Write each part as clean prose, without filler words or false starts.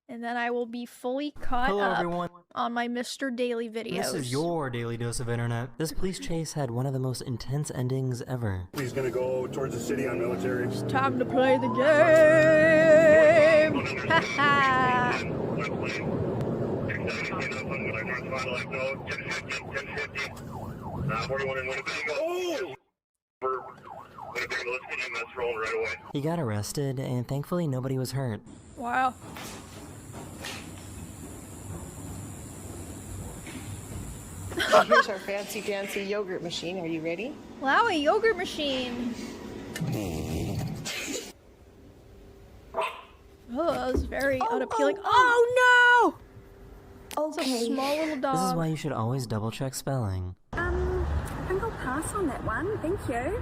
And then I will be fully caught Hello, up everyone. on my Mr. Daily videos. This is your daily dose of internet. This police chase had one of the most intense endings ever. He's gonna go towards the city on military. It's time to play the game! Haha! He got arrested, and thankfully nobody was hurt. Wow. Here's our fancy dancy yogurt machine. Are you ready? Wow, a yogurt machine. Oh, that was very unappealing. Oh no! It's a small little dog. This is why you should always double check spelling. I think I'll pass on that one. Thank you.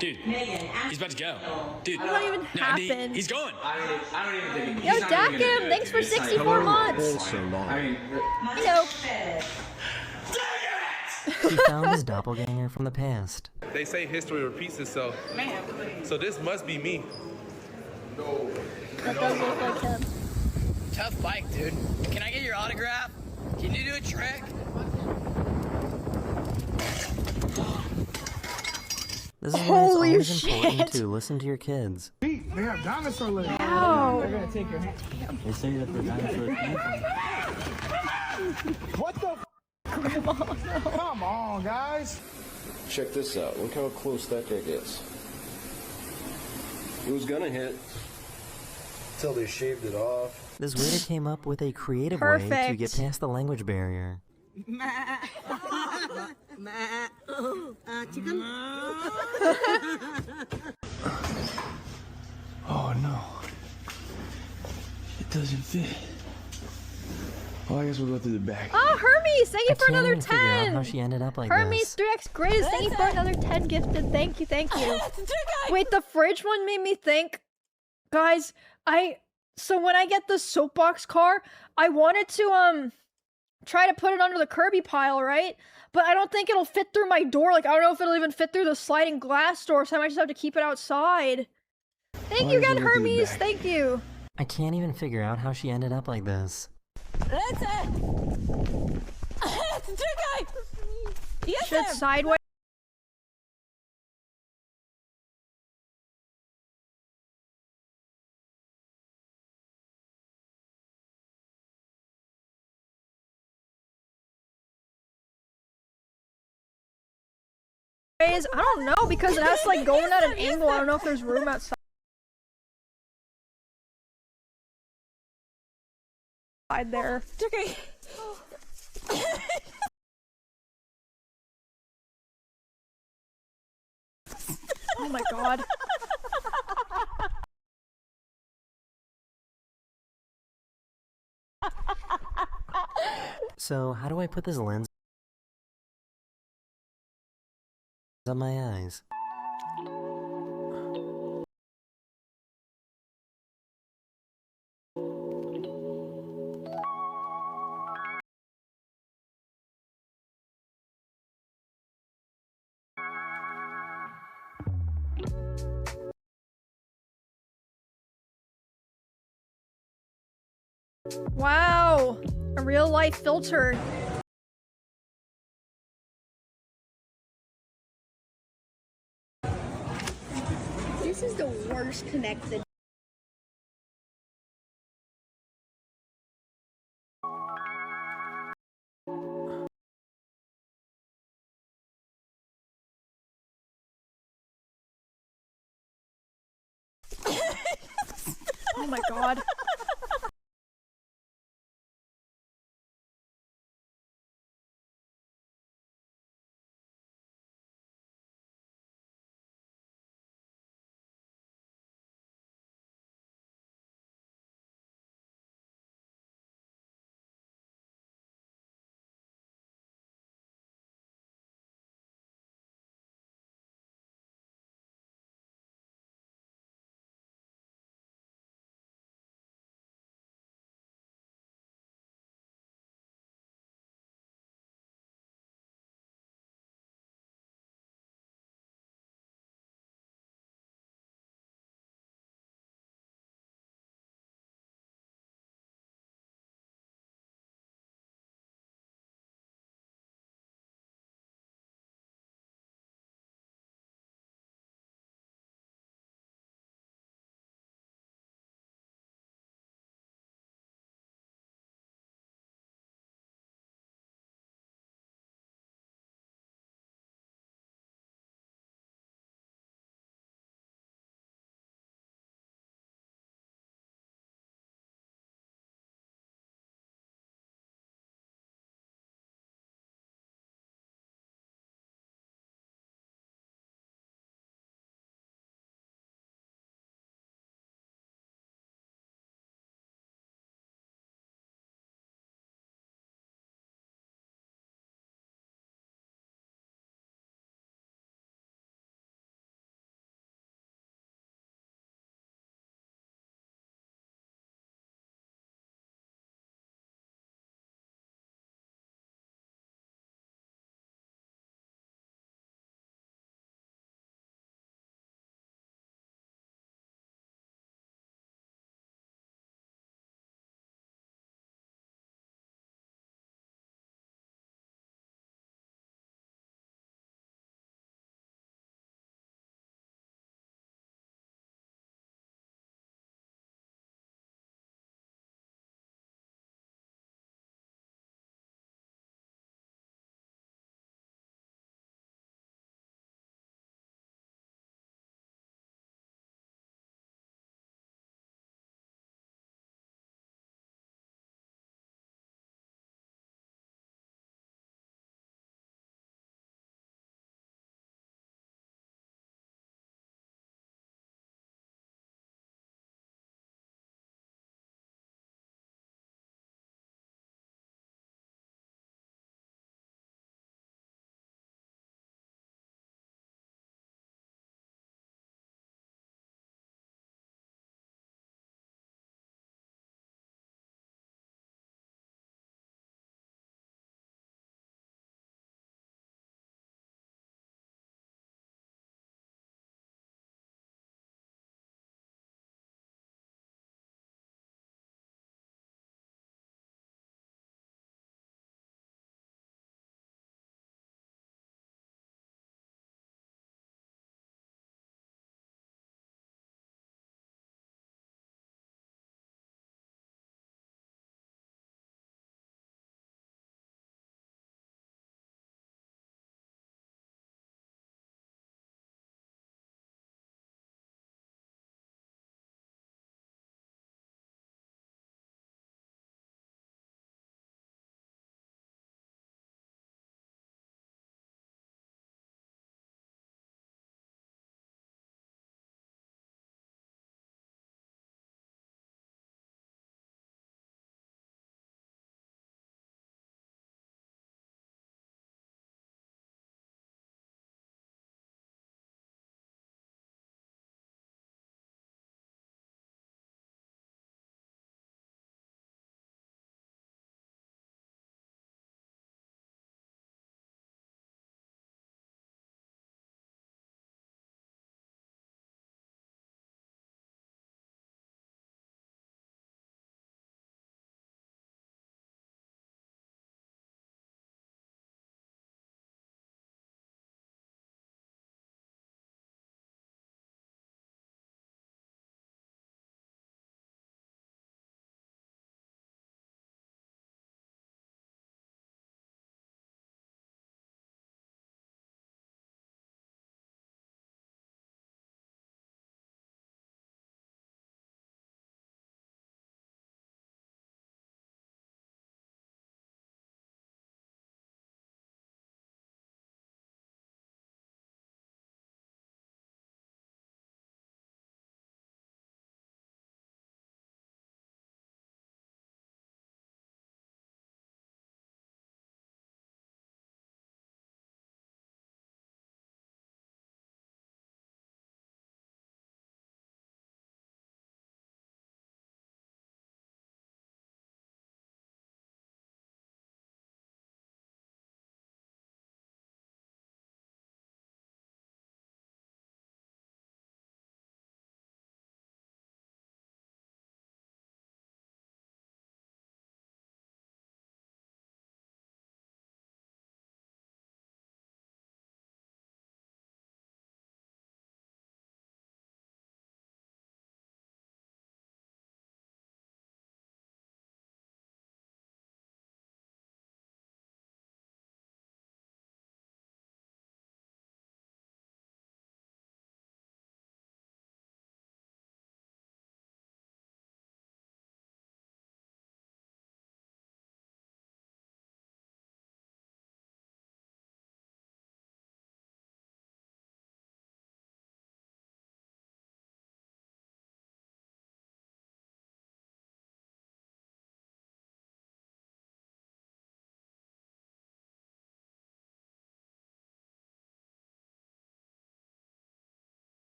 Dude, he's about to go. Dude, What even happened? He's going. I don't even think Yo, Dakim, thanks for 64 months. Hello. He found his doppelganger from the past. They say history repeats itself. So this must be me. That does look like him. Tough bike, dude. Can I get your autograph? Can you do a trick? This is why it's Holy always shit. important to listen to your kids. They have dinosaur legs. Ow. They're gonna take your hand. They say that the dinosaurs came from. What the? Come on, guys. Check this out. Look how close that guy gets. It was gonna hit till they shaved it off. This waiter came up with a creative way to Perfect. get past the language barrier. Chicken? Oh no. It doesn't fit. Well, I guess we'll go through the back. Oh, Hermes, thank you for I can't another even figure out 10. how she ended up like Hermes this. 3x Grizz, thank you for another 10 gifted. Thank you, thank you. Wait, the fridge one made me think, guys, so when I get the soapbox car, I wanted to, try to put it under the Kirby pile, right? But I don't think it'll fit through my door. Like, I don't know if it'll even fit through the sliding glass door, so I might just have to keep it outside. Thank you again, Hermes, thank you. I can't even figure out how she ended up like this. Should sideways. I don't know, because it has to like go in at an angle. I don't know if there's room outside there. It's okay. Oh my god. So, how do I put this lens on my eyes? Wow, a real life filter. This is the worst connected. Oh my god.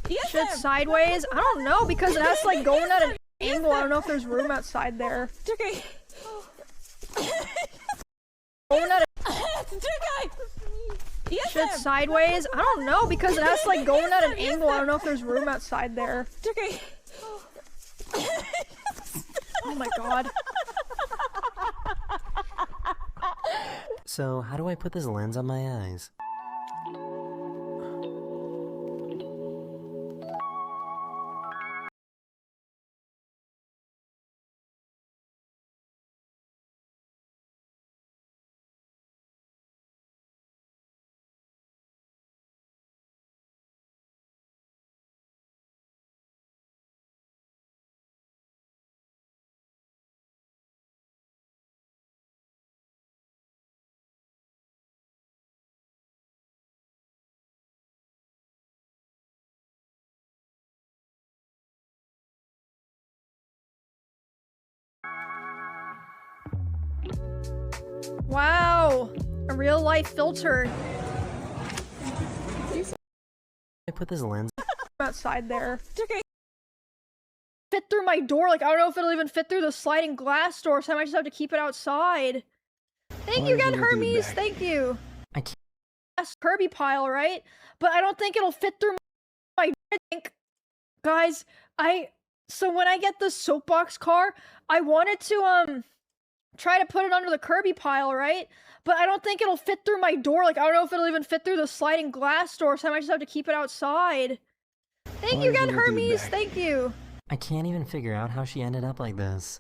Shit sideways? I don't know because it has to like go in at an angle. I don't know if there's room outside there. Okay. Going at a Yes, shit sideways? I don't know because it has to like go in at an angle. I don't know if there's room outside there. Okay. Oh my god. So, how do I put this lens on my eyes? Wow. A real life filter I put this lens outside there. Okay. Fit through my door. Like, I don't know if it'll even fit through the sliding glass door, so I might just have to keep it outside. Thank you again, Hermes. Thank you. I can't. That's Kirby pile, right? But I don't think it'll fit through my I think, guys, so when I get the soapbox car, I wanted to, try to put it under the Kirby pile, right? But I don't think it'll fit through my door. Like, I don't know if it'll even fit through the sliding glass door, so I might just have to keep it outside. Thank you again, Hermes. Thank you. I can't even figure out how she ended up like this.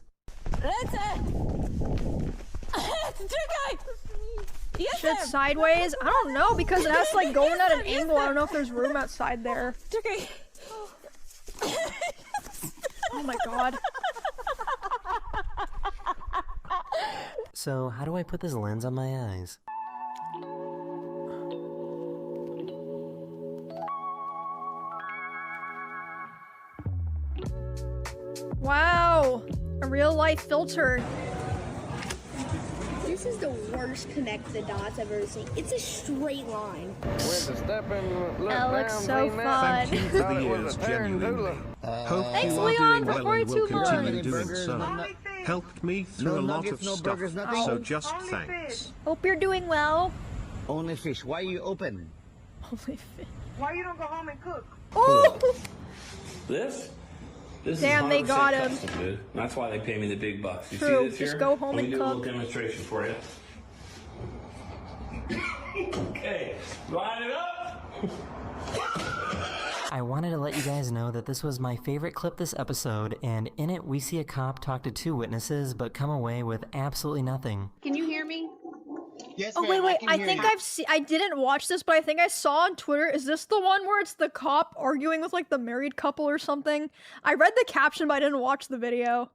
Yes, Shit sideways? I don't know because it has to like go in at an angle. I don't know if there's room outside there. Okay. Oh my god. So, how do I put this lens on my eyes? Wow. A real life filter. This is the worst connect the dots I've ever seen. It's a straight line. That looks so fun. Thank you for the years, genuinely. Hope Thanks, you are Leon, doing for well and will 42 continue months. doing so. Helped me through a lot of stuff, so just Only thanks. fish. Hope you're doing well. Only fish. Why you open? Holy fish. Why you don't go home and cook? Oh! This? This Damn, is they 100% got him. custom, dude. That's why they pay me the big bucks. You True. see this Just here? go home Let and me do a little cook. demonstration for you. Okay, line it up. I wanted to let you guys know that this was my favorite clip this episode, and in it we see a cop talk to two witnesses but come away with absolutely nothing. Can you hear me? Yes, Oh, wait, I think I've seen- I didn't watch this, but I think I saw on Twitter, is this the one where it's the cop arguing with, like, the married couple or something? I read the caption, but I didn't watch the video.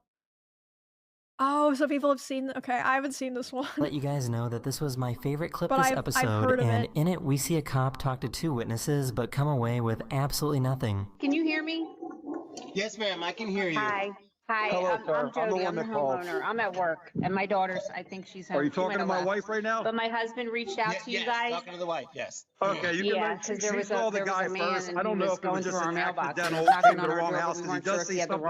Oh, so people have seen- okay, I haven't seen this one. Let you guys know that this was my favorite clip But this I've episode, heard of and it. in it we see a cop talk to two witnesses but come away with absolutely nothing. Can you hear me? Yes, ma'am. I can hear you. Hi. Hello, sir. I'm Jody. I'm the called. homeowner. I'm at work, and my daughter's, I think she's home. Are you She talking might to have my left. wife right now? But my husband reached out to you Yes, guys. talking to the wife. Yes. Okay, you Yeah, can because there was call the there was guy a man, first. and I don't he know was if it was going through just our an mailbox. He accidental was knocking came to on the our wrong door, but house we because he weren't does sure if see he had the something.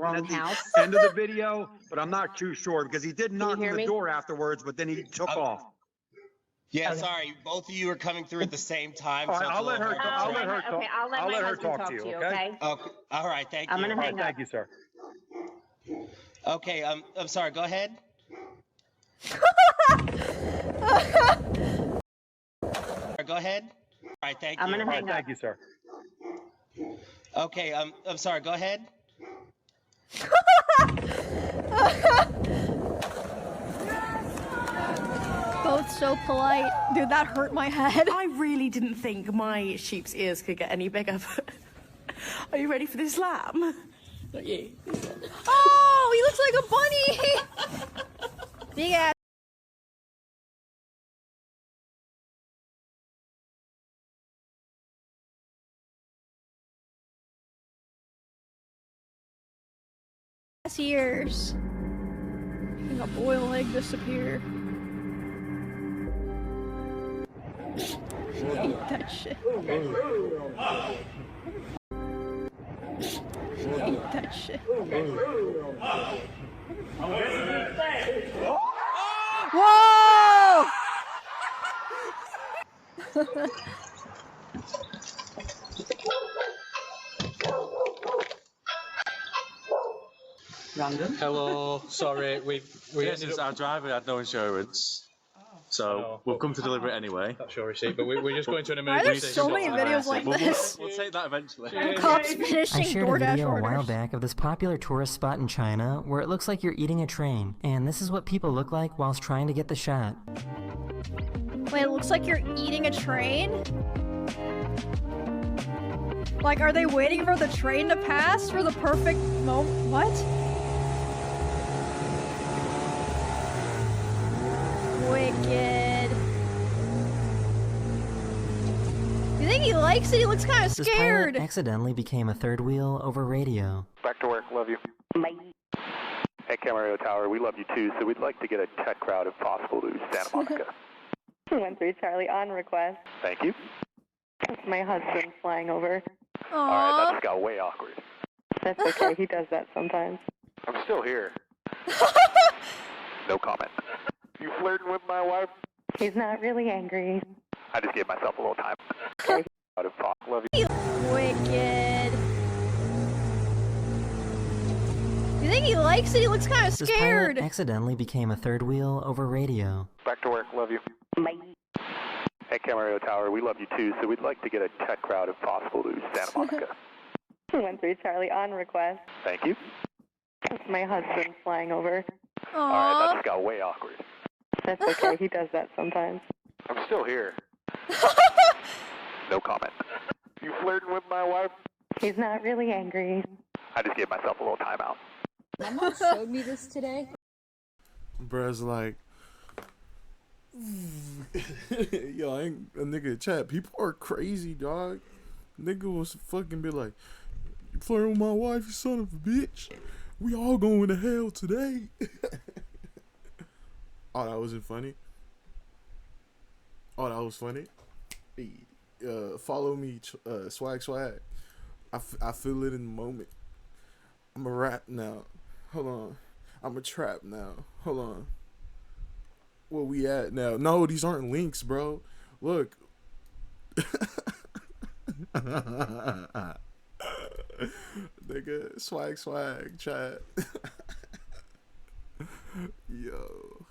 Wrong at the house. end of the video, but I'm not too sure because he did knock on hear the me? door afterwards, but then he took off. Yeah, sorry. Both of you are coming through at the same time. All right, so it's a I'll let little her. hard to I'll tell. let her talk. Okay, I'll let my her husband talk to you. Okay. okay? Okay. All right. Thank you. I'm gonna All right. hang up. Thank you, sir. Okay. I'm sorry. Go ahead. Go ahead. All right. Thank you. I'm gonna All right. hang up. Thank you, sir. Okay. I'm sorry. Go ahead. Both so polite. Dude, that hurt my head. I really didn't think my sheep's ears could get any bigger. Are you ready for this lamb? Not you. Oh, he looks like a bunny. Big ass. Ears. Making a boiled egg disappear. Eat that shit. Eat that shit. Whoa! Hello, sorry, we Yes, it's our driver had no insurance, so we've come to deliver it anyway. Not sure receipt, but we're just going to an Why are emergency. there so many videos like this? We'll take that eventually. Cops I finishing shared a DoorDash video a while orders. back of this popular tourist spot in China where it looks like you're eating a train, and this is what people look like whilst trying to get the shot. Wait, it looks like you're eating a train? Like, are they waiting for the train to pass for the perfect moment? What? Wicked. You think he likes it? He looks kind of This scared. pilot accidentally became a third wheel over radio. Back to work. Love you. Bye. Hey, Camarillo Tower, we love you too, so we'd like to get a tech crowd if possible to Santa Monica. 13 Charlie on request. Thank you. That's my husband flying over. All right, that just got way awkward. That's okay. He does that sometimes. I'm still here. No comment. You flirting with my wife? He's not really angry. I just gave myself a little time. Okay. Out of talk. Love you. Wicked. You think he likes it? He looks kind of This scared. pilot accidentally became a third wheel over radio. Back to work. Love you. Bye. Hey, Camarillo Tower, we love you too, so we'd like to get a tech crowd if possible to Santa Monica. 13 Charlie on request. Thank you. That's my husband flying over. All right, that just got way awkward. That's okay. He does that sometimes. I'm still here. No comment. You flirting with my wife? He's not really angry. I just gave myself a little time out. My mom showed me this today. Bruh's like, yo, I ain't a nigga chat. People are crazy, dog. Nigga was fucking be like, you flirting with my wife, you son of a bitch. We all going to hell today. Oh, that wasn't funny. Oh, that was funny. Hey, follow me, swag. I feel it in the moment. I'm a rap now. Hold on. I'm a trap now. Hold on. Where we at now? No, these aren't links, bro. Look. Nigga, swag, chat. Yo,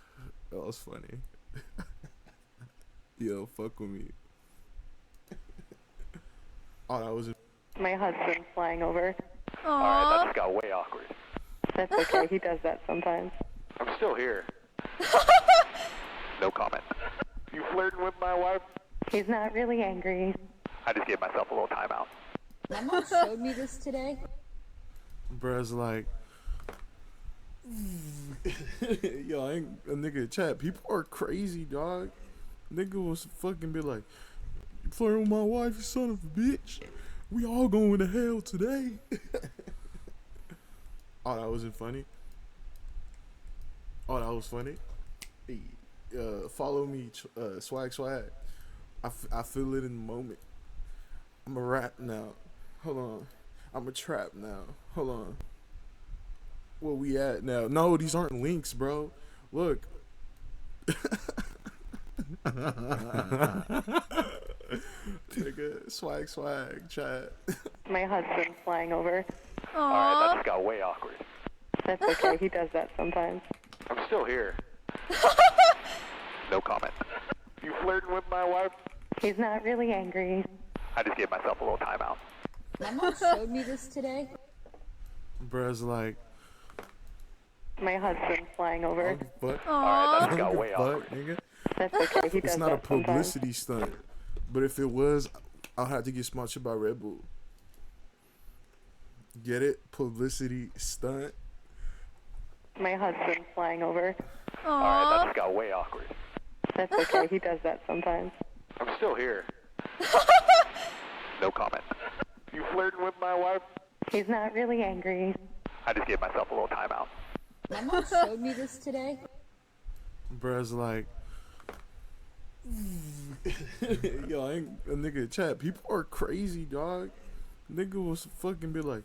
that was funny. Yo, fuck with me. Oh, that was My husband flying over. All right, that just got way awkward. That's okay. He does that sometimes. I'm still here. No comment. You flirting with my wife? He's not really angry. I just gave myself a little time out. My mom showed me this today. Bruh's like, yo, I ain't a nigga chat. People are crazy, dog. Nigga was fucking be like, you flirting with my wife, you son of a bitch. We all going to hell today. Oh, that wasn't funny. Oh, that was funny. Hey, follow me, swag. I feel it in the moment. I'm a rap now. Hold on. I'm a trap now. Hold on. Where we at now? No, these aren't links, bro. Look. Nigga, swag, chat. My husband's flying over. Alright, that just got way awkward. That's okay, he does that sometimes. I'm still here. No comment. You flirting with my wife? He's not really angry. I just gave myself a little timeout. My mom showed me this today. Bruh's like, My husband's flying over. but Alright, that just got way awkward. nigga. That's okay, he does It's not a that sometimes. publicity stunt. But if it was, I'll have to get sponsored by Red Bull. Get it? Publicity stunt. My husband's flying over. Alright, that just got way awkward. That's okay, he does that sometimes. I'm still here. No comment. You flirting with my wife? He's not really angry. I just gave myself a little timeout. My mom showed me this today. Bruh's like, yo, I ain't a nigga chat. People are crazy, dog. Nigga was fucking be like,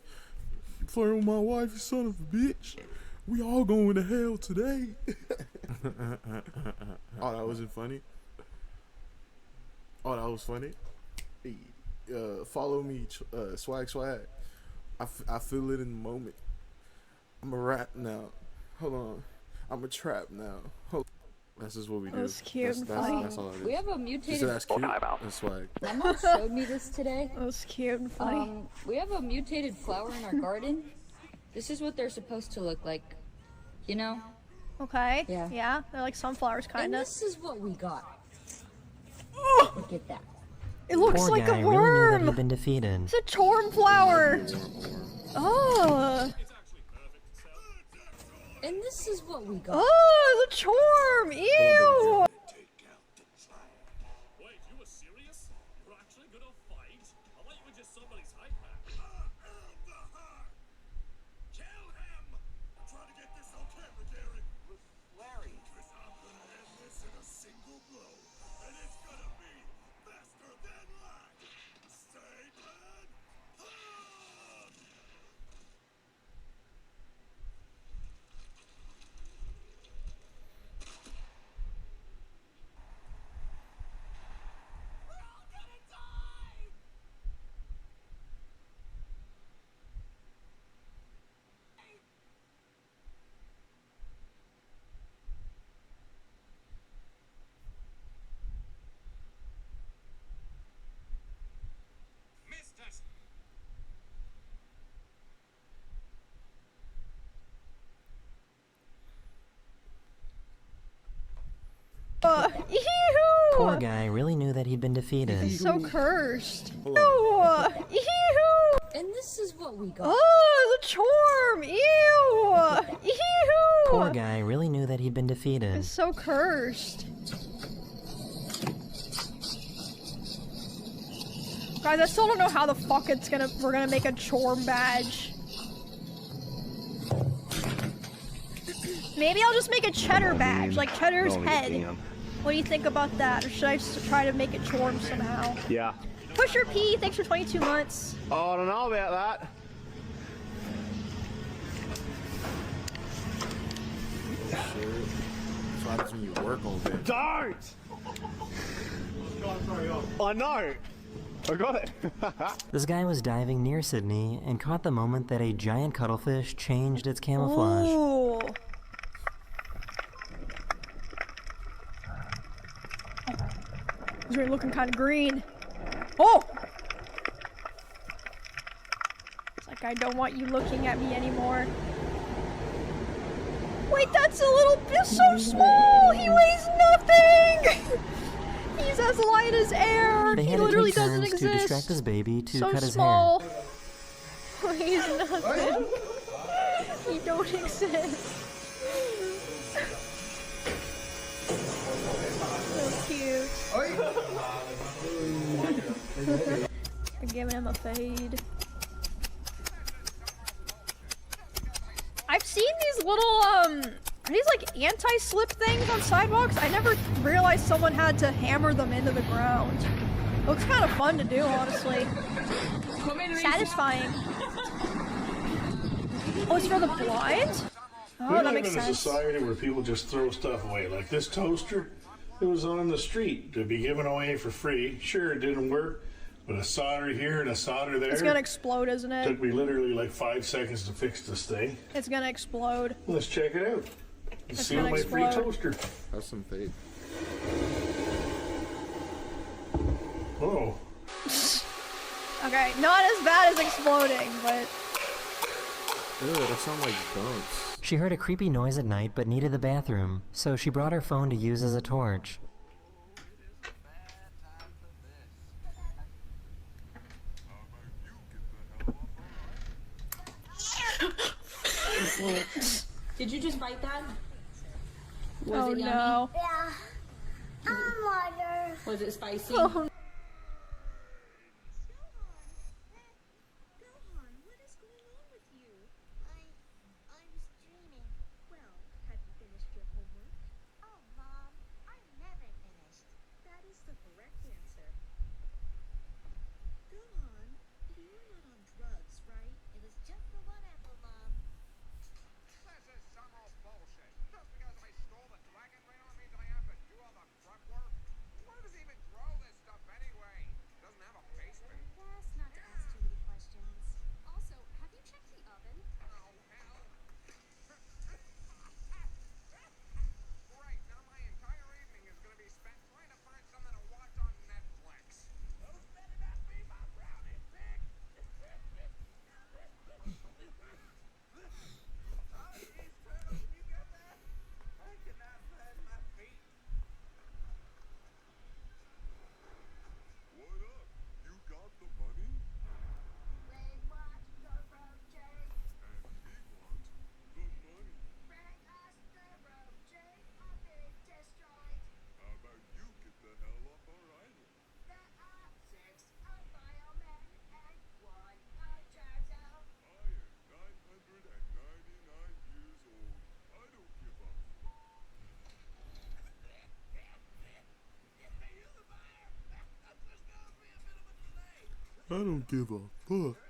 you flirting with my wife, you son of a bitch. We all going to hell today. Oh, that wasn't funny. Oh, that was funny. Hey, follow me, swag. I feel it in the moment. I'm a rap now. Hold on. I'm a trap now. That's just what we do. That's cute. That's all it is. We have a She mutated. said that's cute. That's swag. My mom showed me this today. That was cute and funny. We have a mutated flower in our garden. This is what they're supposed to look like. You know? Okay. Yeah. Yeah. They're like sunflowers, kind And of. this is what we got. Look at that. It looks Poor like guy a really knew that worm. he'd been defeated. It's a chorm flower. Oh. And this is what we got. Oh, the chorm. Ew. Wait, you were serious? You're actually gonna fight? I thought you were just somebody's hype man. Kill him! I'm trying to get this on camera, Gary. Larry. Because I'm gonna end this in a single blow. And it's gonna be faster than light. Stay dead. Ew. Poor guy really knew that he'd been defeated. He's so cursed. Ew. Ew. And this is what we got. Oh, the chorm. Ew. Ew. Poor guy really knew that he'd been defeated. He's so cursed. Guys, I still don't know how the fuck we're gonna make a chorm badge. Maybe I'll just make a cheddar badge, like Cheddar's head. What do you think about that? Or should I just try to make it chorm somehow? Yeah. Pusher P, thanks for 22 months. Oh, I don't know about that. That's what happens when you work all day. Don't! I know. I got it. This guy was diving near Sydney and caught the moment that a giant cuttlefish changed its camouflage. Ooh. He's really looking kind of green. Oh! It's like, I don't want you looking at me anymore. Wait, that's a little bit so small! He weighs nothing! He's as light as air! They He had to literally take doesn't turns exist! to distract his baby to So cut his small. hair. Weighs nothing. He don't exist. So cute. I'm giving him a fade. I've seen these little, are these like anti-slip things on sidewalks? I never realized someone had to hammer them into the ground. Looks kind of fun to do, honestly. Satisfying. Oh, it's for the blind? Oh, We that live makes in a sense. society where people just throw stuff away. Like this toaster, it was on the street to be given away for free. Sure, it didn't work, but a solder here and a solder there. It's gonna explode, isn't it? Took me literally like 5 seconds to fix this thing. It's gonna explode. Let's check it out. Let's It's see gonna my explode. free toaster. Have some faith. Oh. Okay, not as bad as exploding, but... Ew, that sounds like dunks. She heard a creepy noise at night but needed the bathroom, so she brought her phone to use as a torch. Did you just bite that? Was Oh it yummy? no. Yeah. Water. Was it spicy? Oh. I don't give a fuck.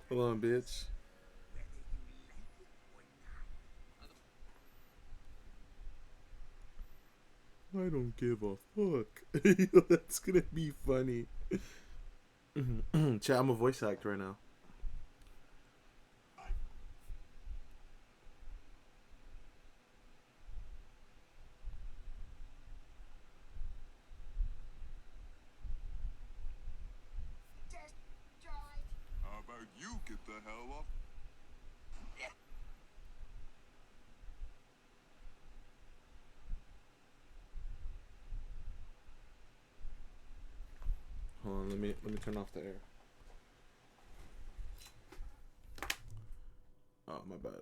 Hold on, bitch. I don't give a fuck. That's gonna be funny. Chat, I'm a voice actor right now. How about you get the hell off? Hold on, let me turn off the air. Oh, my bad.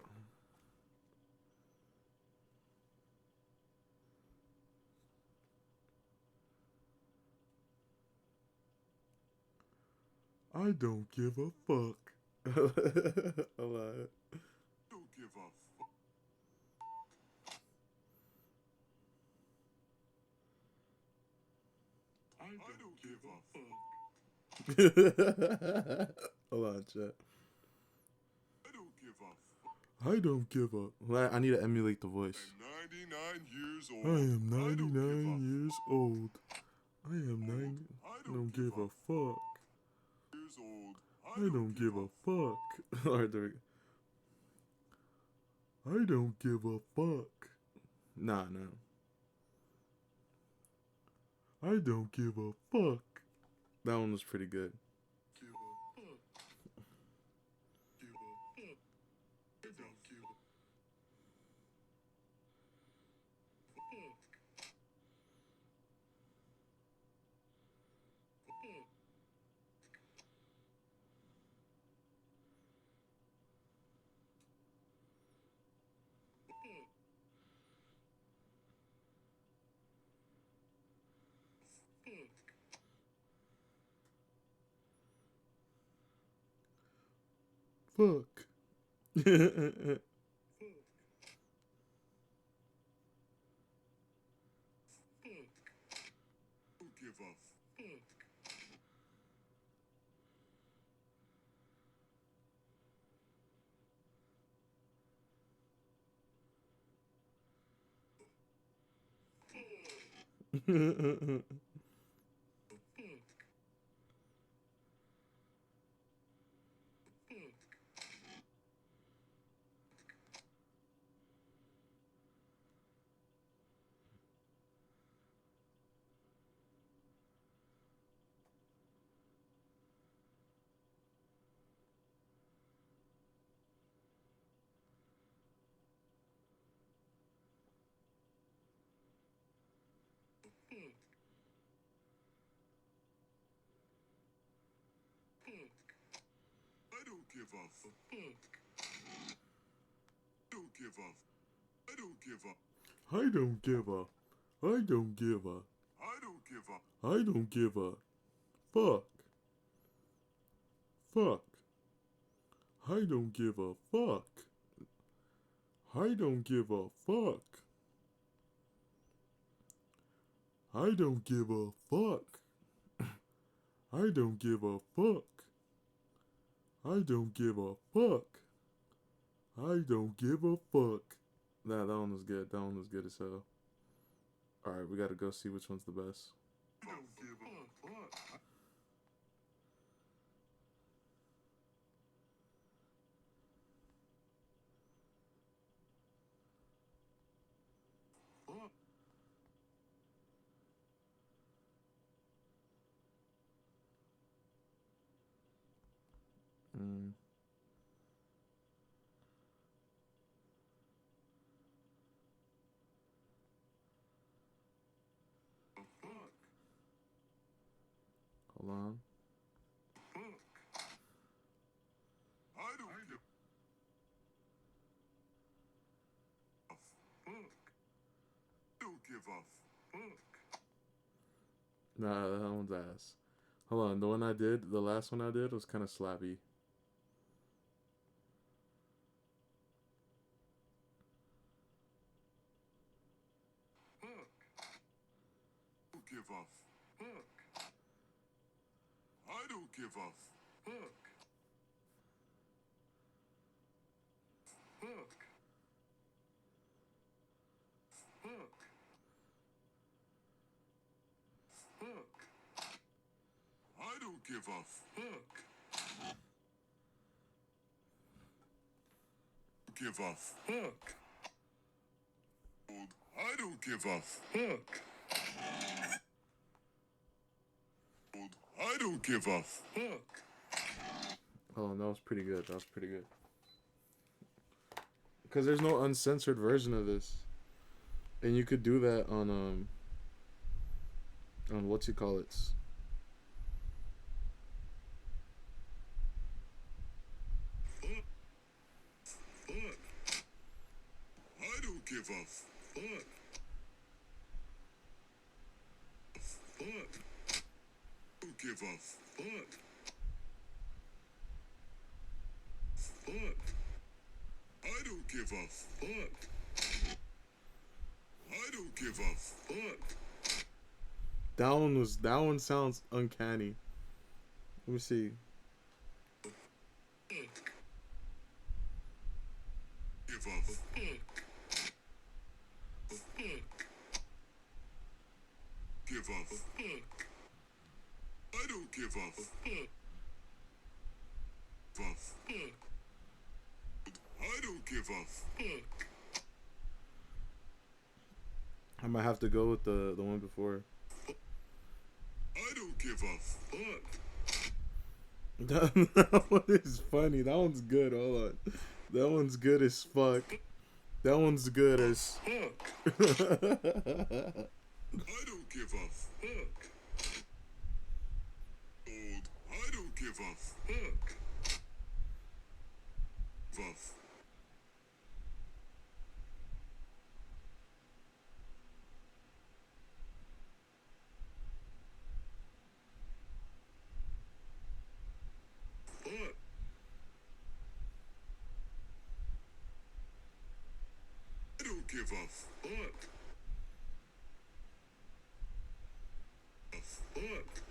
I don't give a fuck. A lot. Don't give a fuck. I don't give a fuck. Hold on, chat. I don't give a fuck. I don't give a. I need to emulate the voice. 99 years old. I am 99 years old. I am 90. I don't give a fuck. Years old. I don't give a fuck. Alright, there we go. I don't give a fuck. Nah. I don't give a fuck. That one was pretty good. Fuck. I don't give a fuck. Don't give a. I don't give a. I don't give a. I don't give a. I don't give a. I don't give a. Fuck. Fuck. I don't give a fuck. I don't give a fuck. I don't give a fuck. I don't give a fuck. I don't give a fuck. I don't give a fuck. Nah, that one was good. That one was good as hell. Alright, we gotta go see which one's the best. I don't give a fuck. Mm. Hold on. I don't give a fuck. Don't give a fuck. Nah, that one's ass. Hold on, the one I did, the last one I did was kind of slappy. Don't give a fuck. I don't give a fuck. Fuck. Fuck. Fuck. I don't give a fuck. Give a fuck. I don't give a fuck. I don't give a fuck. Oh, that was pretty good. That was pretty good. Because there's no uncensored version of this. And you could do that on what you call it. Fuck. I don't give a fuck. Fuck. Don't give a fuck. Fuck. I don't give a fuck. I don't give a fuck. That one sounds uncanny. Let me see. Give a fuck. Give a fuck. I don't give a fuck. I don't give a fuck. I might have to go with the one before. I don't give a fuck. That one is funny. That one's good. Hold on. That one's good as fuck. That one's good as. I don't give a fuck. I don't give a fuck. Fuck. give a fuck. A fuck.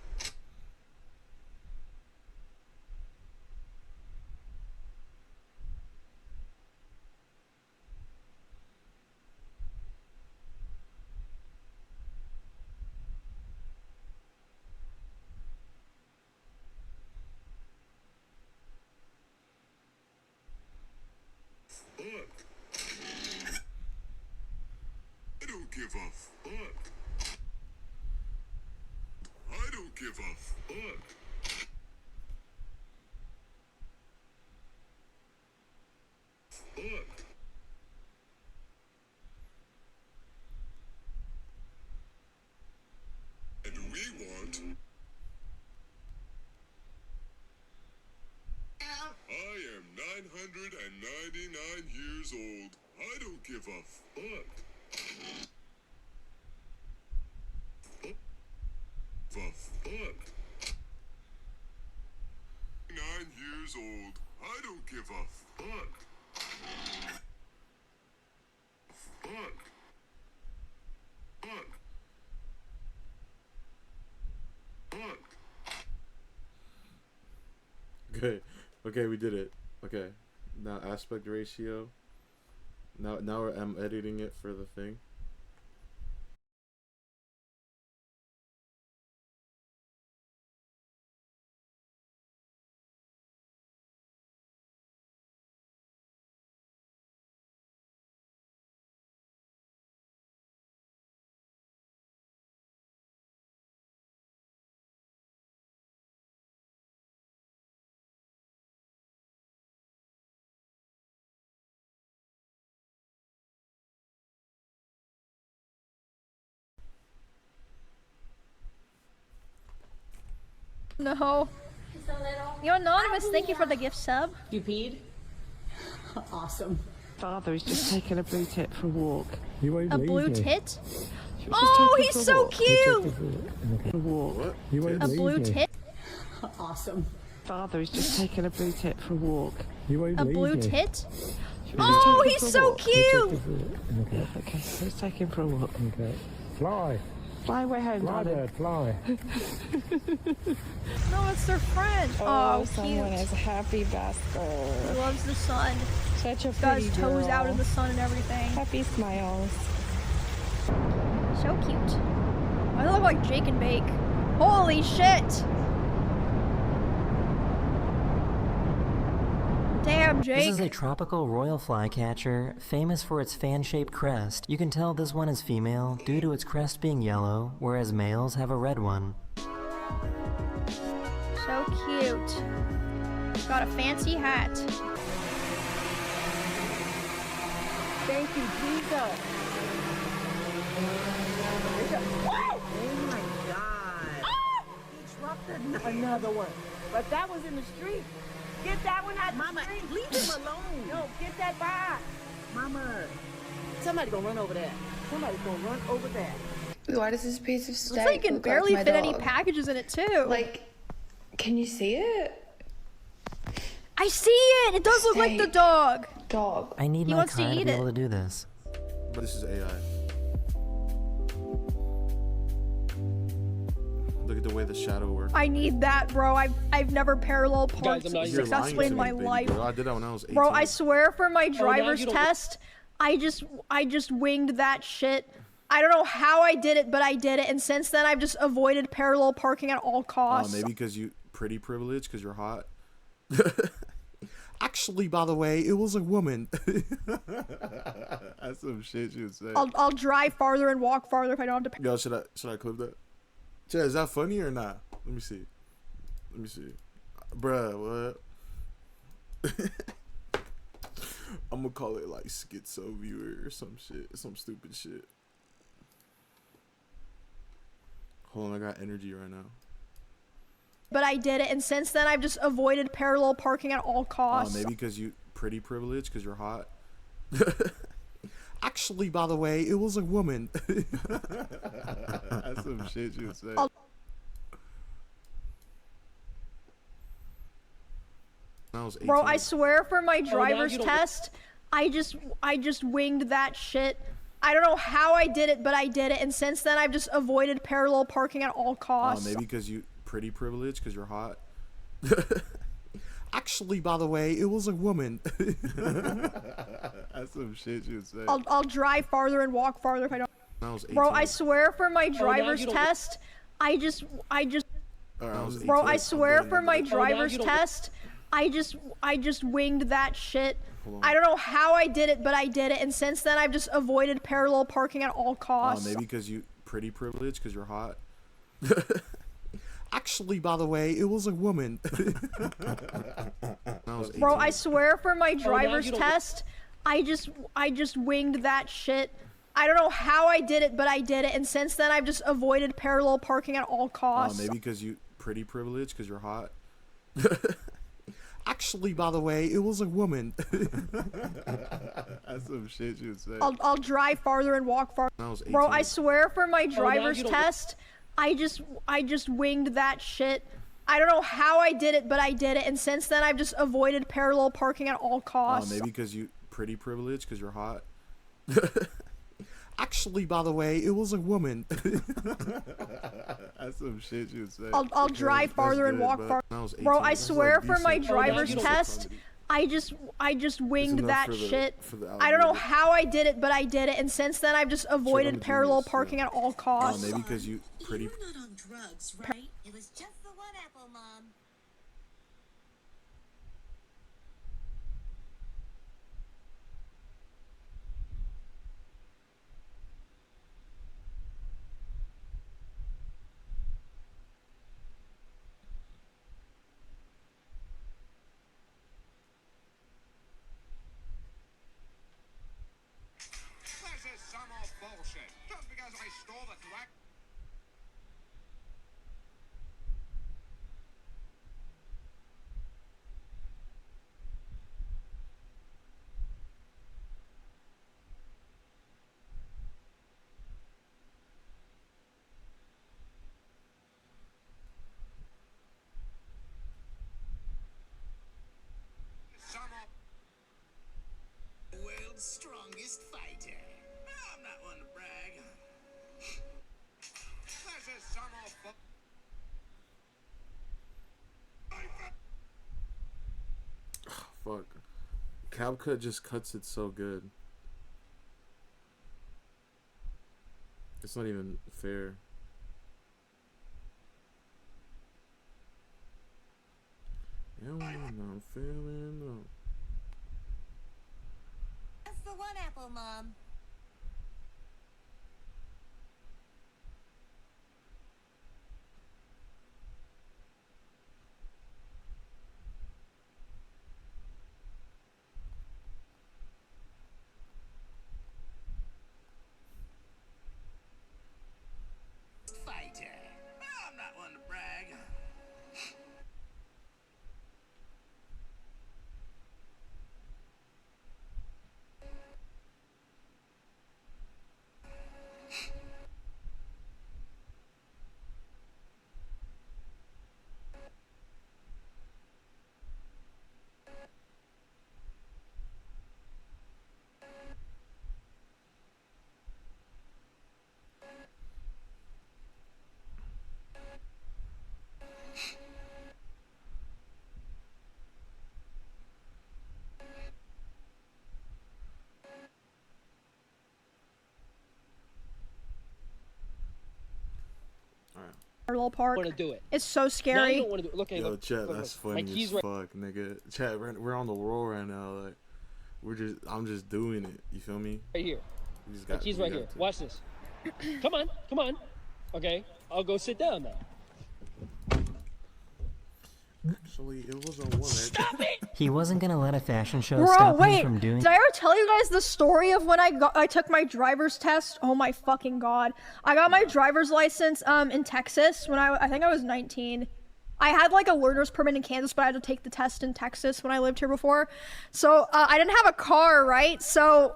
Fuck. I don't give a fuck. I don't give a fuck. Fuck. And we want. I am 999 years old. I don't give a fuck. The fuck? 9 years old. I don't give a fuck. Fuck. Fuck. Fuck. Okay, okay, we did it. Okay, now aspect ratio. Now I'm editing it for the thing. No. You're anonymous. Thank you for the gift sub. You peed? Awesome. Father is just taking a blue tit for a walk. A blue tit? Oh, he's so cute! A walk. A blue tit? Awesome. Father is just taking a blue tit for a walk. A blue tit? Oh, he's so cute! Okay, let's take him for a walk. Okay. Fly. Fly away home, Fly, darling. bird, fly. No, it's their friend. Oh, someone cute. is a happy bastard. He loves the sun. Such a Got his pretty toes girl. out in the sun and everything. Happy smiles. So cute. I look like Jake and Bake. Holy shit! Damn, Jake. This is a tropical royal flycatcher, famous for its fan-shaped crest. You can tell this one is female due to its crest being yellow, whereas males have a red one. So cute. Got a fancy hat. Thank you, Jesus. Oh my God. He dropped another one. But that was in the street. Get that one out Mama, the street. Leave him alone. No, get that box. Mama. Somebody gonna run over there. Somebody gonna run over there. Why does this piece of steak Looks like you can look barely like fit my any dog? packages in it too. Like, can you see it? I see it! It does look like the dog! Dog. I need He my wants to car to eat be it. able to do this. But this is AI. Look at the way the shadow works. I need that, bro. I've never parallel parked You're lying successfully to in me, my baby life. girl. I did that when I was 18. Bro, I swear for my now driver's you don't- test, I just winged that shit. I don't know how I did it, but I did it, and since then I've just avoided parallel parking at all costs. Maybe because you pretty privileged because you're hot. Actually, by the way, it was a woman. That's some shit you would say. I'll drive farther and walk farther if I don't have to pay. Yo, should I clip that? Chad, is that funny or not? Let me see. Let me see. Bruh, what? I'm gonna call it like schizo viewer or some shit. Some stupid shit. Hold on, I got energy right now. But I did it, and since then I've just avoided parallel parking at all costs. Maybe because you pretty privileged because you're hot. Actually, by the way, it was a woman. That's some shit you would say. I was 18. Bro, I swear for my now driver's you don't- test, I just winged that shit. I don't know how I did it, but I did it, and since then I've just avoided parallel parking at all costs. Maybe because you pretty privileged because you're hot. Actually, by the way, it was a woman. That's some shit you would say. I'll drive farther and walk farther if I don't. Bro, I swear for my driver's test, I just. Bro, I swear for my driver's test, I just winged that shit. I don't know how I did it, but I did it, and since then I've just avoided parallel parking at all costs. Maybe because you pretty privileged because you're hot. Actually, by the way, it was a woman. Bro, I swear for my driver's test, I just winged that shit. I don't know how I did it, but I did it, and since then I've just avoided parallel parking at all costs. Maybe because you pretty privileged because you're hot. Actually, by the way, it was a woman. That's some shit you would say. I'll drive farther and walk farther. Bro, I swear for my driver's test, I just winged that shit. I don't know how I did it, but I did it, and since then I've just avoided parallel parking at all costs. Maybe because you pretty privileged because you're hot. Actually, by the way, it was a woman. That's some shit you would say. I'll drive farther and walk farther. Bro, I swear for my driver's test, I just winged that shit. I don't know how I did it, but I did it, and since then I've just avoided parallel parking at all costs. Maybe because you pretty. You're not on drugs, right? It was just the one apple, Mom. This is some old bullshit. Just because I stole the threat. Some old world's strongest fighter. I'm not one to brag. This is some old Fuck. CapCut just cuts it so good. It's not even fair. Yeah, I'm feeling no. That's the one apple, Mom. Fighter. I'm not one to brag. Parallel park. Want to do it? It's so scary. No, you don't want to do it. Look, Yo, look, chat, look, that's look. funny My as keys fuck, nigga. Chat, we're on the roll right now. Like, I'm just doing it. You feel me? right here. We just My got, keys we right got here. to- Watch this. Come on, come on. Okay, I'll go sit down now. Actually, it was a woman. He wasn't gonna let a fashion show Bro, stop wait. him from doing. Did I ever tell you guys the story of when I took my driver's test? Oh my fucking god! I got my driver's license in Texas when I think I was 19. I had like a learner's permit in Kansas, but I had to take the test in Texas when I lived here before. So I didn't have a car, right? So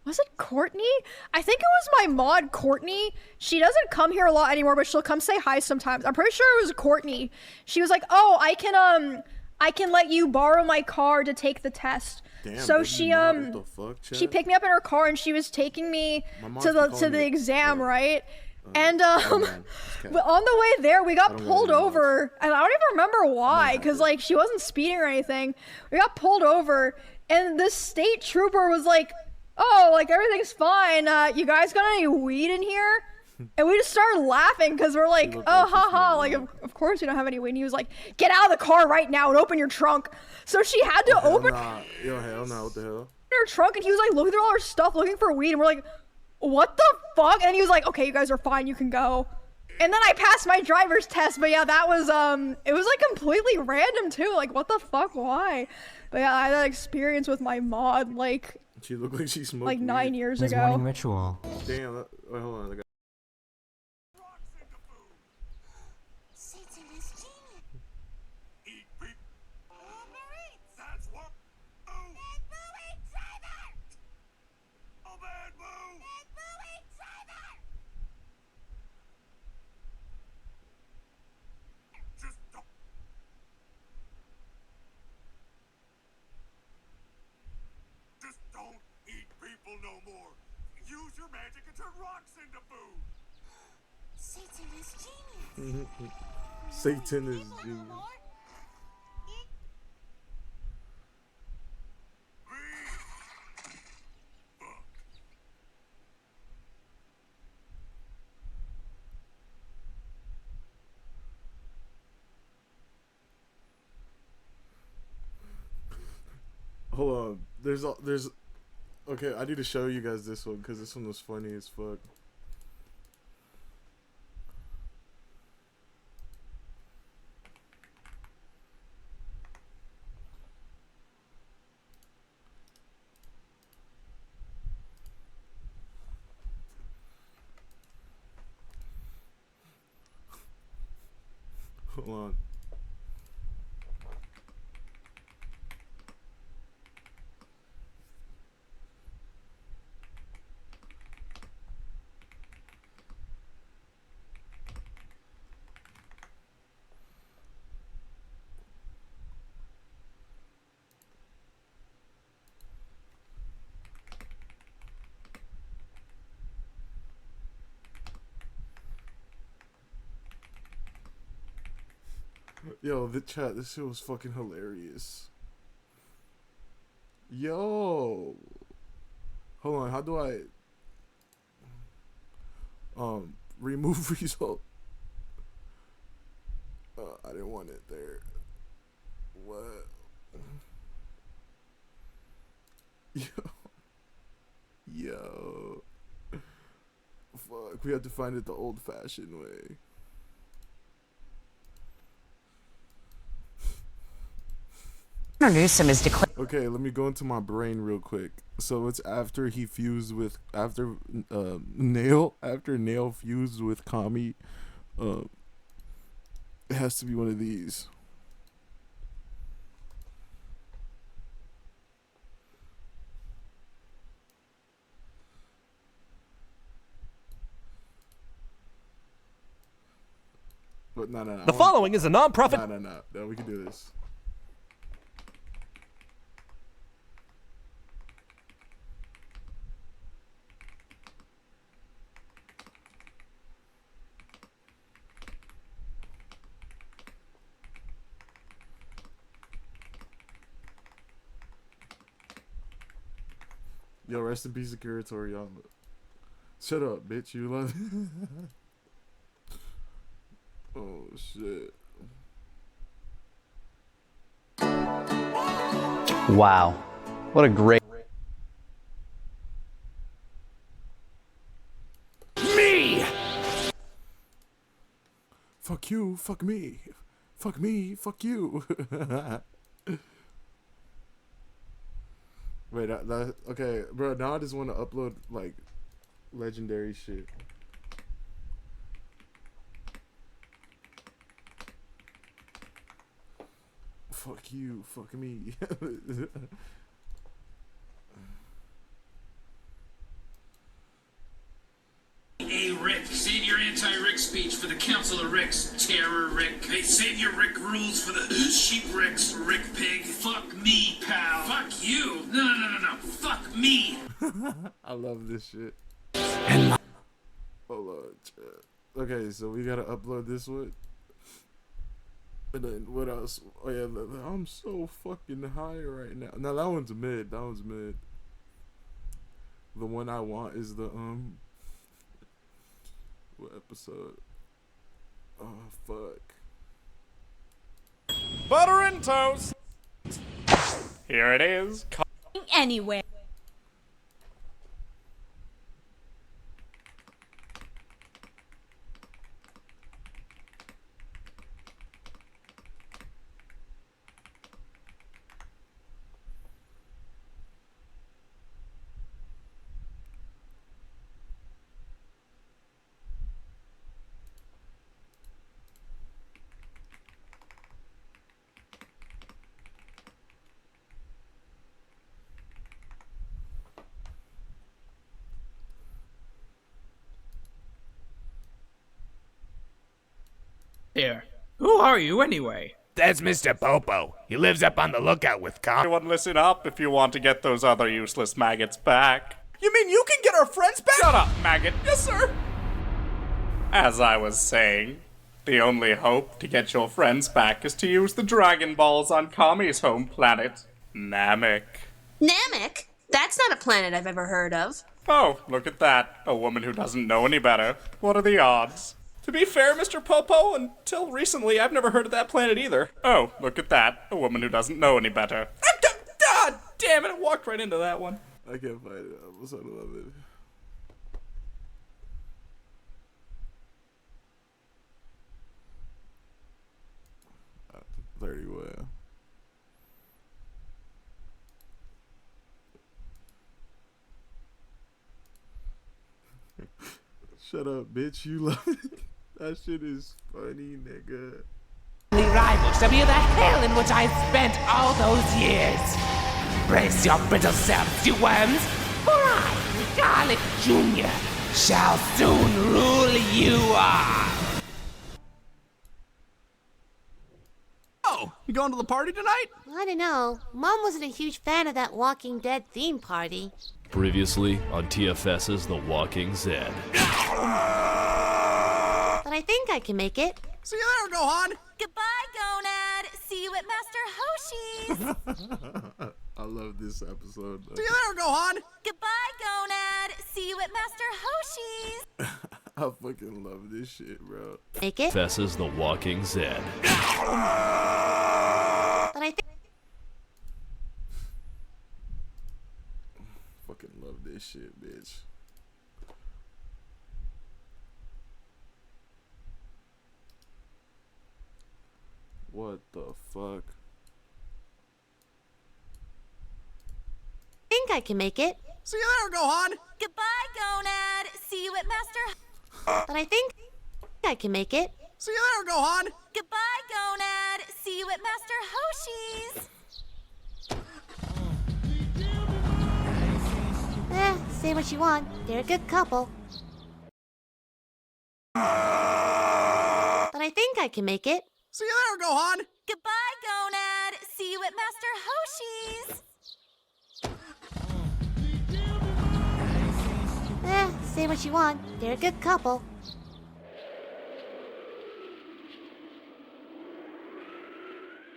was it Courtney? I think it was my mod Courtney. She doesn't come here a lot anymore, but she'll come say hi sometimes. I'm pretty sure it was Courtney. She was like, "Oh, I can I can let you borrow my car to take the test. Damn, So baby she mom, what the fuck, she Chat? picked me up in her car and she was taking me My mom's to been calling the me exam, right? And man, it's but on the way there we I got don't pulled really know over, and I don't even remember why, because like she wasn't speeding or anything. We got pulled over, and this state trooper was like, "Oh, like everything's fine. You guys got any weed in here?" And we just started laughing because we're like, "Oh, haha!" Like, of course you don't have any weed. And he was like, "Get out of the car right now and open your trunk." So she had to open Yo, hell no, what the hell? her trunk, and he was like looking through all her stuff looking for weed, and we're like, "What the fuck?" And he was like, "Okay, you guys are fine, you can go." And then I passed my driver's test, but yeah, that was it was like completely random too. Like, what the fuck, why? But yeah, I had that experience with my mod like She looked like she smoked like 9 weed. years His ago. morning ritual. Damn, wait, hold on. I got... Just don't eat people no more. Use your magic and turn rocks into food. Satan is genius. Satan is genius. Hold on. There's okay, I need to show you guys this one because this one was funny as fuck. Hold on. Yo, the chat, this shit was fucking hilarious. Yo. Hold on, how do I remove result? I didn't want it there. What? Yo. Fuck, we have to find it the old-fashioned way. Newsom is declared. Okay, let me go into my brain real quick. So it's after he fused with after Nail fused with Kami. It has to be one of these. But no. The following is a non-profit. No, we can do this. Yo, rest in peace, Akira Toriyama. Shut up, bitch. You love Oh, shit. Wow. What a great... Me! Fuck you, fuck me. Fuck me, fuck you. Wait, okay, bro, now I just want to upload, like, legendary shit. Fuck you, fuck me. A Rick, see your anti-Rick speech for the Council of Ricks, Terror Rick. Hey, save your Rick rules for the Sheep Ricks, Rick Pig. Fuck me, pal. Fuck you. No. Fuck me. I love this shit. Hold on, chat. Okay, so we gotta upload this one. And then what else? Oh yeah, I'm so fucking high right now. No, that one's mid. That one's mid. The one I want is the what episode? Oh fuck. Butter and toast. Here it is. Anyway. Here. Who are you anyway? That's Mr. Popo. He lives up on the lookout with Everyone listen up if you want to get those other useless maggots back. You mean you can get our friends back? Shut up, maggot. Yes, sir. As I was saying, the only hope to get your friends back is to use the Dragon Balls on Kami's home planet, Namek. Namek? That's not a planet I've ever heard of. Oh, look at that. A woman who doesn't know any better. What are the odds? To be fair, Mr. Popo, until recently, I've never heard of that planet either. Oh, look at that. A woman who doesn't know any better. God damn it, I walked right into that one. I can't find it. I'm so love it. Very well. Shut up, bitch. You love it. That shit is funny, nigga. Rivals to be the hell in which I've spent all those years. Brace your brittle selves, you worms, for I, Garlic Jr., shall soon rule you all. Oh, you going to the party tonight? I don't know. Mom wasn't a huge fan of that Walking Dead theme party. Previously on TFS's The Walking Zed. But I think I can make it. See you there, Gohan. Goodbye, Gonad. See you at Master Hoshi's. I love this episode. See you there, Gohan. Goodbye, Gonad. See you at Master Hoshi's. I fucking love this shit, bro. Make it. TFS's The Walking Zed. But I think. Fucking love this shit, bitch. What the fuck? I think I can make it. See you there, Gohan. Goodbye, Gonad. See you at Master. But I think I can make it. See you there, Gohan. Goodbye, Gonad. See you at Master Hoshi's. Say what you want. They're a good couple. But I think I can make it. See you there, Gohan. Goodbye, Gonad. See you at Master Hoshi's. Say what you want. They're a good couple.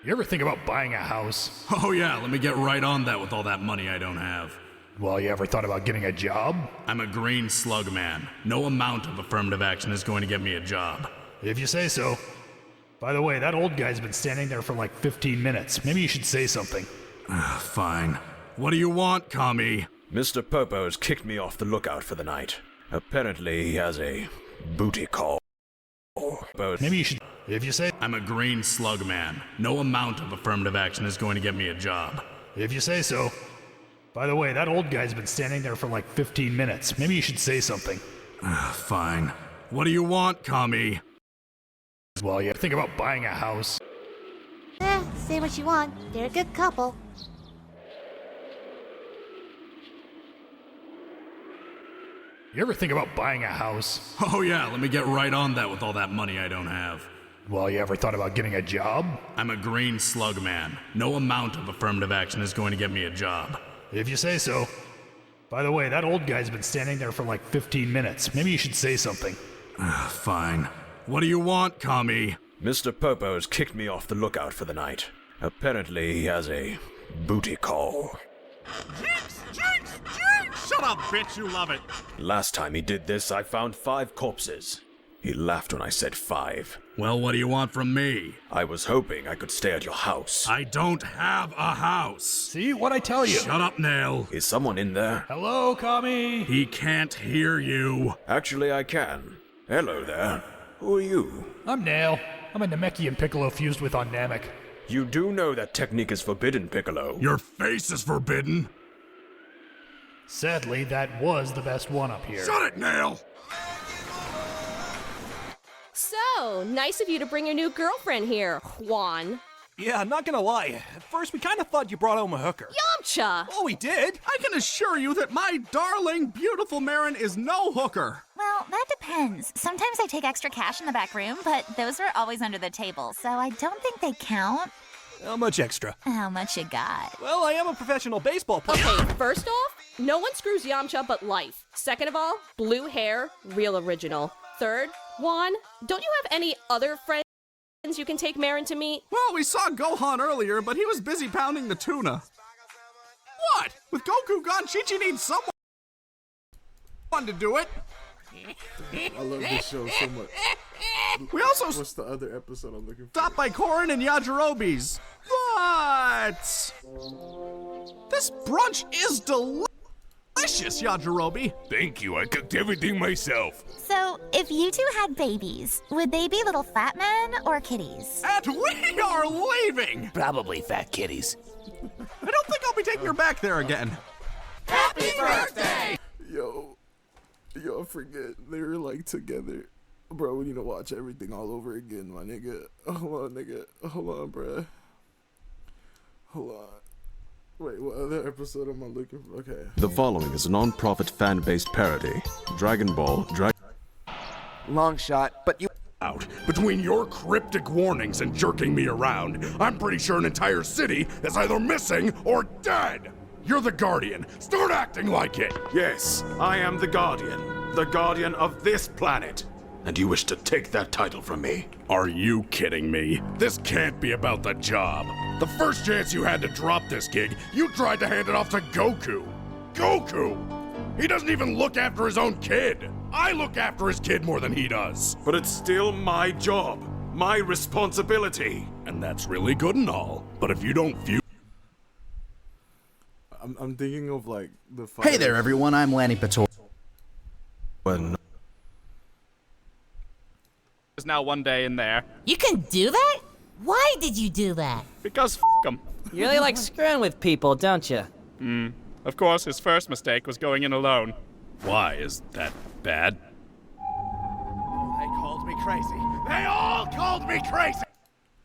You ever think about buying a house? Oh yeah, let me get right on that with all that money I don't have. Well, you ever thought about getting a job? I'm a green slug man. No amount of affirmative action is going to get me a job. If you say so. By the way, that old guy's been standing there for like 15 minutes. Maybe you should say something. Fine. What do you want, Kami? Mr. Popo's kicked me off the lookout for the night. Apparently he has a booty call. Maybe you should... If you say... I'm a green slug man. No amount of affirmative action is going to get me a job. If you say so. By the way, that old guy's been standing there for like 15 minutes. Maybe you should say something. Fine. What do you want, Kami? Well, you think about buying a house. Say what you want. They're a good couple. You ever think about buying a house? Oh yeah, let me get right on that with all that money I don't have. Well, you ever thought about getting a job? I'm a green slug man. No amount of affirmative action is going to get me a job. If you say so. By the way, that old guy's been standing there for like 15 minutes. Maybe you should say something. Fine. What do you want, commie? Mr. Popo's kicked me off the lookout for the night. Apparently he has a booty call. Jinx! Jinx! Jinx! Shut up, bitch, you love it. Last time he did this, I found 5 corpses. He laughed when I said 5. Well, what do you want from me? I was hoping I could stay at your house. I don't have a house. See what I tell you? Shut up, Nail. Is someone in there? Hello, commie? He can't hear you. Actually, I can. Hello there. Who are you? I'm Nail. I'm a Namekian Piccolo fused with on Namek. You do know that technique is forbidden, Piccolo. Your face is forbidden. Sadly, that was the best one up here. Shut it, Nail! So, nice of you to bring your new girlfriend here, Juan. Yeah, not gonna lie. At first, we kind of thought you brought home a hooker. Yamcha! Oh, we did? I can assure you that my darling, beautiful Marin is no hooker. Well, that depends. Sometimes I take extra cash in the back room, but those are always under the table, so I don't think they count. How much extra? How much you got? Well, I am a professional baseball player. Okay, first off, no one screws Yamcha but life. Second of all, blue hair, real original. Third, Juan, don't you have any other friends you can take Marin to meet? Well, we saw Gohan earlier, but he was busy pounding the tuna. What? With Goku gone, Chi-Chi needs someone to do it. I love this show so much. We also What's the other episode I'm looking for? stopped by Korin and Yajirobe's. But this brunch is delicious, Yajirobe. Thank you, I cooked everything myself. So, if you two had babies, would they be little fat men or kitties? And we are leaving. Probably fat kitties. I don't think I'll be taking her back there again. Happy birthday! Yo, I forget they were like together. Bro, we need to watch everything all over again, my nigga. Hold on, nigga. Hold on, bruh. Hold on. Wait, what other episode am I looking for? Okay. The following is a non-profit fan-based parody. Dragon Ball, Long shot, but you out. Between your cryptic warnings and jerking me around, I'm pretty sure an entire city is either missing or dead. You're the Guardian. Start acting like it. Yes, I am the Guardian of this planet. And you wish to take that title from me? Are you kidding me? This can't be about the job. The first chance you had to drop this gig, you tried to hand it off to Goku. Goku! He doesn't even look after his own kid. I look after his kid more than he does. But it's still my job, my responsibility. And that's really good and all. But if you don't view... I'm thinking of like the Hey there, everyone. I'm Lanny Pator. Well, There's now one day in there. You can do that? Why did you do that? Because f*** him. You really like screwing with people, don't you? Of course, his first mistake was going in alone. Why is that bad? They called me crazy. They all called me crazy.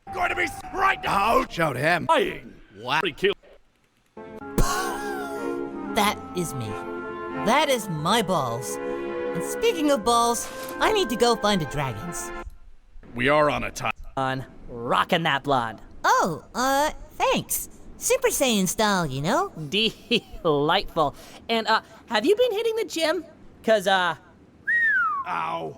I'm going to be right now. Shout him. Dying. Wow. That is me. That is my balls. And speaking of balls, I need to go find the dragons. We are on a time. On rockin' that blonde. Oh, thanks. Super Saiyan style, you know? Delightful. And, have you been hitting the gym? 'Cause, Ow.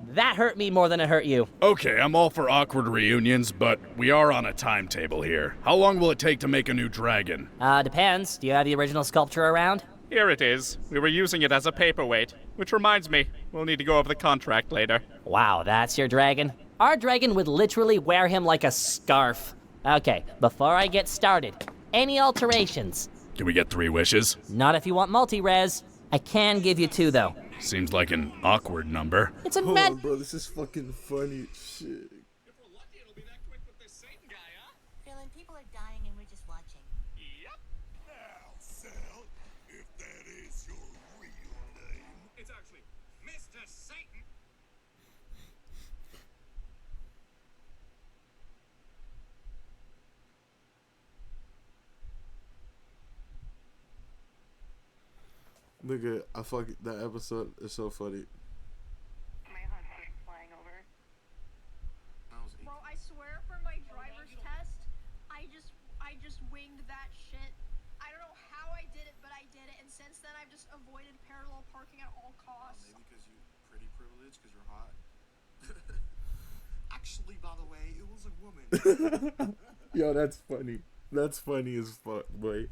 that hurt me more than it hurt you. Okay, I'm all for awkward reunions, but we are on a timetable here. How long will it take to make a new dragon? Depends. Do you have the original sculpture around? Here it is. We were using it as a paperweight. Which reminds me, we'll need to go over the contract later. Wow, that's your dragon? Our dragon would literally wear him like a scarf. Okay, before I get started, any alterations? Can we get 3 wishes? Not if you want multi-res. I can give you 2, though. Seems like an awkward number. It's a Hold on, bro. This is fucking funny as shit. Dylan, people are dying and we're just watching. Yep. Now, Cell, if that is your real name. It's actually Mr. Satan. Nigga, I fuck that episode is so funny. Bro, I swear for my driver's test, I just winged that shit. I don't know how I did it, but I did it, and since then I've just avoided parallel parking at all costs. Maybe because you pretty privileged, because you're hot. Actually, by the way, it was a woman. Yo, that's funny. That's funny as fuck, boy.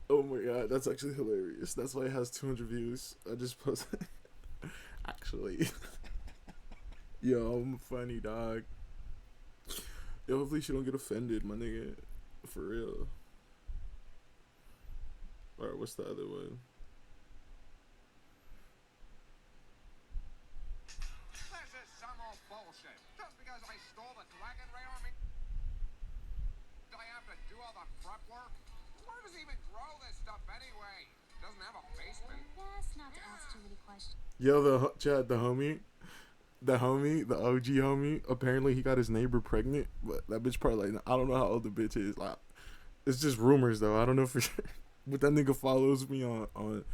Oh my god, that's actually hilarious. That's why it has 200 views. I just posted. Actually. Yo, I'm funny, dog. Yo, hopefully she don't get offended, my nigga. For real. Alright, what's the other one? This is some old bullshit. Just because I stole the dragon ray on me, do I have to do all the prep work? Where does he even grow this stuff anyway? Doesn't have a basement. Best not to ask too many questions. Yo, the homie, the OG homie, apparently he got his neighbor pregnant, but that bitch probably like, I don't know how old the bitch is. Like, it's just rumors though. I don't know for sure. But that nigga follows me on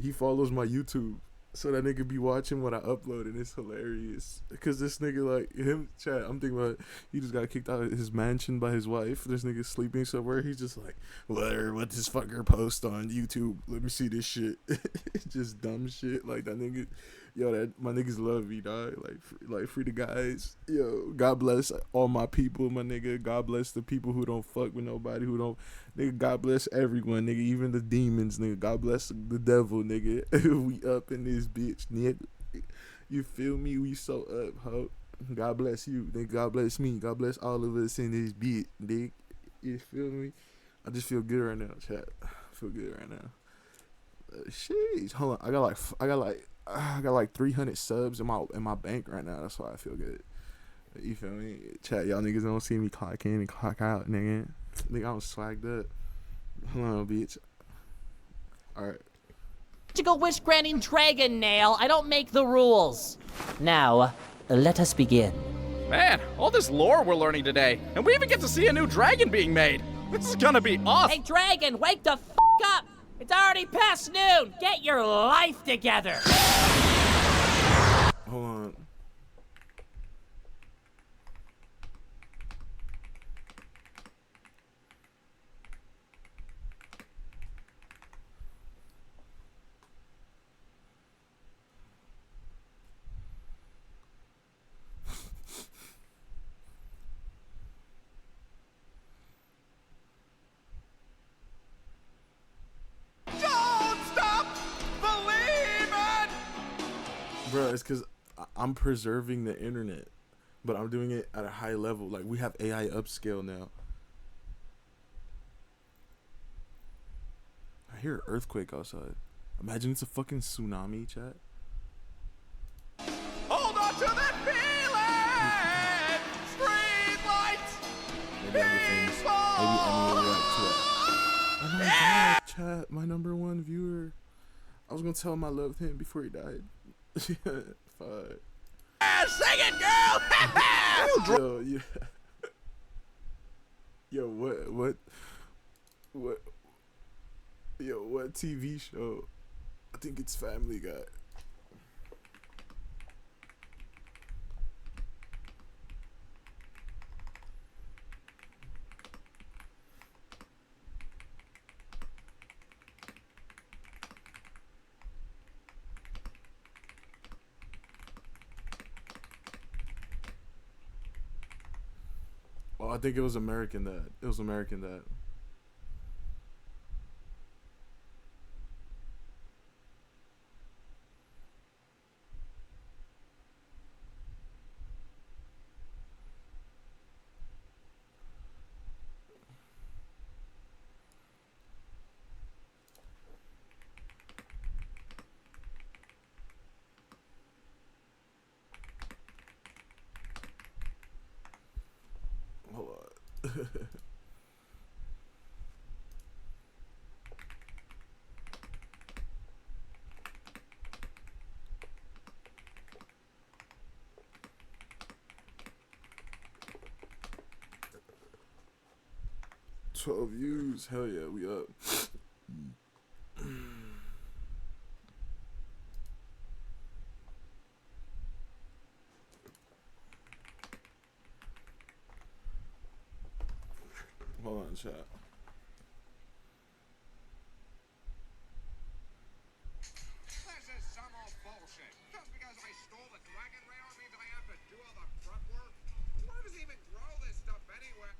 he follows my YouTube. So that nigga be watching what I upload, and it's hilarious. Cause this nigga, like, him, chat, I'm thinking about, he just got kicked out of his mansion by his wife. This nigga sleeping somewhere. He's just like, what this fucker post on YouTube? Let me see this shit. Just dumb shit. Like, that nigga, yo, that my niggas love me, dog. Like free the guys. Yo, God bless all my people, my nigga. God bless the people who don't fuck with nobody, who don't, nigga, God bless everyone, nigga, even the demons, nigga. God bless the devil, nigga. We up in this bitch, nigga. You feel me? We so up, ho. God bless you, nigga. God bless me. God bless all of us in this bitch, nigga. You feel me? I just feel good right now, chat. I feel good right now. Sheesh. Hold on. I got like 300 subs in my bank right now. That's why I feel good. You feel me? Chat, y'all niggas don't see me clock in and clock out, nigga. Nigga, I'm swagged up. Hold on, bitch. Alright. To go wish Granny Dragon Nail. I don't make the rules. Now, let us begin. Man, all this lore we're learning today, and we even get to see a new dragon being made. This is gonna be awesome. Hey, Dragon, wake the f up! It's already past noon. Get your life together. Hold on. Bro, it's because I'm preserving the internet, but I'm doing it at a high level. Like, we have AI upscale now. I hear an earthquake outside. Imagine it's a fucking tsunami, chat. Hold on to that feeling! Street lights! Maybe I'm famous. Maybe I'm gonna react to it. Oh my god, chat, my #1 viewer. I was gonna tell him I loved him before he died. Fuck. Sing it, girl! Yo, yeah. Yo, what? Yo, what TV show? I think it's Family Guy. Oh, I think it was American Dad. It was American Dad. Hold on. 12 views. Hell yeah, we up. on, chat. This is some old bullshit. Just because I stole the dragon ray arm means I have to do all the prep work? Where does he even grow this stuff anyway?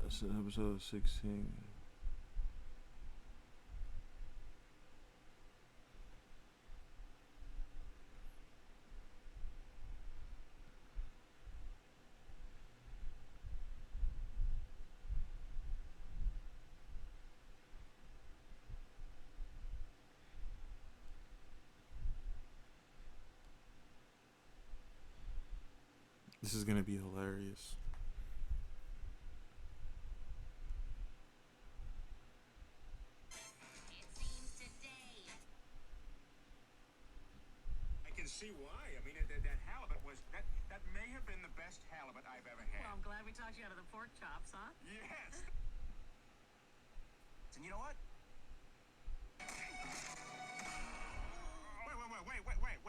This is episode 16. This is gonna be hilarious. I can see why. I mean, that halibut was that may have been the best halibut I've ever had. Well, I'm glad we talked you out of the pork chops, huh? Yes. And you know what? Wait.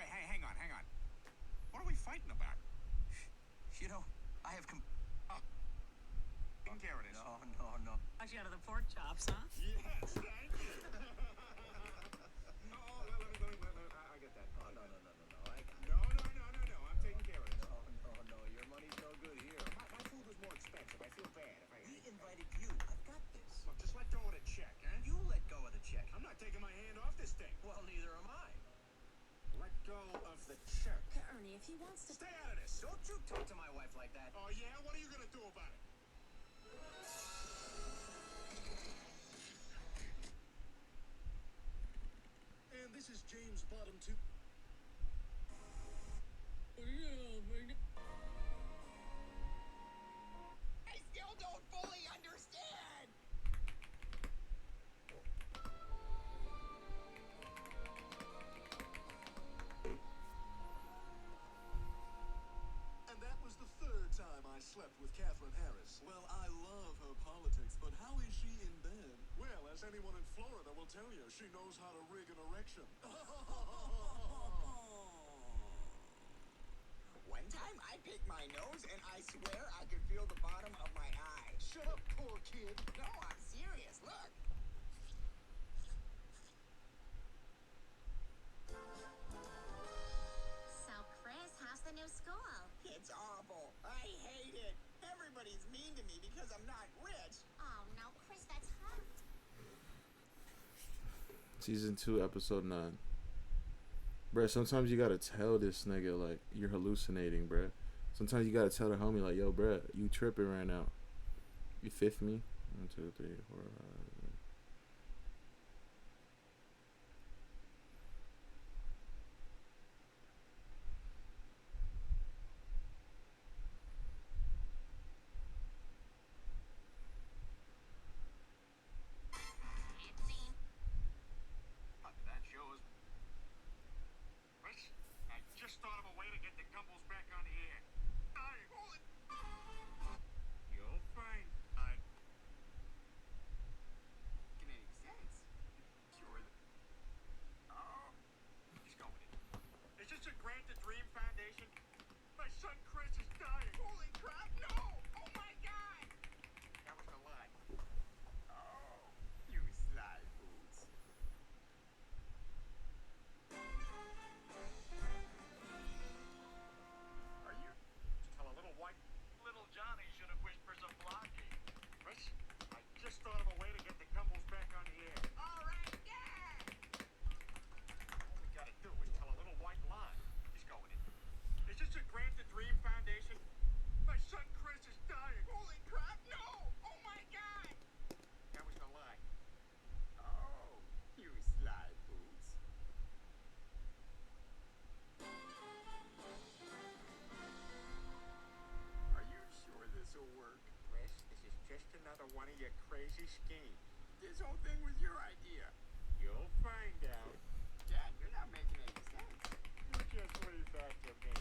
Hey, hang on. What are we fighting about? You know, I have Taking care of this. No. Talked you out of the pork chops, huh? Yes, thank you. I get that. No. No. I'm taking care of this. No. Your money's no good here. My food was more expensive. I feel bad. We invited you. I've got this. Look, just let go of the check, huh? You let go of the check. I'm not taking my hand off this thing. Well, neither am I. Let go of the check. Ernie, if he wants to... Stay out of this. Don't you talk to my wife like that. Oh, yeah? What are you going to do about it? And this is James Bottom 2. I still don't fully understand! And that was the third time I slept with Catherine Harris. Well, I love her politics, but how is she in bed? Well, as anyone in Florida will tell you, she knows how to rig an erection. One time I picked my nose and I swear I could feel the bottom of my eye. Shut up, poor kid. No, I'm serious. Look. So, Chris, how's the new school? It's awful. I hate it. Everybody's mean to me because I'm not rich. Oh, no, Chris, that's hard. Season 2, episode 9. Bruh, sometimes you gotta tell this nigga, like, you're hallucinating, bruh. Sometimes you gotta tell the homie, like, yo, bruh, you tripping right now. You fifth me? 1, 2, 3, 4, 5. That shows. Rich, I just thought of a way to get the Gumbles back on the air. You'll find. one of your crazy schemes. This whole thing was your idea. You'll find out. Dad, you're not making any sense. You just leave that to me.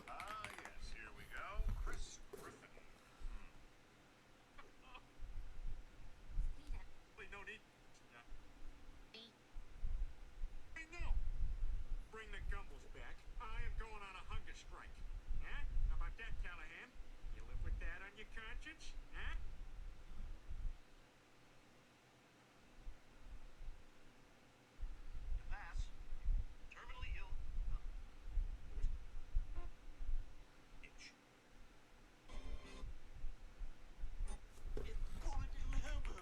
Ah, yes, here we go. Chris Griffin. Wait, no need. No. Hey, no. Bring the Gumbles back. I am going on a hunger strike. Huh? How about that, Callahan? You live with that on your conscience? Huh? Pass. Terminally ill. Itch. It's Quality Lobo.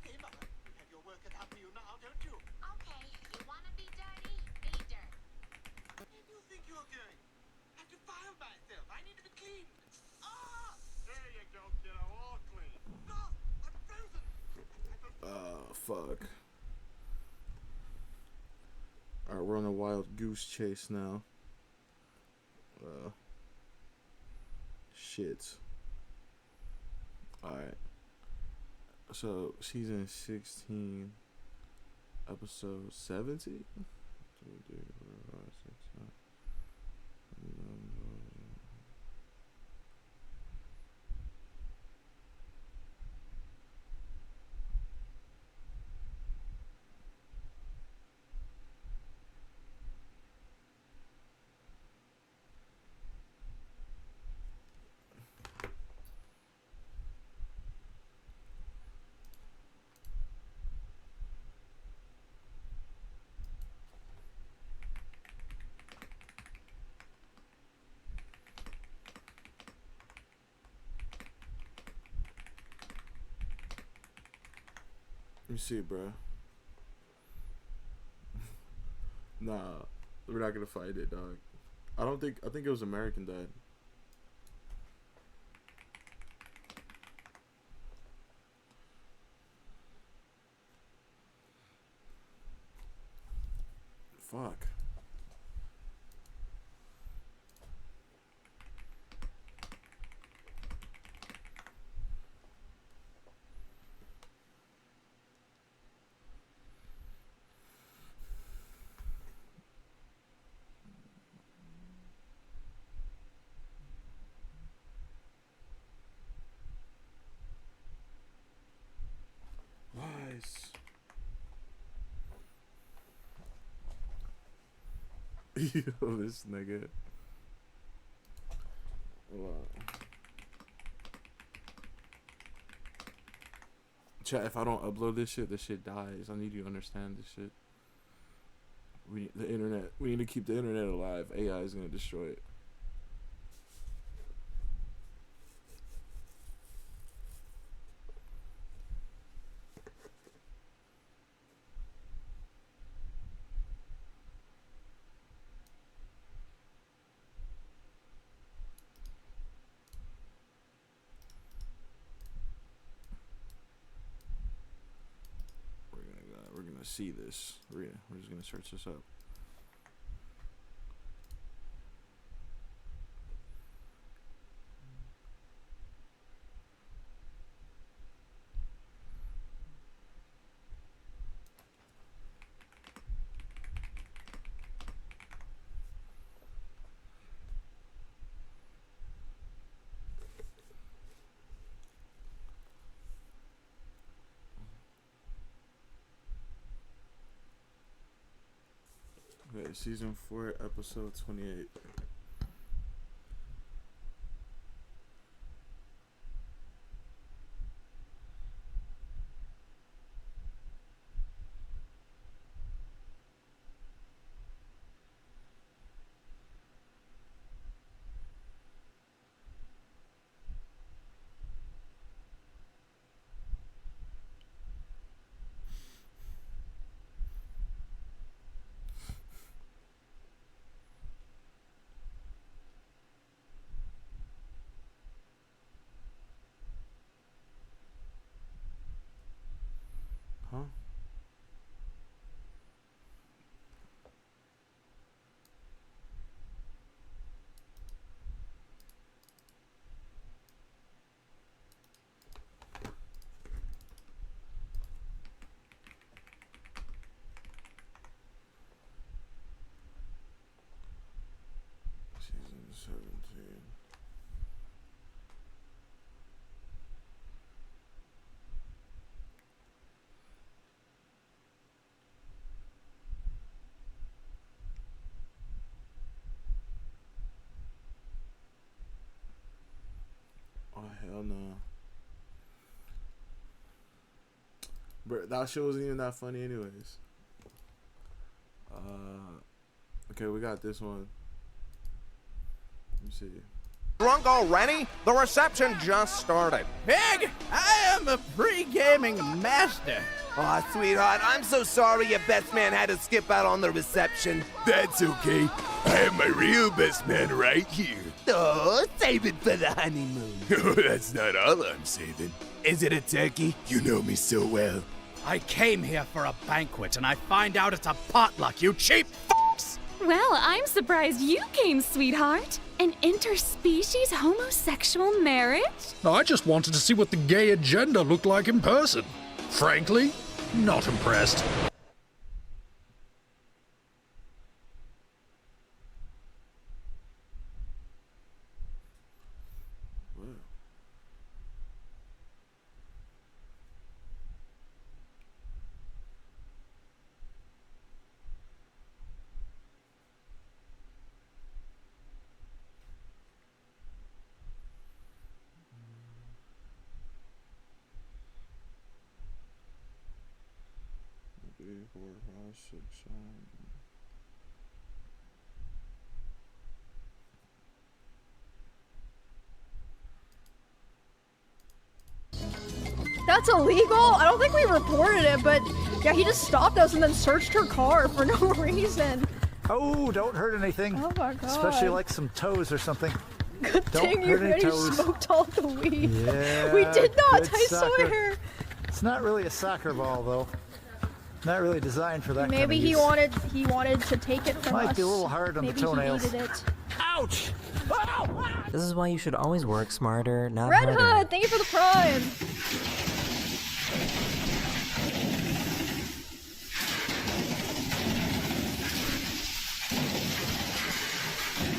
Hey, Mother, you have your work cut out for you now, don't you? Okay, you wanna be dirty? Be dirt. Where do you think you're going? I have to file myself. I need to be clean. Ah! There you go, kiddo. All clean. No! I'm frozen! Fuck. Alright, we're on a wild goose chase now. Shit. Alright. So, season 16, episode 17? Let me see, bro. Nah, we're not gonna fight it, dog. I think it was American Dad. Fuck. Nice. Yo, this nigga. Hold on. Chat, if I don't upload this shit dies. I need you to understand this shit. We need to keep the internet alive. AI is gonna destroy it. We're gonna see this. We're just gonna search this up. Okay, season 4, episode 28. Huh? Bro, that shit wasn't even that funny anyways. Okay, we got this one. Let me see. Drunk already? The reception just started. Pig, I am a pre-gaming master. Aw, sweetheart, I'm so sorry your best man had to skip out on the reception. That's okay. I have my real best man right here. Oh, save it for the honeymoon. Oh, that's not all I'm saving. Is it a turkey? You know me so well. I came here for a banquet, and I find out it's a potluck, you cheap fucks! Well, I'm surprised you came, sweetheart. An interspecies homosexual marriage? I just wanted to see what the gay agenda looked like in person. Frankly, not impressed. That's illegal? I don't think we reported it, but yeah, he just stopped us and then searched her car for no reason. Oh, don't hurt anything. Oh my god. Especially like some toes or something. Good thing you already smoked all the weed. Yeah, we did not, good I soccer. swear. It's not really a soccer ball though. Not really designed for that Maybe kind of he use. wanted to take it from us. Might be a little hard on Maybe the toenails. He needed it. Ouch! This is why you should always work smarter, not Red harder. Hood, thank you for the prime.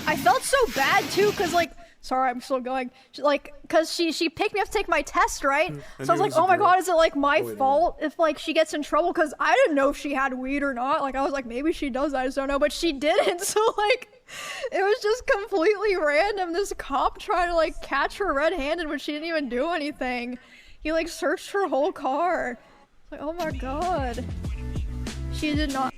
I felt so bad too, cause like, sorry, I'm still going. Like, cause she picked me up to take my test, right? So I was like, oh my god, is it like my fault if like she gets in trouble? Cause I didn't know if she had weed or not. Like, I was like, maybe she does, I just don't know. But she didn't. So like, it was just completely random. This cop trying to like catch her red-handed when she didn't even do anything. He like searched her whole car. Like, oh my god. She did not.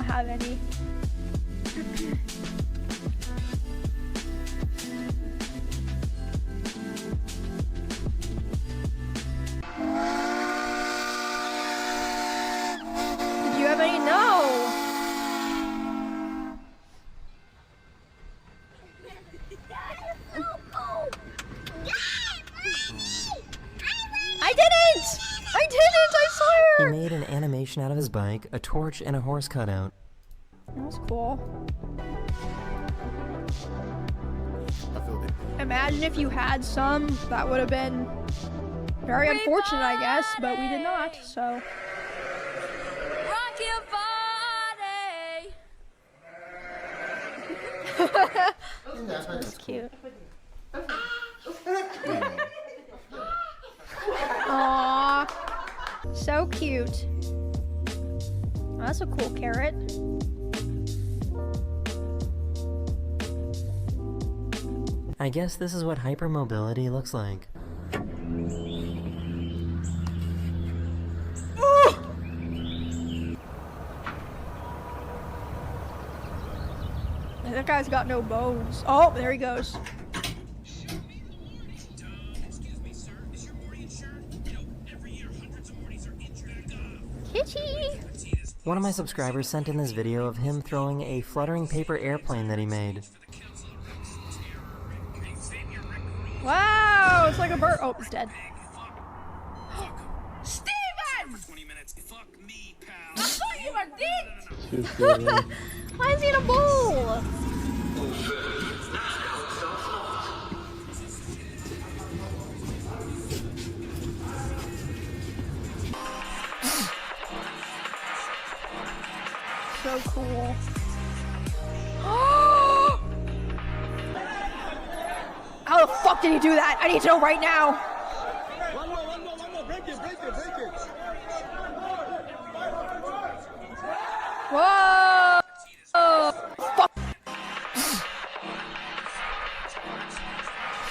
Have any. Did you have any? No. I didn't! I swear! He made an animation out of his bike, a torch, and a horse cutout. That was cool. I feel it. Imagine if you had some, that would have been very unfortunate, I guess, but we did not, so. Rock your body! That's cute. Aww. So cute. That's a cool carrot. I guess this is what hypermobility looks like. That guy's got no bones. Oh, there he goes. Kitty! One of my subscribers sent in this video of him throwing a fluttering paper airplane that he made. Wow, it's like a bird. Oh, he's dead. Steven! I thought you were dead! Why is he in a bowl? So cool. How the fuck did he do that? I need to know right now. One more. Break it. Whoa! Fuck.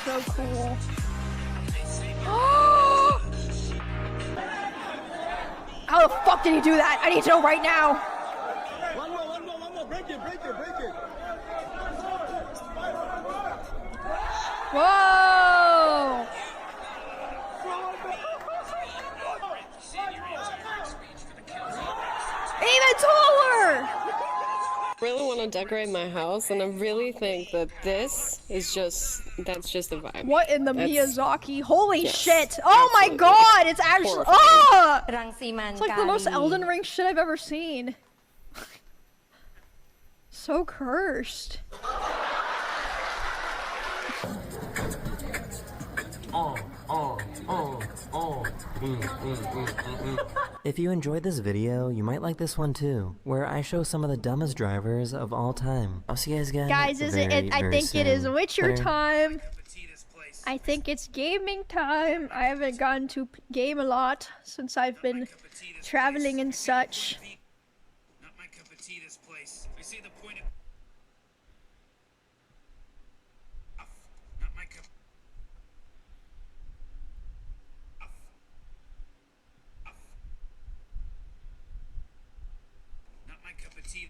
So cool. How the fuck did he do that? I need to know right now. One more. Break it. Whoa! Even taller! I really want to decorate my house, and I really think that that's just a vibe. What in the Miyazaki? Holy Yes, shit! Oh my god! It's actually Horrifying. It's like the most Elden Ring shit I've ever seen. So cursed. If you enjoyed this video, you might like this one too, where I show some of the dumbest drivers of all time. I'll see you guys again. Guys, is it? I very think it is soon. Witcher Later. time. I think it's gaming time. I haven't gotten to game a lot since I've been traveling and such. Not my cup of tea, this place. I see the point of... Not my cup... Not my cup of tea.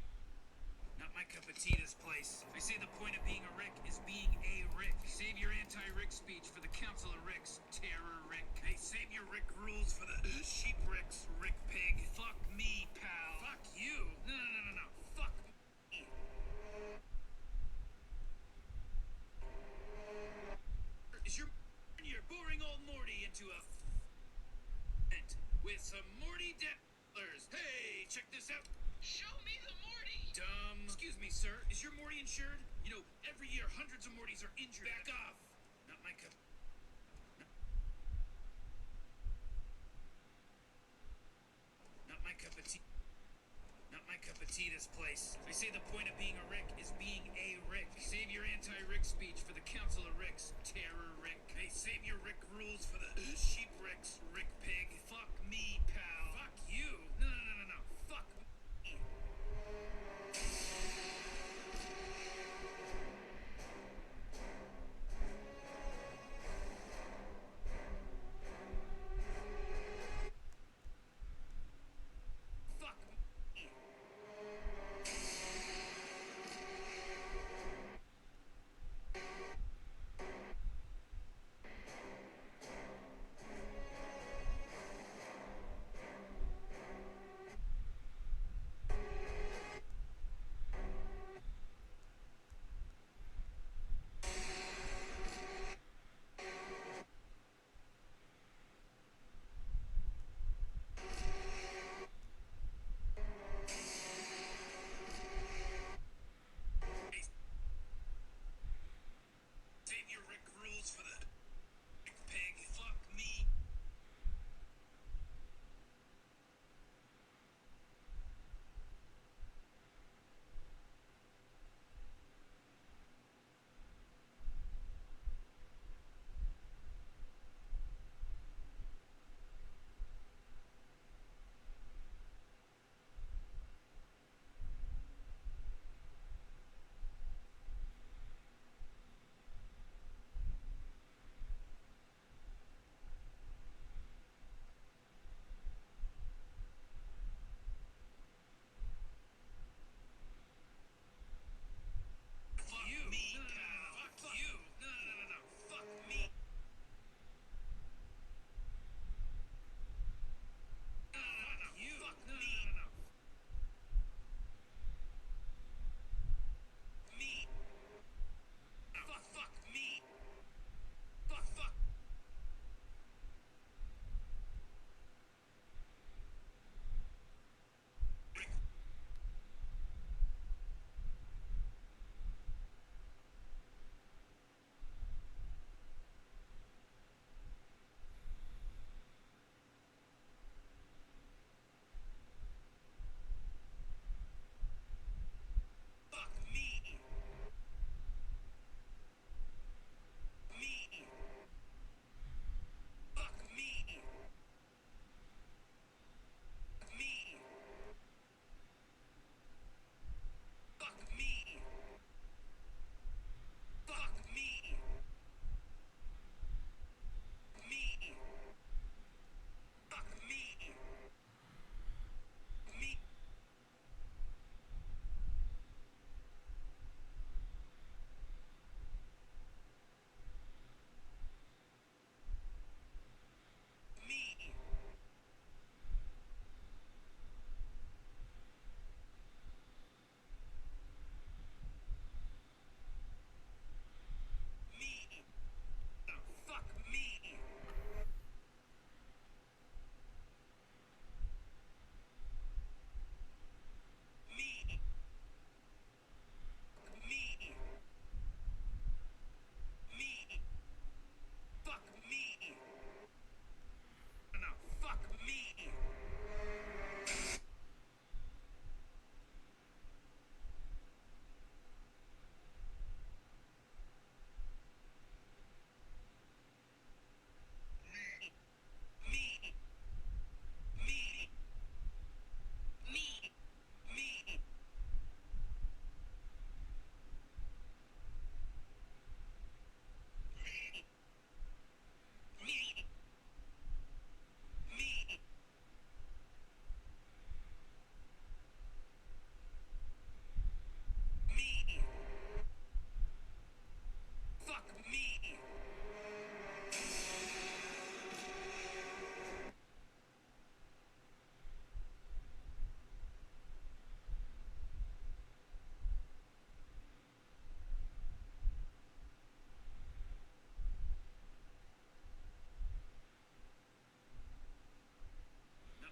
Not my cup of tea, this place. I say the point of being a Rick is being a Rick. Save your anti-Rick speech for the Council of Ricks, Terror Rick. Hey, save your Rick rules for the Sheep Ricks, Rick Pig. Fuck me, pal. Fuck you. No. Fuck me. Is your boring old Morty into a with some Morty Detlers? Hey, check this out. Show me the Morty. Dumb. Excuse me, sir. Is your Morty insured? You know, every year hundreds of Mortys are injured. Back off. Not my cup. Not my cup of tea. Not my cup of tea, this place. They say the point of being a Rick is being a Rick. Save your anti-Rick speech for the Council of Ricks, Terror Rick. Hey, save your Rick rules for the Sheep Ricks, Rick Pig. Fuck me, pal. Fuck you. No. Fuck me.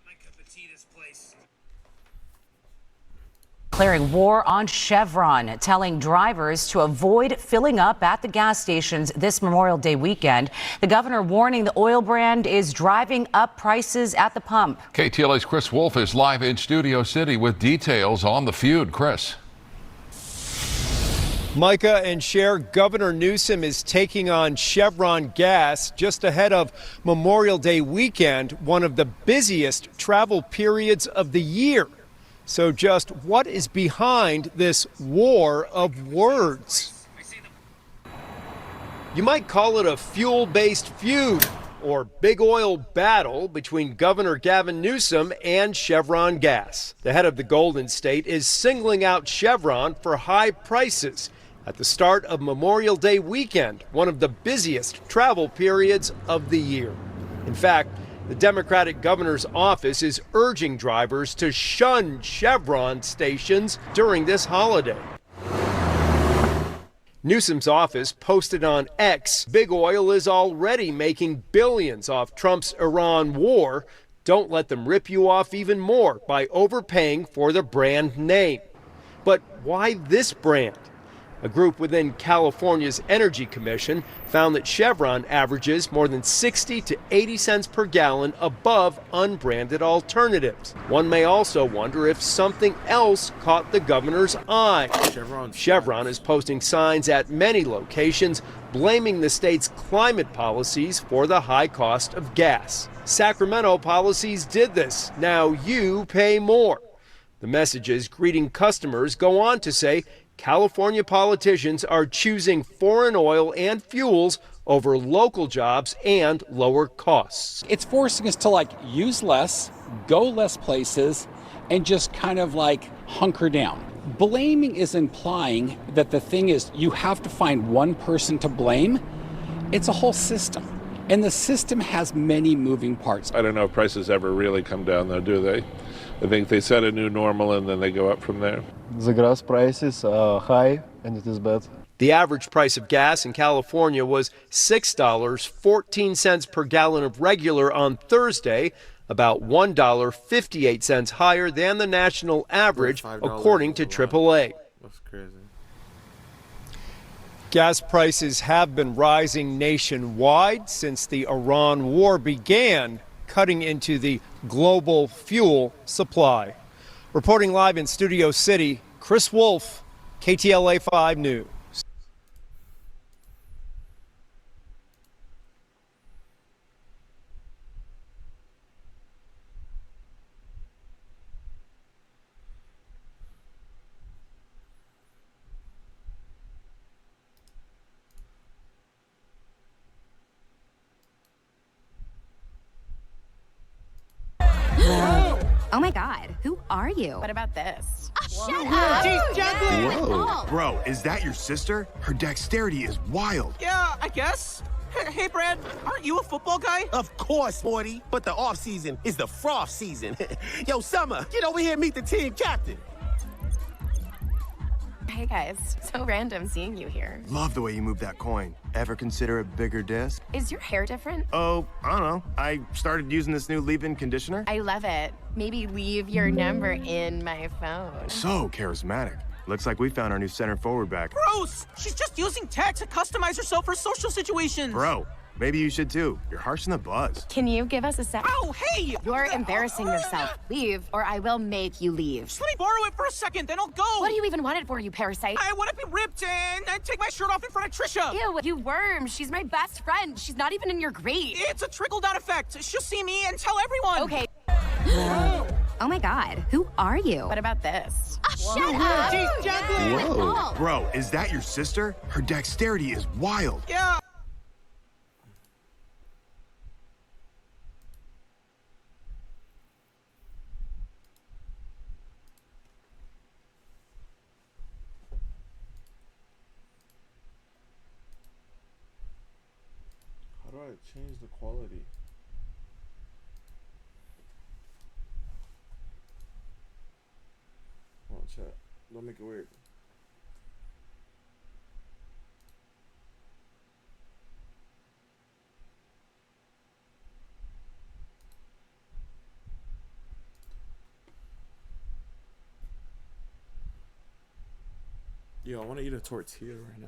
My cup of tea, this place. Declaring war on Chevron, telling drivers to avoid filling up at the gas stations this Memorial Day weekend. The governor warning the oil brand is driving up prices at the pump. KTLA's Chris Wolf is live in Studio City with details on the feud. Chris. Micah and Cher, Governor Newsom is taking on Chevron Gas just ahead of Memorial Day weekend, one of the busiest travel periods of the year. So just what is behind this war of words? You might call it a fuel-based feud or big oil battle between Governor Gavin Newsom and Chevron Gas. The head of the Golden State is singling out Chevron for high prices at the start of Memorial Day weekend, one of the busiest travel periods of the year. In fact, the Democratic governor's office is urging drivers to shun Chevron stations during this holiday. Newsom's office posted on X, big oil is already making billions off Trump's Iran war. Don't let them rip you off even more by overpaying for the brand name. But why this brand? A group within California's Energy Commission found that Chevron averages more than 60 to 80 cents per gallon above unbranded alternatives. One may also wonder if something else caught the governor's eye. Chevron is posting signs at many locations blaming the state's climate policies for the high cost of gas. Sacramento policies did this. Now you pay more. The messages greeting customers go on to say California politicians are choosing foreign oil and fuels over local jobs and lower costs. It's forcing us to use less, go less places, and just kind of hunker down. Blaming is implying that the thing is you have to find one person to blame. It's a whole system. And the system has many moving parts. I don't know if prices ever really come down though, do they? I think they set a new normal and then they go up from there. The gas prices are high and it is bad. The average price of gas in California was $6.14 per gallon of regular on Thursday, about $1.58 higher than the national average, according to AAA. That's crazy. Gas prices have been rising nationwide since the Iran war began, cutting into the global fuel supply. Reporting live in Studio City, Chris Wolf, KTLA 5 News. Oh my god, who are you? What about this? Shut up! She's juggling! Whoa. Bro, is that your sister? Her dexterity is wild. Yeah, I guess. Hey, Brad, aren't you a football guy? Of course, Morty. But the off season is the froth season. Yo, Summer, get over here and meet the team captain. Hey guys, so random seeing you here. Love the way you move that coin. Ever consider a bigger disc? Is your hair different? Oh, I don't know. I started using this new leave-in conditioner. I love it. Maybe leave your number in my phone. So charismatic. Looks like we found our new center forward back. Gross! She's just using tech to customize herself for social situations. Bro, maybe you should too. You're harshing the buzz. Can you give us a sec? Ow, hey! You're embarrassing yourself. Leave, or I will make you leave. Just let me borrow it for a second, then I'll go. What do you even want it for, you parasite? I want to be ripped and take my shirt off in front of Trisha. Ew, you worm. She's my best friend. She's not even in your grade. It's a trickle-down effect. She'll see me and tell everyone. Okay. Oh my god, who are you? What about this? Shut up! She's juggling! Whoa. Bro, is that your sister? Her dexterity is wild. Yeah. How do I change the quality? Come on, chat. Don't make it weird. Yo, I want to eat a tortilla right now.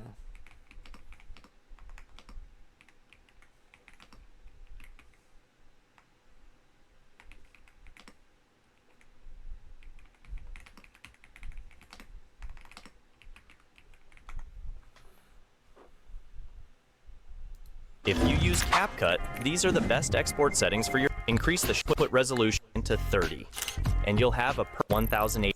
If you use CapCut, these are the best export settings for your. Increase the output resolution to 30, and you'll have a 1080.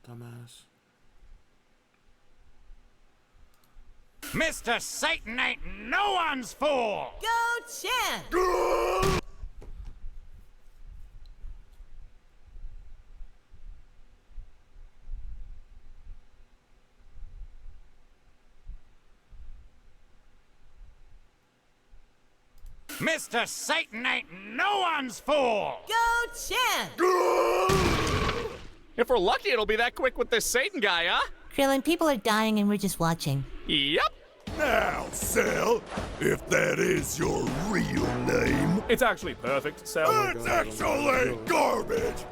Dumbass. Mr. Satan ain't no one's fool! Go Chan! Mr. Satan ain't no one's fool! Go Chan! If we're lucky, it'll be that quick with this Satan guy, huh? Krillin, people are dying and we're just watching. Yep. Now, Cell, if that is your real name. It's actually perfect, Sal. It's actually garbage.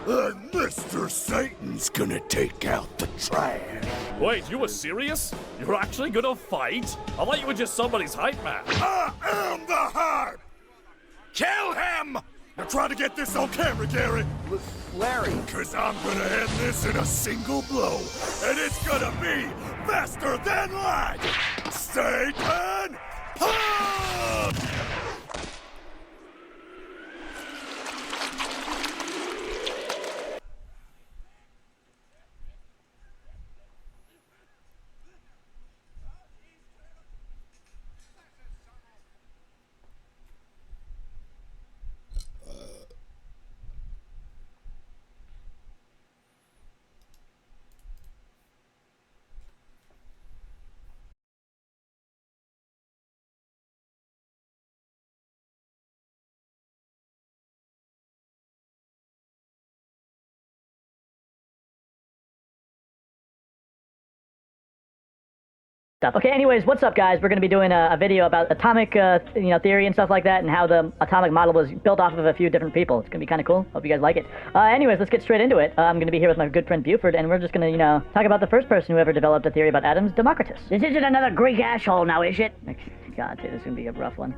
And Mr. Satan's gonna take out the trash. Wait, you were serious? You're actually gonna fight? I thought you were just somebody's hype man. I am the hype! Kill him! Now try to get this on camera, Gary. Larry. Cause I'm gonna end this in a single blow. And it's gonna be faster than light! Satan! Pump! Stuff. Okay, anyways, what's up, guys? We're going to be doing a video about atomic, theory and stuff like that, and how the atomic model was built off of a few different people. It's going to be kind of cool. Hope you guys like it. Anyways, let's get straight into it. I'm going to be here with my good friend Buford, and we're just going to, talk about the first person who ever developed a theory about atoms, Democritus. This isn't another Greek asshole now, is it? God, dude, this is going to be a rough one.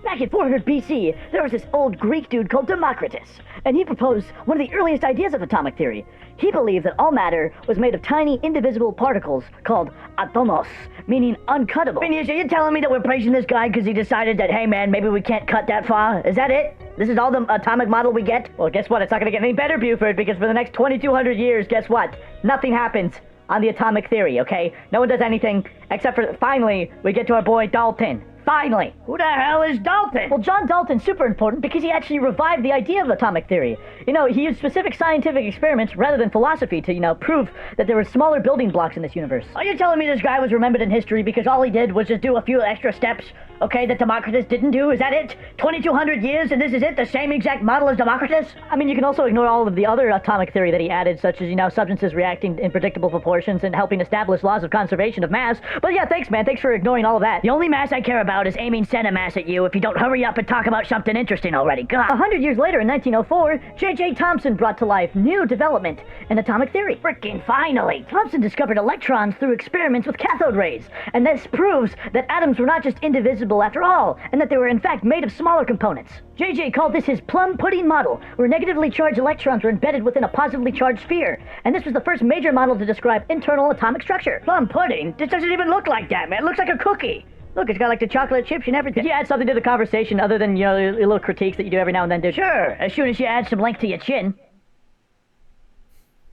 Back in 400 BC, there was this old Greek dude called Democritus, and he proposed one of the earliest ideas of atomic theory. He believed that all matter was made of tiny, indivisible particles called atomos, meaning uncuttable. Phineas, are you telling me that we're praising this guy because he decided that, hey man, maybe we can't cut that far? Is that it? This is all the atomic model we get? Well, guess what? It's not going to get any better, Buford, because for the next 2,200 years, guess what? Nothing happens on the atomic theory, okay? No one does anything, except for, finally, we get to our boy Dalton. Finally! Who the hell is Dalton? Well, John Dalton's super important because he actually revived the idea of atomic theory. He used specific scientific experiments rather than philosophy to, prove that there were smaller building blocks in this universe. Are you telling me this guy was remembered in history because all he did was just do a few extra steps, okay, that Democritus didn't do? Is that it? 2,200 years and this is it? The same exact model as Democritus? I mean, you can also ignore all of the other atomic theory that he added, such as, substances reacting in predictable proportions and helping establish laws of conservation of mass. But yeah, thanks, man. Thanks for ignoring all of that. The only mass I care about is aiming centimass at you if you don't hurry up and talk about something interesting already. God. 100 years later, in 1904, J.J. Thomson brought to life new development in atomic theory. Frickin' finally! Thomson discovered electrons through experiments with cathode rays, and this proves that atoms were not just indivisible after all, and that they were in fact made of smaller components. J.J. called this his plum pudding model, where negatively charged electrons were embedded within a positively charged sphere, and this was the first major model to describe internal atomic structure. Plum pudding? This doesn't even look like that, man. It looks like a cookie. Look, it's got like the chocolate chips and everything. Did you add something to the conversation other than, your little critiques that you do every now and then do? Sure, as soon as you add some length to your chin.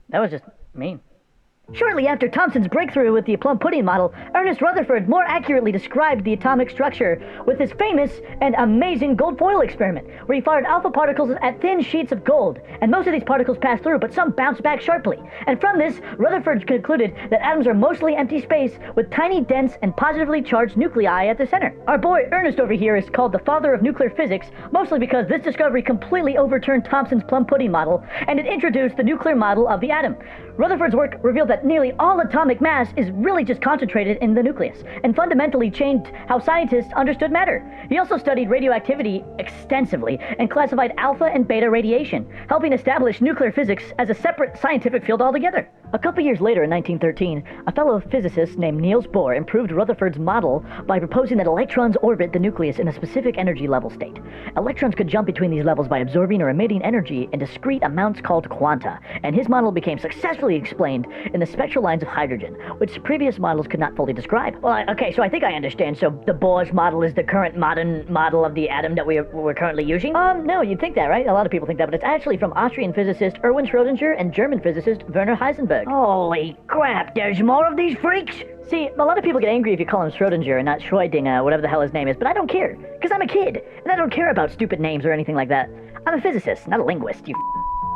That was just mean. Shortly after Thomson's breakthrough with the plum pudding model, Ernest Rutherford more accurately described the atomic structure with his famous and amazing gold foil experiment, where he fired alpha particles at thin sheets of gold, and most of these particles passed through, but some bounced back sharply. And from this, Rutherford concluded that atoms are mostly empty space with tiny, dense, and positively charged nuclei at the center. Our boy Ernest over here is called the father of nuclear physics, mostly because this discovery completely overturned Thomson's plum pudding model, and it introduced the nuclear model of the atom. Rutherford's work revealed that nearly all atomic mass is really just concentrated in the nucleus, and fundamentally changed how scientists understood matter. He also studied radioactivity extensively and classified alpha and beta radiation, helping establish nuclear physics as a separate scientific field altogether. A couple years later, in 1913, a fellow physicist named Niels Bohr improved Rutherford's model by proposing that electrons orbit the nucleus in a specific energy level state. Electrons could jump between these levels by absorbing or emitting energy in discrete amounts called quanta, and his model became successfully explained in the spectral lines of hydrogen, which previous models could not fully describe. Well, okay, so I think I understand. So the Bohr's model is the current modern model of the atom that we're currently using? No, you'd think that, right? A lot of people think that, but it's actually from Austrian physicist Erwin Schrödinger and German physicist Werner Heisenberg. Holy crap, there's more of these freaks? See, a lot of people get angry if you call him Schrödinger and not Schrödinger, whatever the hell his name is, but I don't care, because I'm a kid, and I don't care about stupid names or anything like that. I'm a physicist, not a linguist, you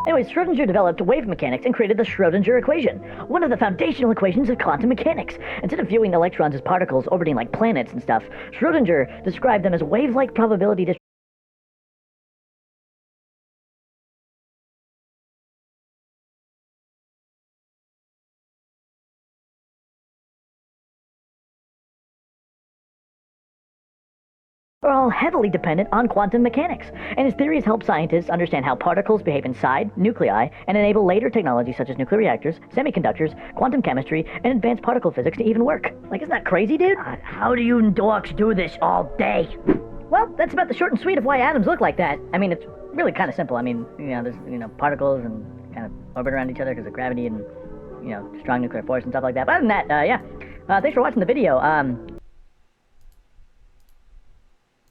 Anyways, Schrödinger developed wave mechanics and created the Schrödinger equation, one of the foundational equations of quantum mechanics. Instead of viewing electrons as particles orbiting like planets and stuff, Schrödinger described them as wave-like probability distributions. Are all heavily dependent on quantum mechanics, and his theories help scientists understand how particles behave inside nuclei and enable later technologies such as nuclear reactors, semiconductors, quantum chemistry, and advanced particle physics to even work. Like, isn't that crazy, dude? How do you dorks do this all day? Well, that's about the short and sweet of why atoms look like that. I mean, it's really kind of simple. I mean, there's, particles and kind of orbit around each other because of gravity and, strong nuclear force and stuff like that. But other than that, yeah. Thanks for watching the video.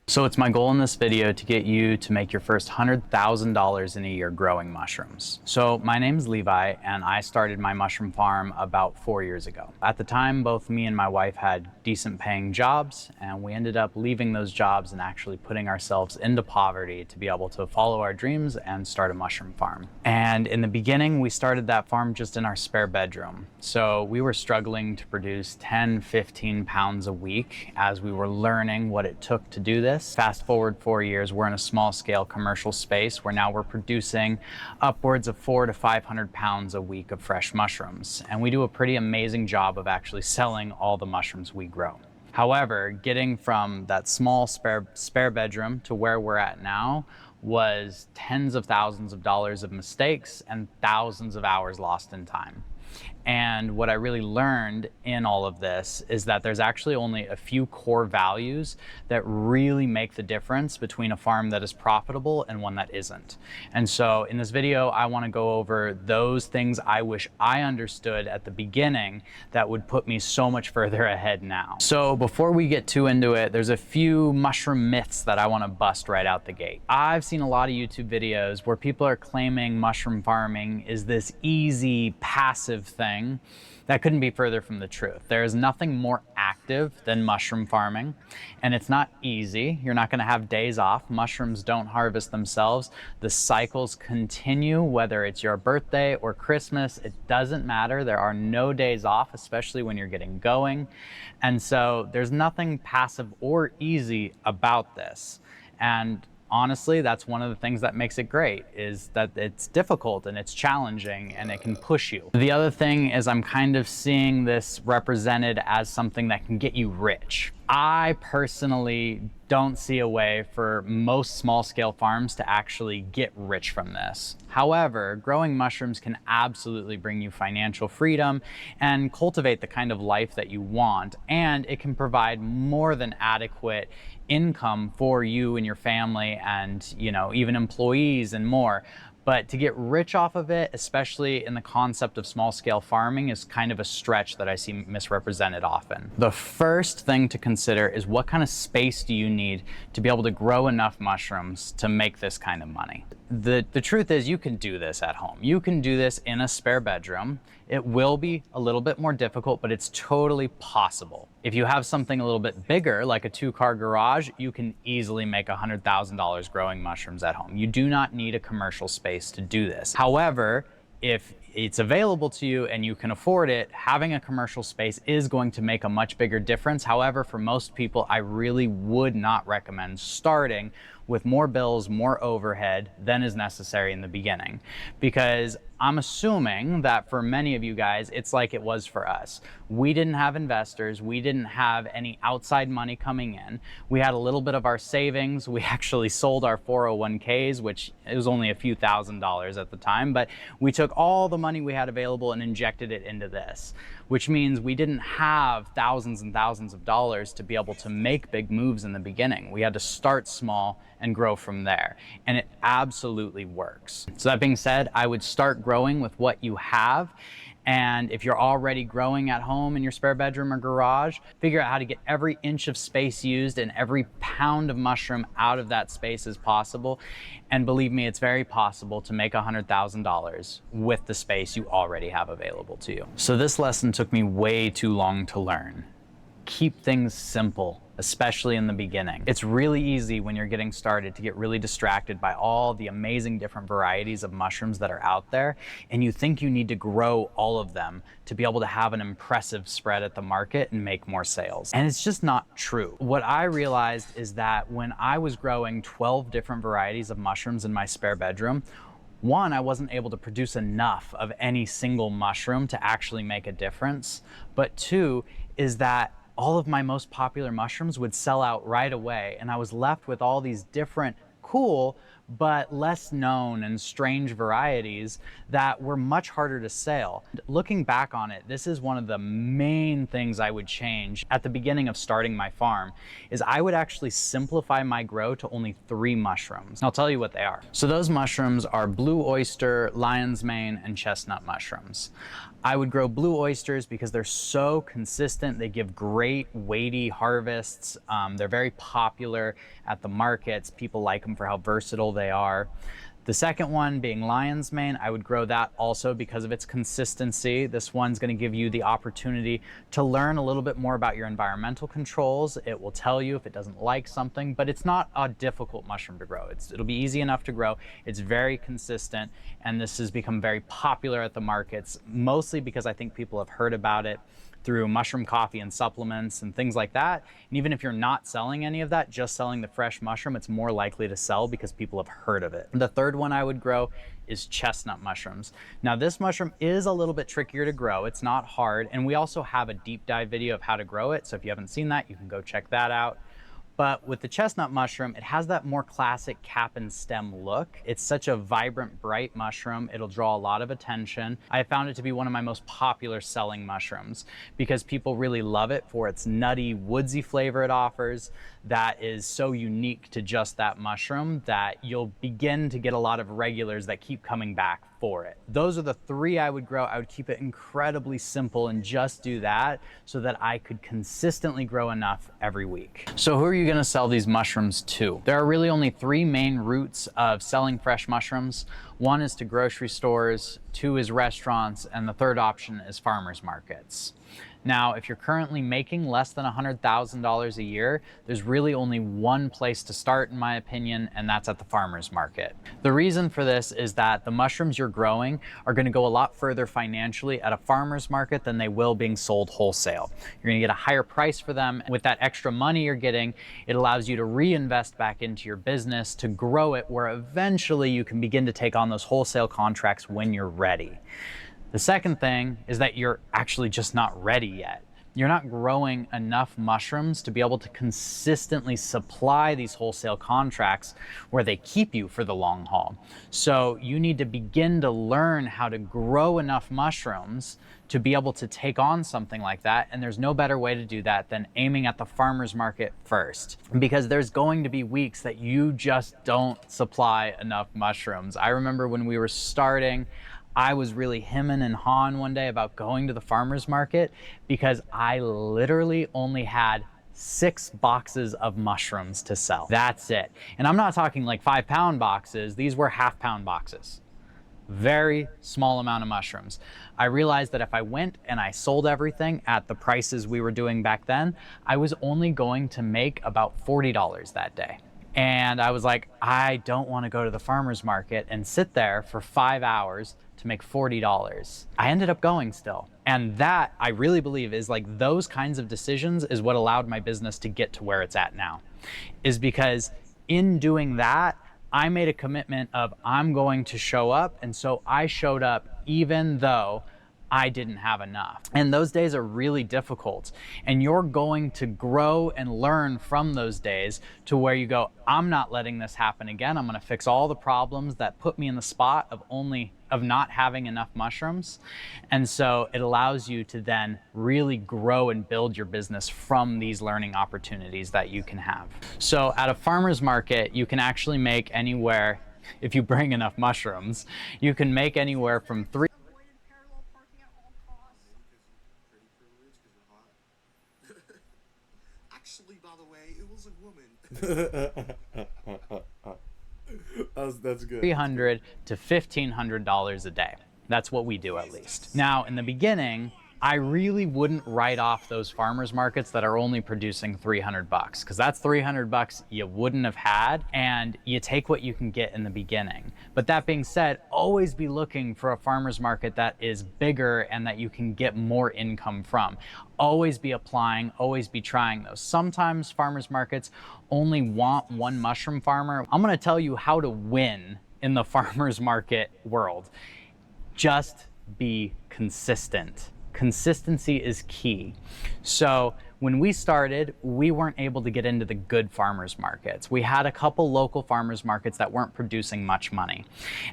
So it's my goal in this video to get you to make your first $100,000 in a year growing mushrooms. So my name's Levi, and I started my mushroom farm about 4 years ago. At the time, both me and my wife had decent paying jobs, and we ended up leaving those jobs and actually putting ourselves into poverty to be able to follow our dreams and start a mushroom farm. And in the beginning, we started that farm just in our spare bedroom. So we were struggling to produce 10, 15 pounds a week as we were learning what it took to do this. Fast forward 4 years, we're in a small scale commercial space where now we're producing upwards of 400 to 500 pounds a week of fresh mushrooms. And we do a pretty amazing job of actually selling all the mushrooms we grow. However, getting from that small spare bedroom to where we're at now was tens of thousands of dollars of mistakes and thousands of hours lost in time. And what I really learned in all of this is that there's actually only a few core values that really make the difference between a farm that is profitable and one that isn't. And so in this video, I want to go over those things I wish I understood at the beginning that would put me so much further ahead now. So before we get too into it, there's a few mushroom myths that I want to bust right out the gate. I've seen a lot of YouTube videos where people are claiming mushroom farming is this easy, passive thing. That couldn't be further from the truth. There is nothing more active than mushroom farming, and it's not easy. You're not going to have days off. Mushrooms don't harvest themselves. The cycles continue, whether it's your birthday or Christmas, it doesn't matter. There are no days off, especially when you're getting going. And so there's nothing passive or easy about this. And honestly, that's one of the things that makes it great, is that it's difficult and it's challenging and it can push you. The other thing is I'm kind of seeing this represented as something that can get you rich. I personally don't see a way for most small-scale farms to actually get rich from this. However, growing mushrooms can absolutely bring you financial freedom and cultivate the kind of life that you want, and it can provide more than adequate income for you and your family and, even employees and more. But to get rich off of it, especially in the concept of small scale farming, is kind of a stretch that I see misrepresented often. The first thing to consider is what kind of space do you need to be able to grow enough mushrooms to make this kind of money? The truth is you can do this at home. You can do this in a spare bedroom. It will be a little bit more difficult, but it's totally possible. If you have something a little bit bigger, like a 2-car garage, you can easily make $100,000 growing mushrooms at home. You do not need a commercial space to do this. However, if it's available to you and you can afford it, having a commercial space is going to make a much bigger difference. However, for most people, I really would not recommend starting with more bills, more overhead than is necessary in the beginning. Because I'm assuming that for many of you guys, it's like it was for us. We didn't have investors. We didn't have any outside money coming in. We had a little bit of our savings. We actually sold our 401ks, which it was only a few $1,000s at the time, but we took all the money we had available and injected it into this, which means we didn't have thousands and thousands of dollars to be able to make big moves in the beginning. We had to start small and grow from there, and it absolutely works. So that being said, I would start growing with what you have. And if you're already growing at home in your spare bedroom or garage, figure out how to get every inch of space used and every pound of mushroom out of that space as possible. And believe me, it's very possible to make $100,000 with the space you already have available to you. So this lesson took me way too long to learn. Keep things simple, especially in the beginning. It's really easy when you're getting started to get really distracted by all the amazing different varieties of mushrooms that are out there, and you think you need to grow all of them to be able to have an impressive spread at the market and make more sales. And it's just not true. What I realized is that when I was growing 12 different varieties of mushrooms in my spare bedroom, one, I wasn't able to produce enough of any single mushroom to actually make a difference. But two, is that all of my most popular mushrooms would sell out right away, and I was left with all these different cool but less known and strange varieties that were much harder to sell. Looking back on it, this is one of the main things I would change at the beginning of starting my farm, is I would actually simplify my grow to only 3 mushrooms. And I'll tell you what they are. So those mushrooms are blue oyster, lion's mane, and chestnut mushrooms. I would grow blue oysters because they're so consistent. They give great weighty harvests. They're very popular at the markets. People like them for how versatile they are. The second one being lion's mane, I would grow that also because of its consistency. This one's going to give you the opportunity to learn a little bit more about your environmental controls. It will tell you if it doesn't like something, but it's not a difficult mushroom to grow. It'll be easy enough to grow. It's very consistent, and this has become very popular at the markets, mostly because I think people have heard about it through mushroom coffee and supplements and things like that. And even if you're not selling any of that, just selling the fresh mushroom, it's more likely to sell because people have heard of it. The third one I would grow is chestnut mushrooms. Now this mushroom is a little bit trickier to grow. It's not hard. And we also have a deep dive video of how to grow it. So if you haven't seen that, you can go check that out. But with the chestnut mushroom, it has that more classic cap and stem look. It's such a vibrant, bright mushroom. It'll draw a lot of attention. I found it to be one of my most popular selling mushrooms because people really love it for its nutty, woodsy flavor it offers that is so unique to just that mushroom that you'll begin to get a lot of regulars that keep coming back for it. Those are the 3 I would grow. I would keep it incredibly simple and just do that so that I could consistently grow enough every week. So who are you going to sell these mushrooms to? There are really only 3 main routes of selling fresh mushrooms. One is to grocery stores, 2 is restaurants, and the third option is farmers markets. Now, if you're currently making less than $100,000 a year, there's really only one place to start, in my opinion, and that's at the farmer's market. The reason for this is that the mushrooms you're growing are going to go a lot further financially at a farmer's market than they will being sold wholesale. You're going to get a higher price for them. With that extra money you're getting, it allows you to reinvest back into your business to grow it, where eventually you can begin to take on those wholesale contracts when you're ready. The second thing is that you're actually just not ready yet. you're not growing enough mushrooms to be able to consistently supply these wholesale contracts where they keep you for the long haul. So you need to begin to learn how to grow enough mushrooms to be able to take on something like that. And there's no better way to do that than aiming at the farmer's market first, because there's going to be weeks that you just don't supply enough mushrooms. I remember when we were starting, I was really hemming and hawing one day about going to the farmer's market because I literally only had 6 boxes of mushrooms to sell. That's it. And I'm not talking like 5-pound boxes. These were half-pound boxes. Very small amount of mushrooms. I realized that if I went and I sold everything at the prices we were doing back then, I was only going to make about $40 that day. And I was like, I don't want to go to the farmer's market and sit there for 5 hours to make $40. I ended up going still. And that, I really believe, is like those kinds of decisions is what allowed my business to get to where it's at now. Is because in doing that, I made a commitment of I'm going to show up. And so I showed up even though I didn't have enough. And those days are really difficult. And you're going to grow and learn from those days to where you go, I'm not letting this happen again. I'm going to fix all the problems that put me in the spot of not having enough mushrooms. And so it allows you to then really grow and build your business from these learning opportunities that you can have. So at a farmer's market, you can actually make anywhere, if you bring enough mushrooms, you can make anywhere from 3 Actually, by the way, it was a woman. That's good. $300 to $1,500 a day. That's what we do, at least. Now, in the beginning, I really wouldn't write off those farmers markets that are only producing $300, because that's $300 you wouldn't have had, and you take what you can get in the beginning. But that being said, always be looking for a farmers market that is bigger and that you can get more income from. Always be applying, always be trying those. Sometimes farmers markets only want one mushroom farmer. I'm gonna tell you how to win in the farmers market world. Just be consistent. Consistency is key. So when we started, we weren't able to get into the good farmers markets. We had a couple local farmers markets that weren't producing much money.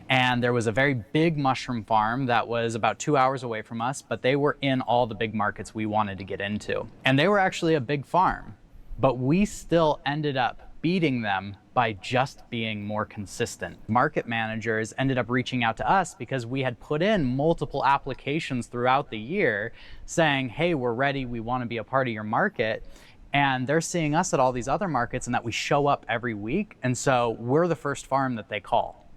And there was a very big mushroom farm that was about 2 hours away from us, but they were in all the big markets we wanted to get into. And they were actually a big farm, but we still ended up beating them by just being more consistent. Market managers ended up reaching out to us because we had put in multiple applications throughout the year saying, hey, we're ready, we want to be a part of your market. And they're seeing us at all these other markets and that we show up every week. And so we're the first farm that they call.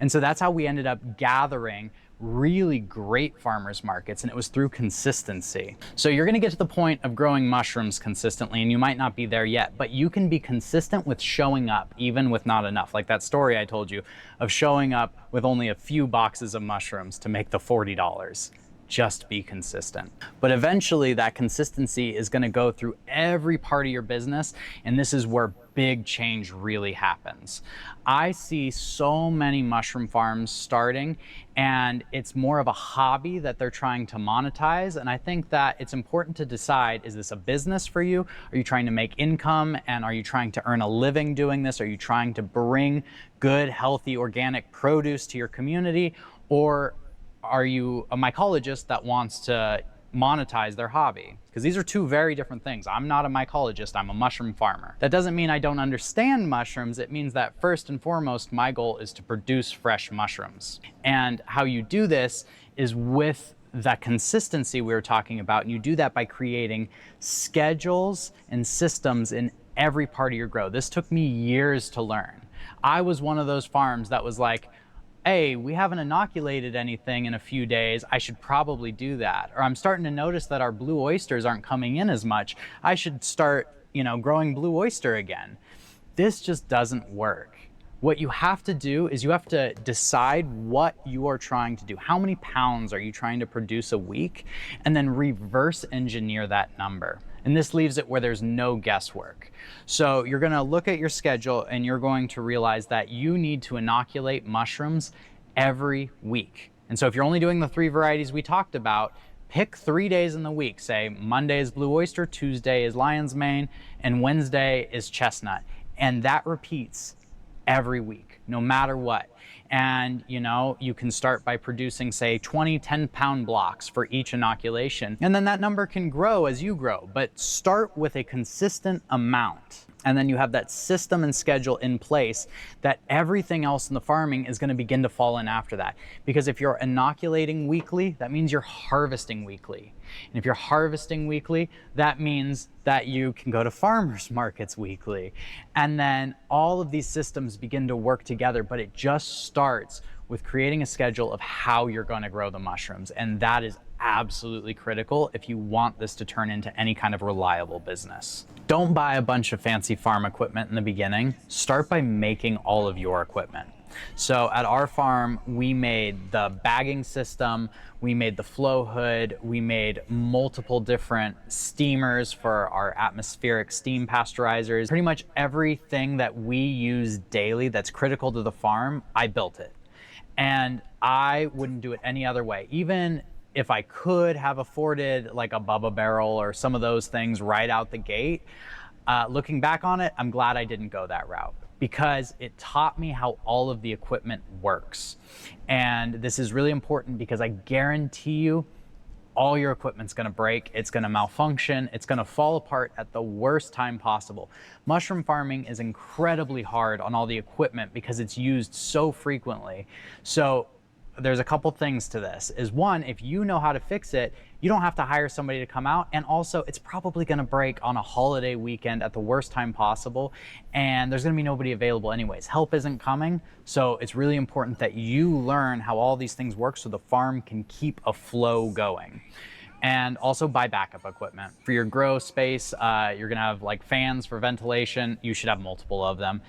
And so that's how we ended up gathering really great farmers markets, and it was through consistency. So you're gonna get to the point of growing mushrooms consistently, and you might not be there yet, but you can be consistent with showing up even with not enough. Like that story I told you of showing up with only a few boxes of mushrooms to make the $40. Just be consistent. But eventually that consistency is gonna go through every part of your business, and this is where big change really happens. I see so many mushroom farms starting, and it's more of a hobby that they're trying to monetize. And I think that it's important to decide, is this a business for you? Are you trying to make income? And are you trying to earn a living doing this? Are you trying to bring good, healthy, organic produce to your community? Or are you a mycologist that wants to monetize their hobby? Because these are two very different things. I'm not a mycologist, I'm a mushroom farmer. That doesn't mean I don't understand mushrooms. It means that first and foremost, my goal is to produce fresh mushrooms. And how you do this is with that consistency we were talking about. And you do that by creating schedules and systems in every part of your grow. This took me years to learn. I was one of those farms that was like, hey, we haven't inoculated anything in a few days, I should probably do that. Or I'm starting to notice that our blue oysters aren't coming in as much, I should start, growing blue oyster again. This just doesn't work. What you have to do is you have to decide what you are trying to do. How many pounds are you trying to produce a week? And then reverse engineer that number. And this leaves it where there's no guesswork. So you're gonna look at your schedule and you're going to realize that you need to inoculate mushrooms every week. And so if you're only doing the 3 varieties we talked about, Pick 3 days in the week. Say Monday is Blue Oyster, Tuesday is Lion's Mane, and Wednesday is Chestnut. And that repeats every week, no matter what. And you know, you can start by producing, say, 20 10-pound blocks for each inoculation. And then that number can grow as you grow, but start with a consistent amount. And then you have that system and schedule in place that everything else in the farming is going to begin to fall in after that. Because if you're inoculating weekly, that means you're harvesting weekly. And if you're harvesting weekly, that means that you can go to farmers markets weekly. And then all of these systems begin to work together, but it just starts with creating a schedule of how you're going to grow the mushrooms. And that is absolutely critical if you want this to turn into any kind of reliable business. Don't buy a bunch of fancy farm equipment in the beginning. Start by making all of your equipment. So at our farm, we made the bagging system, we made the flow hood, we made multiple different steamers for our atmospheric steam pasteurizers. Pretty much everything that we use daily that's critical to the farm, I built it. And I wouldn't do it any other way. Even if I could have afforded like a Bubba barrel or some of those things right out the gate, looking back on it, I'm glad I didn't go that route, because it taught me how all of the equipment works. And this is really important because I guarantee you all your equipment's gonna break, it's gonna malfunction, it's gonna fall apart at the worst time possible. Mushroom farming is incredibly hard on all the equipment because it's used so frequently. So there's a couple things to this. Is one, if you know how to fix it, you don't have to hire somebody to come out. And also, it's probably gonna break on a holiday weekend at the worst time possible. And there's gonna be nobody available anyways. Help isn't coming. So it's really important that you learn how all these things work so the farm can keep a flow going. And also buy backup equipment. For your grow space, you're gonna have like fans for ventilation. You should have multiple of them.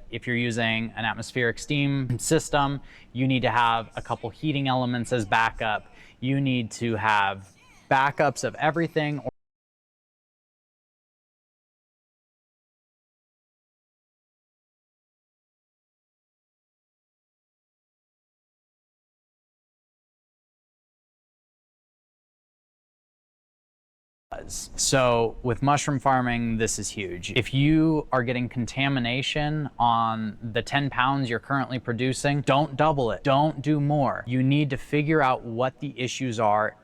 If you're using an atmospheric steam system, you need to have a couple heating elements as backup. You need to have backups of everything. So with mushroom farming, this is huge. If you are getting contamination on the 10 pounds you're currently producing, don't double it, don't do more. You need to figure out what the issues are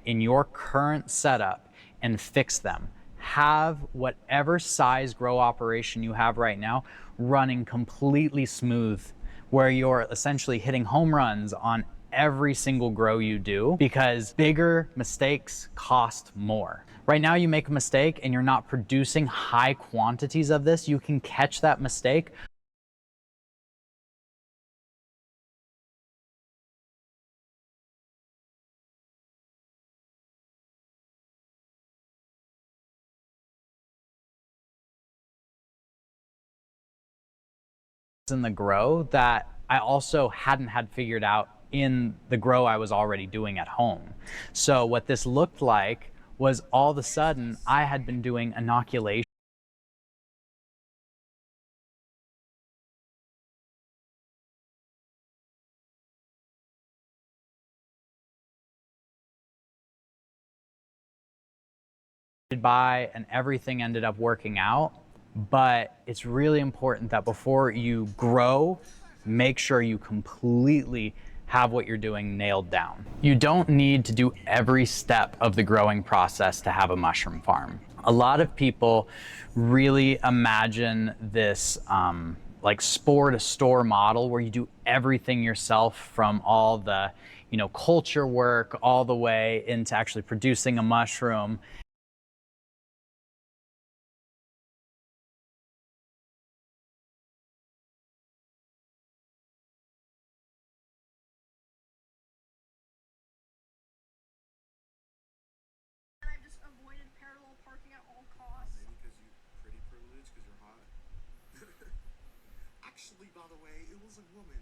in your current setup and fix them. Have whatever size grow operation you have right now running completely smooth, where you're essentially hitting home runs on every single grow you do, because bigger mistakes cost more. Right now you make a mistake and you're not producing high quantities of this, you can catch that mistake. In the grow that I also hadn't had figured out in the grow I was already doing at home. So what this looked like was all of a sudden I had been doing inoculation by, and everything ended up working out. But it's really important that before you grow, make sure you completely have what you're doing nailed down. You don't need to do every step of the growing process to have a mushroom farm. A lot of people really imagine this like spore to store model where you do everything yourself, from all the culture work all the way into actually producing a mushroom. Actually, by the way, it was a woman.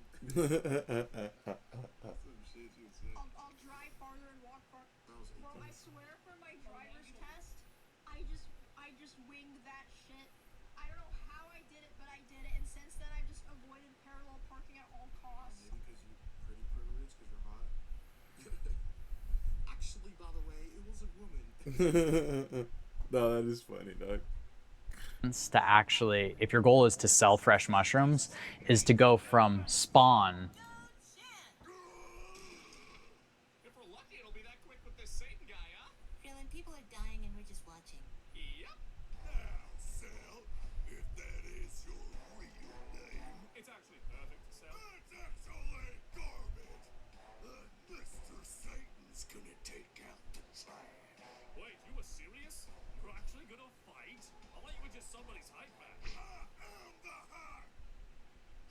I'll drive farther and walk farther. Bro, I swear for my driver's test, I just winged that shit. I don't know how I did it, but I did it, and since then I've just avoided parallel parking at all costs. Maybe because you're pretty privileged because you're hot. Actually, by the way, it was a woman. No, that is funny, dog. To actually, if your goal is to sell fresh mushrooms, is to go from spawn. If we're lucky, it'll be that quick with this Satan guy, huh? Feeling people are dying and we're just watching. Yep. Now, Sal, if that is your real name. It's actually perfect to sell. It's actually garbage. Mr. Satan's gonna take out the trash. Wait, you were serious? You're actually gonna fight? I thought you were just somebody's hype man. I am the hype.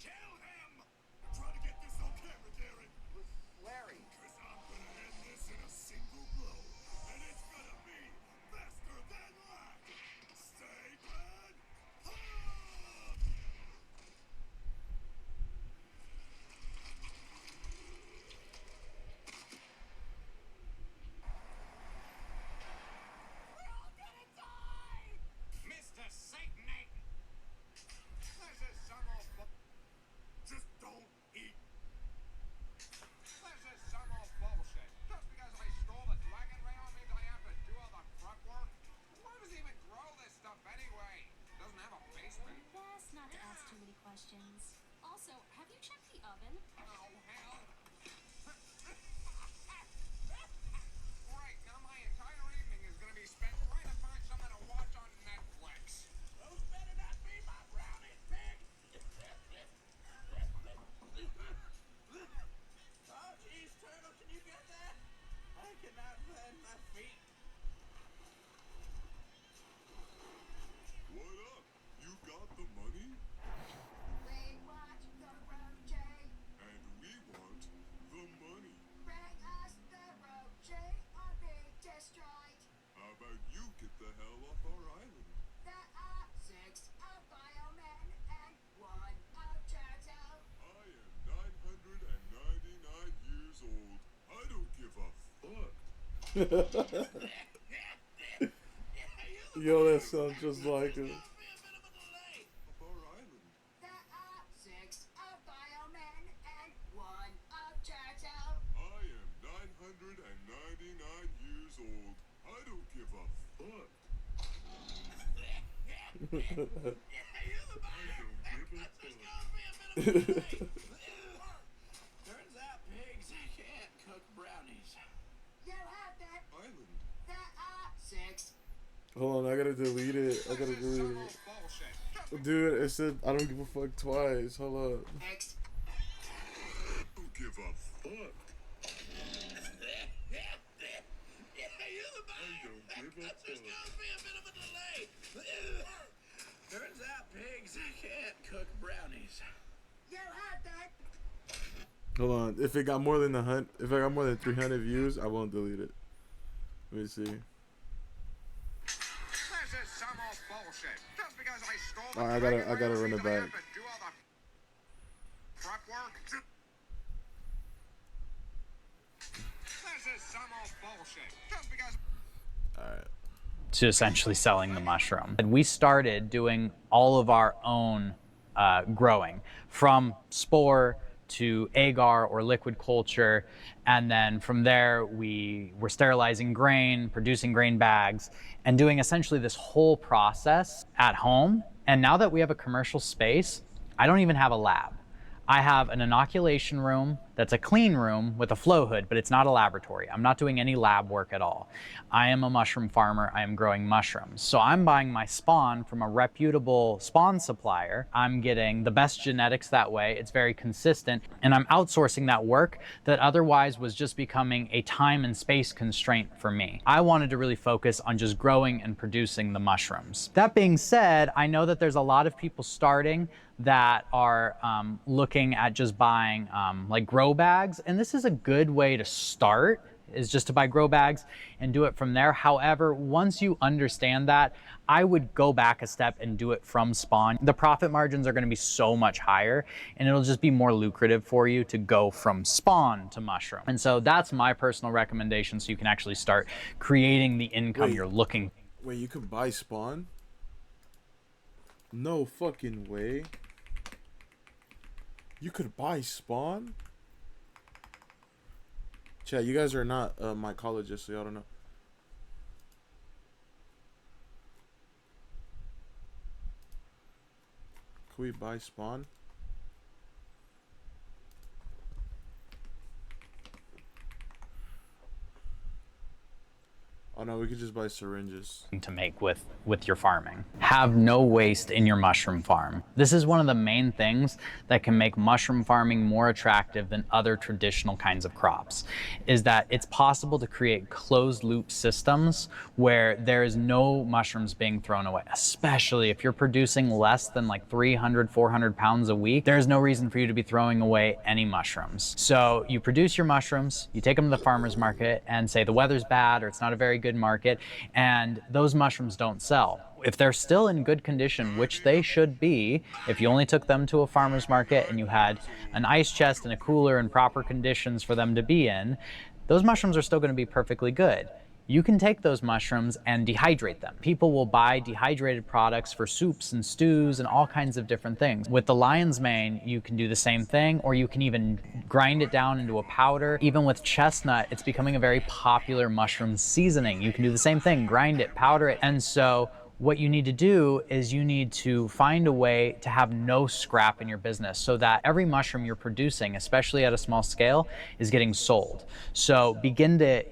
Kill him. Try to get this on camera, Gary. Larry. Cause I'm gonna end this in a single blow. And it's gonna be faster than light. Satan! Mr. Satan! This is some old Just don't eat. This is some old bullshit. Just because I stole the dragon rail means I have to do all the prep work? Why does he even grow this stuff anyway? Doesn't have a basement. Best not to ask too many questions. Also, have you checked the oven? Oh, hell. Right, now my entire evening is gonna be spent trying to find something to watch on Netflix. Those better not be my brownies, pig! Oh, jeez, Turtle, can you get that? I cannot land my feet. What up? You got the money? We want the road, Jay. And we want the money. Bring us the road, Jay, or be destroyed. How about you get the hell off our island? There are 6 of biomen and 1 of turtle. I am 999 years old. I don't give a fuck. Yo, that sounds just like him. Off our island. There are 6 of biomen and 1 of turtle. I am 999 years old. I don't give a fuck. Turns out pigs can't cook brownies. You have that. Island. There are 6. Hold on, I gotta delete it. I gotta delete it. Dude, it said I don't give a fuck twice. Hold up. X. Don't give a fuck. I don't give a fuck. Turns out pigs can't cook brownies. You have that. Hold on. If it got more than 100, if I got more than 300 views, I won't delete it. Let me see. This is some old bullshit. Just because I stole the Alright, I gotta run it back. do all the prep work? This is some old bullshit. Just because Alright. To essentially selling the mushroom. And we started doing all of our own growing, from spore to agar or liquid culture, and then from there we were sterilizing grain, producing grain bags, and doing essentially this whole process at home. And now that we have a commercial space, I don't even have a lab. I have an inoculation room that's a clean room with a flow hood, but it's not a laboratory. I'm not doing any lab work at all. I am a mushroom farmer. I am growing mushrooms. So I'm buying my spawn from a reputable spawn supplier. I'm getting the best genetics that way. It's very consistent. And I'm outsourcing that work that otherwise was just becoming a time and space constraint for me. I wanted to really focus on just growing and producing the mushrooms. That being said, I know that there's a lot of people starting that are looking at just buying like grow bags, and this is a good way to start, is just to buy grow bags and do it from there. However, once you understand that, I would go back a step and do it from spawn. The profit margins are going to be so much higher, and it'll just be more lucrative for you to go from spawn to mushroom. And so that's my personal recommendation, so you can actually start creating the income you're looking. Wait, you can buy spawn? No fucking way. You could buy spawn? Chat, you guys are not mycologists, so y'all don't know. Can we buy spawn? Oh no, we could just buy syringes. To make with your farming. Have no waste in your mushroom farm. This is one of the main things that can make mushroom farming more attractive than other traditional kinds of crops, is that it's possible to create closed loop systems where there is no mushrooms being thrown away, especially if you're producing less than like 300, 400 pounds a week. There's no reason for you to be throwing away any mushrooms. So you produce your mushrooms, you take them to the farmer's market and say the weather's bad or it's not a very good market, and those mushrooms don't sell. If they're still in good condition, which they should be, if you only took them to a farmer's market and you had an ice chest and a cooler and proper conditions for them to be in, those mushrooms are still going to be perfectly good. You can take those mushrooms and dehydrate them. People will buy dehydrated products for soups and stews and all kinds of different things. With the lion's mane, you can do the same thing, or you can even grind it down into a powder. Even with chestnut, it's becoming a very popular mushroom seasoning. You can do the same thing, grind it, powder it. And so what you need to do is you need to find a way to have no scrap in your business so that every mushroom you're producing, especially at a small scale, is getting sold. So begin to,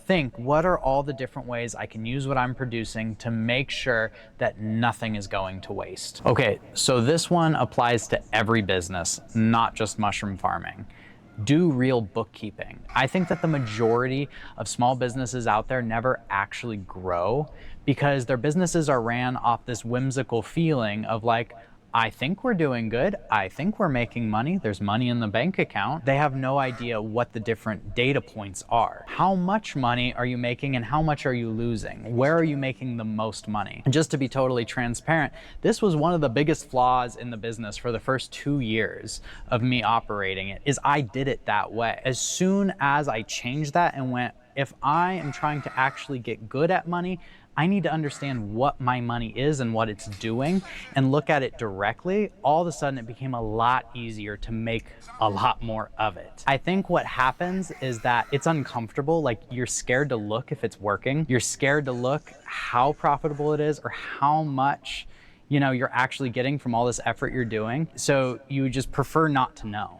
think, what are all the different ways I can use what I'm producing to make sure that nothing is going to waste? Okay, so this one applies to every business, not just mushroom farming. Do real bookkeeping. I think that the majority of small businesses out there never actually grow because their businesses are ran off this whimsical feeling of like, I think we're doing good. I think we're making money. There's money in the bank account. They have no idea what the different data points are. How much money are you making and how much are you losing? Where are you making the most money? And just to be totally transparent, this was one of the biggest flaws in the business for the first 2 years of me operating it, is I did it that way. As soon as I changed that and went, if I am trying to actually get good at money, I need to understand what my money is and what it's doing and look at it directly. All of a sudden, it became a lot easier to make a lot more of it. I think what happens is that it's uncomfortable. Like, you're scared to look if it's working. You're scared to look how profitable it is or how much, you're actually getting from all this effort you're doing. So you just prefer not to know.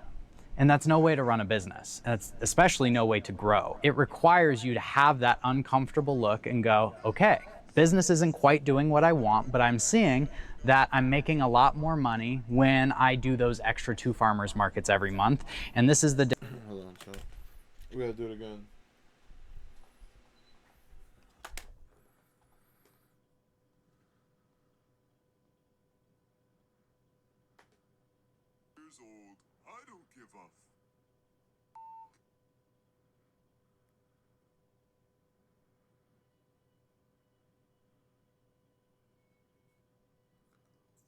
And that's no way to run a business. And it's especially no way to grow. It requires you to have that uncomfortable look and go, okay, business isn't quite doing what I want, but I'm seeing that I'm making a lot more money when I do those extra 2 farmers markets every month. And this is the... Hold on, so we gotta do it again. Years old. I don't give up.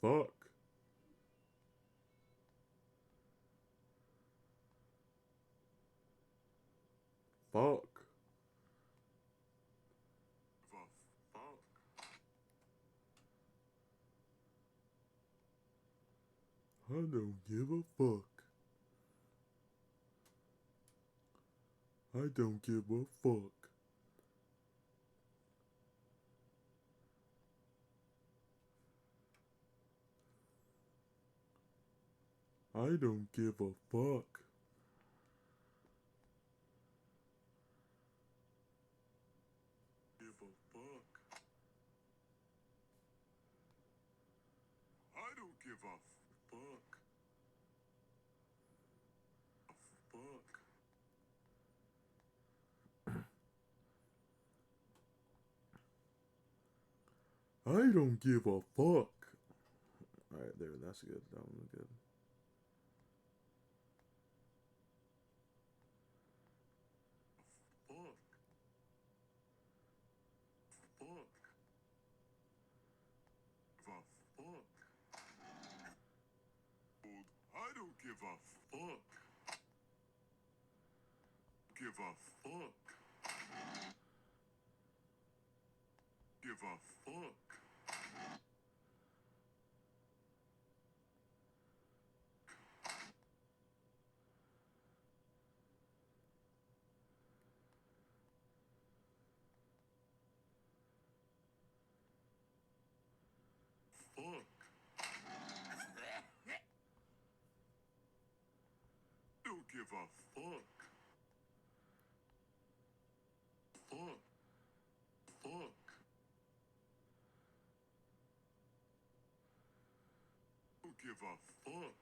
Fuck. Fuck. I don't give a fuck. I don't give a fuck. I don't give a fuck. Give a fuck. I don't give a fuck. Fuck. I don't give a fuck. Alright, there, that's good. That one was good. Fuck. Fuck. I don't give a fuck. Give a fuck. Give a fuck. Don't give a fuck. Fuck. Fuck. Don't give a fuck.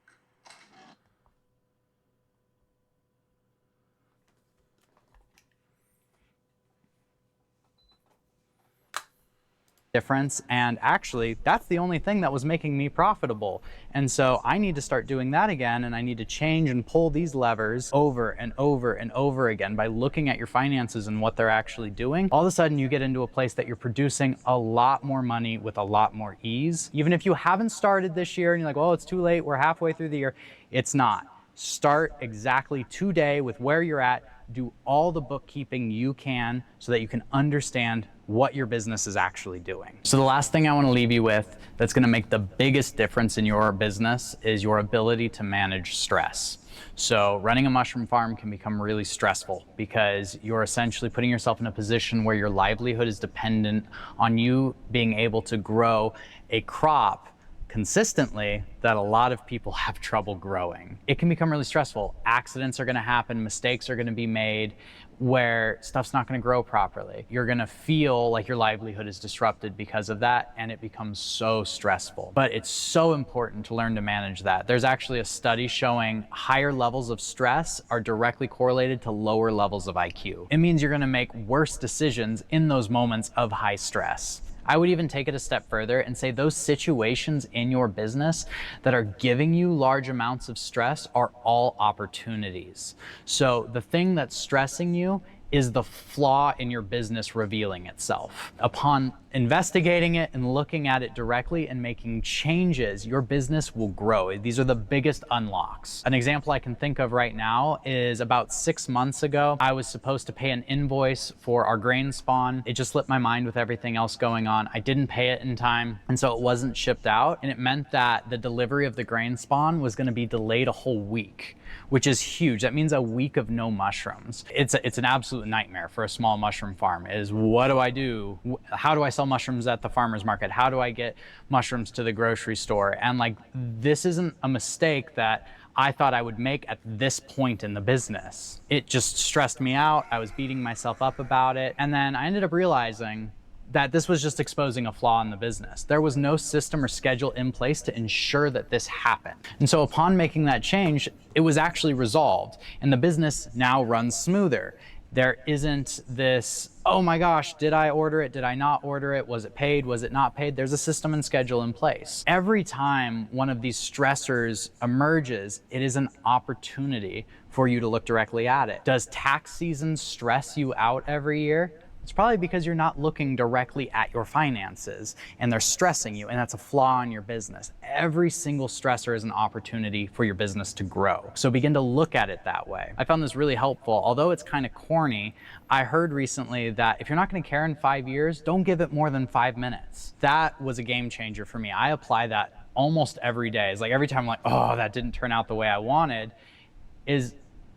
Difference, and actually that's the only thing that was making me profitable. And so I need to start doing that again, and I need to change and pull these levers over and over and over again by looking at your finances and what they're actually doing. All of a sudden you get into a place that you're producing a lot more money with a lot more ease. Even if you haven't started this year and you're like, oh, it's too late, we're halfway through the year. It's not. Start exactly today with where you're at. Do all the bookkeeping you can so that you can understand what your business is actually doing. So the last thing I want to leave you with that's going to make the biggest difference in your business is your ability to manage stress. So running a mushroom farm can become really stressful because you're essentially putting yourself in a position where your livelihood is dependent on you being able to grow a crop consistently that a lot of people have trouble growing. It can become really stressful. Accidents are going to happen, mistakes are going to be made where stuff's not going to grow properly. You're going to feel like your livelihood is disrupted because of that, and it becomes so stressful. But it's so important to learn to manage that. There's actually a study showing higher levels of stress are directly correlated to lower levels of IQ. It means you're going to make worse decisions in those moments of high stress. I would even take it a step further and say those situations in your business that are giving you large amounts of stress are all opportunities. So the thing that's stressing you is the flaw in your business revealing itself. Upon investigating it and looking at it directly and making changes, your business will grow. These are the biggest unlocks. An example I can think of right now is about 6 months ago, I was supposed to pay an invoice for our grain spawn. It just slipped my mind with everything else going on. I didn't pay it in time, and so it wasn't shipped out, and it meant that the delivery of the grain spawn was gonna be delayed a whole week, which is huge. That means a week of no mushrooms. It's an absolute nightmare for a small mushroom farm. Is what do I do? How do I sell mushrooms at the farmer's market? How do I get mushrooms to the grocery store? And like, this isn't a mistake that I thought I would make at this point in the business. It just stressed me out. I was beating myself up about it. And then I ended up realizing that this was just exposing a flaw in the business. There was no system or schedule in place to ensure that this happened. And so upon making that change, it was actually resolved, and the business now runs smoother. There isn't this, oh my gosh, did I order it? Did I not order it? Was it paid? Was it not paid? There's a system and schedule in place. Every time one of these stressors emerges, it is an opportunity for you to look directly at it. Does tax season stress you out every year? It's probably because you're not looking directly at your finances and they're stressing you, and that's a flaw in your business. Every single stressor is an opportunity for your business to grow. So begin to look at it that way. I found this really helpful. Although it's kind of corny, I heard recently that if you're not going to care in 5 years, don't give it more than 5 minutes. That was a game changer for me. I apply that almost every day. It's like every time I'm like, oh, that didn't turn out the way I wanted,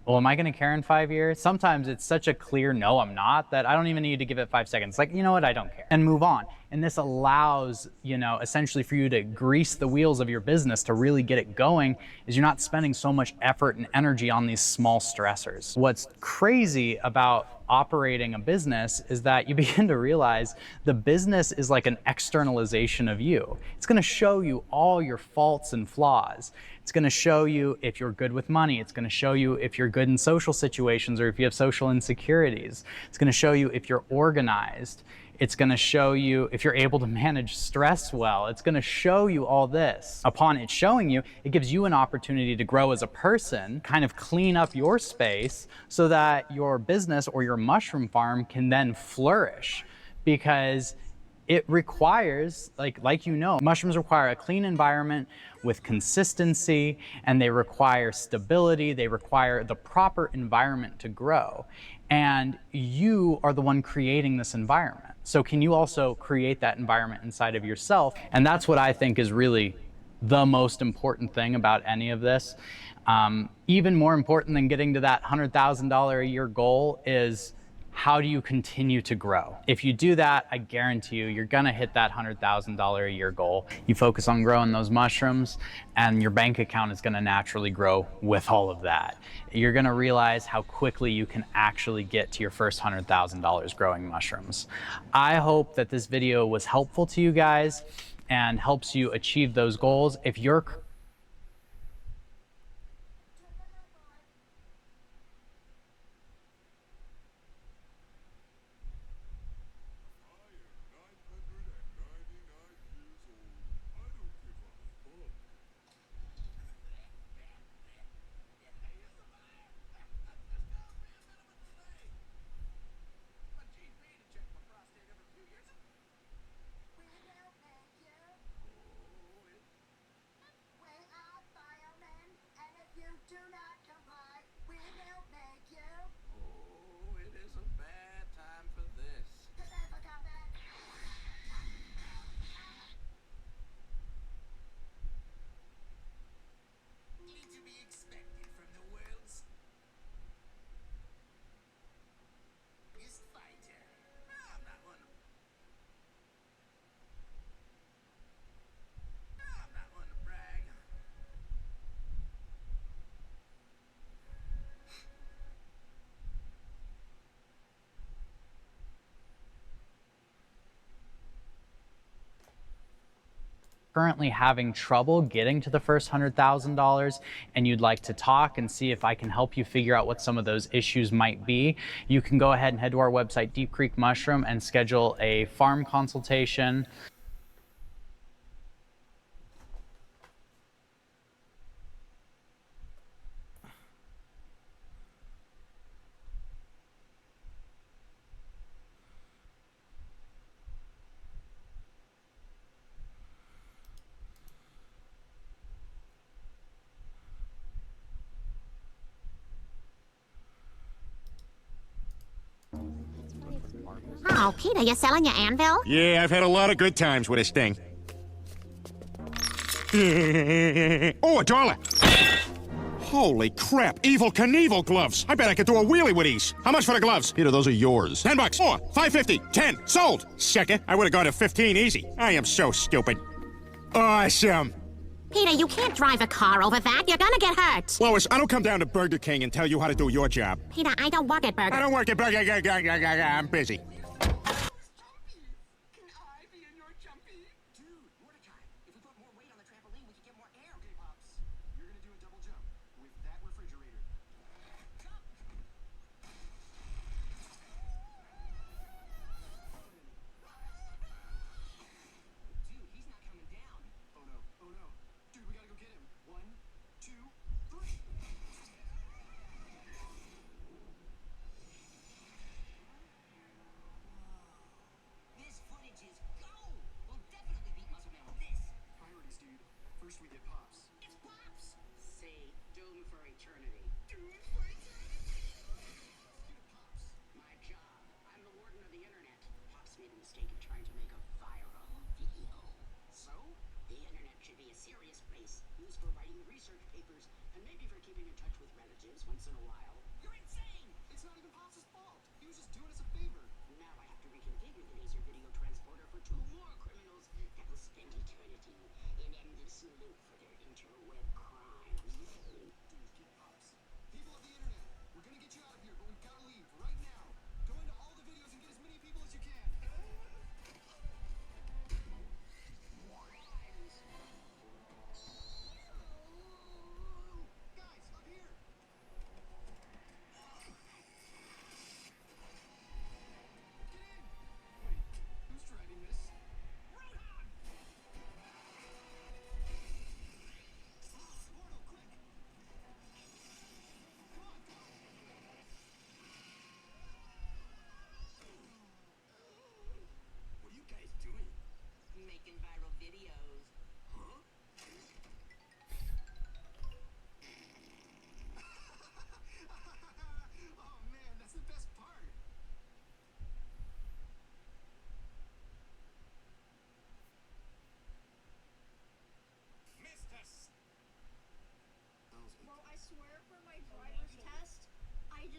well, am I going to care in 5 years? Sometimes it's such a clear no, I'm not, that I don't even need to give it 5 seconds. Like, you know what, I don't care, and move on. And this allows, essentially for you to grease the wheels of your business to really get it going, is you're not spending so much effort and energy on these small stressors. What's crazy about operating a business is that you begin to realize the business is like an externalization of you. It's going to show you all your faults and flaws. It's going to show you if you're good with money. It's going to show you if you're good in social situations or if you have social insecurities. It's going to show you if you're organized. It's going to show you if you're able to manage stress well. It's going to show you all this. Upon it showing you, it gives you an opportunity to grow as a person, kind of clean up your space so that your business or your mushroom farm can then flourish, because it requires, mushrooms require a clean environment with consistency, and they require stability. They require the proper environment to grow. And you are the one creating this environment. So can you also create that environment inside of yourself? And that's what I think is really the most important thing about any of this. Even more important than getting to that $100,000 a year goal is how do you continue to grow? If you do that, I guarantee you, you're gonna hit that $100,000 a year goal. You focus on growing those mushrooms and your bank account is gonna naturally grow with all of that. You're gonna realize how quickly you can actually get to your first $100,000 growing mushrooms. I hope that this video was helpful to you guys and helps you achieve those goals. If you're currently having trouble getting to the first $100,000 and you'd like to talk and see if I can help you figure out what some of those issues might be, you can go ahead and head to our website, Deep Creek Mushroom, and schedule a farm consultation. Oh, Peter, you selling your anvil? Yeah, I've had a lot of good times with this thing. Oh, $1. Holy crap, Evil Knievel gloves. I bet I could do a wheelie with these. How much for the gloves? Peter, those are yours. $10 more. $5.50. 10. Sold. Sucker. I would have gone to 15 easy. I am so stupid. Awesome. Peter, you can't drive a car over that. You're gonna get hurt. Lois, I don't come down to Burger King and tell you how to do your job. Peter, I don't work at Burger. I don't work at Burger. I'm busy. Bro, I swear for my driver's test, I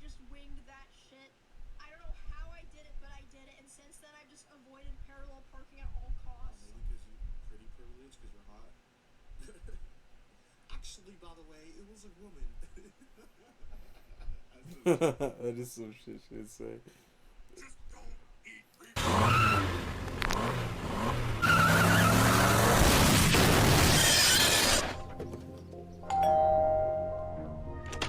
just winged that shit. did it, but I did it, and since then I've just avoided parallel parking at all costs. Maybe because you're pretty privileged because you're hot. Actually, by the way, it was a woman. That is some shit she'd say.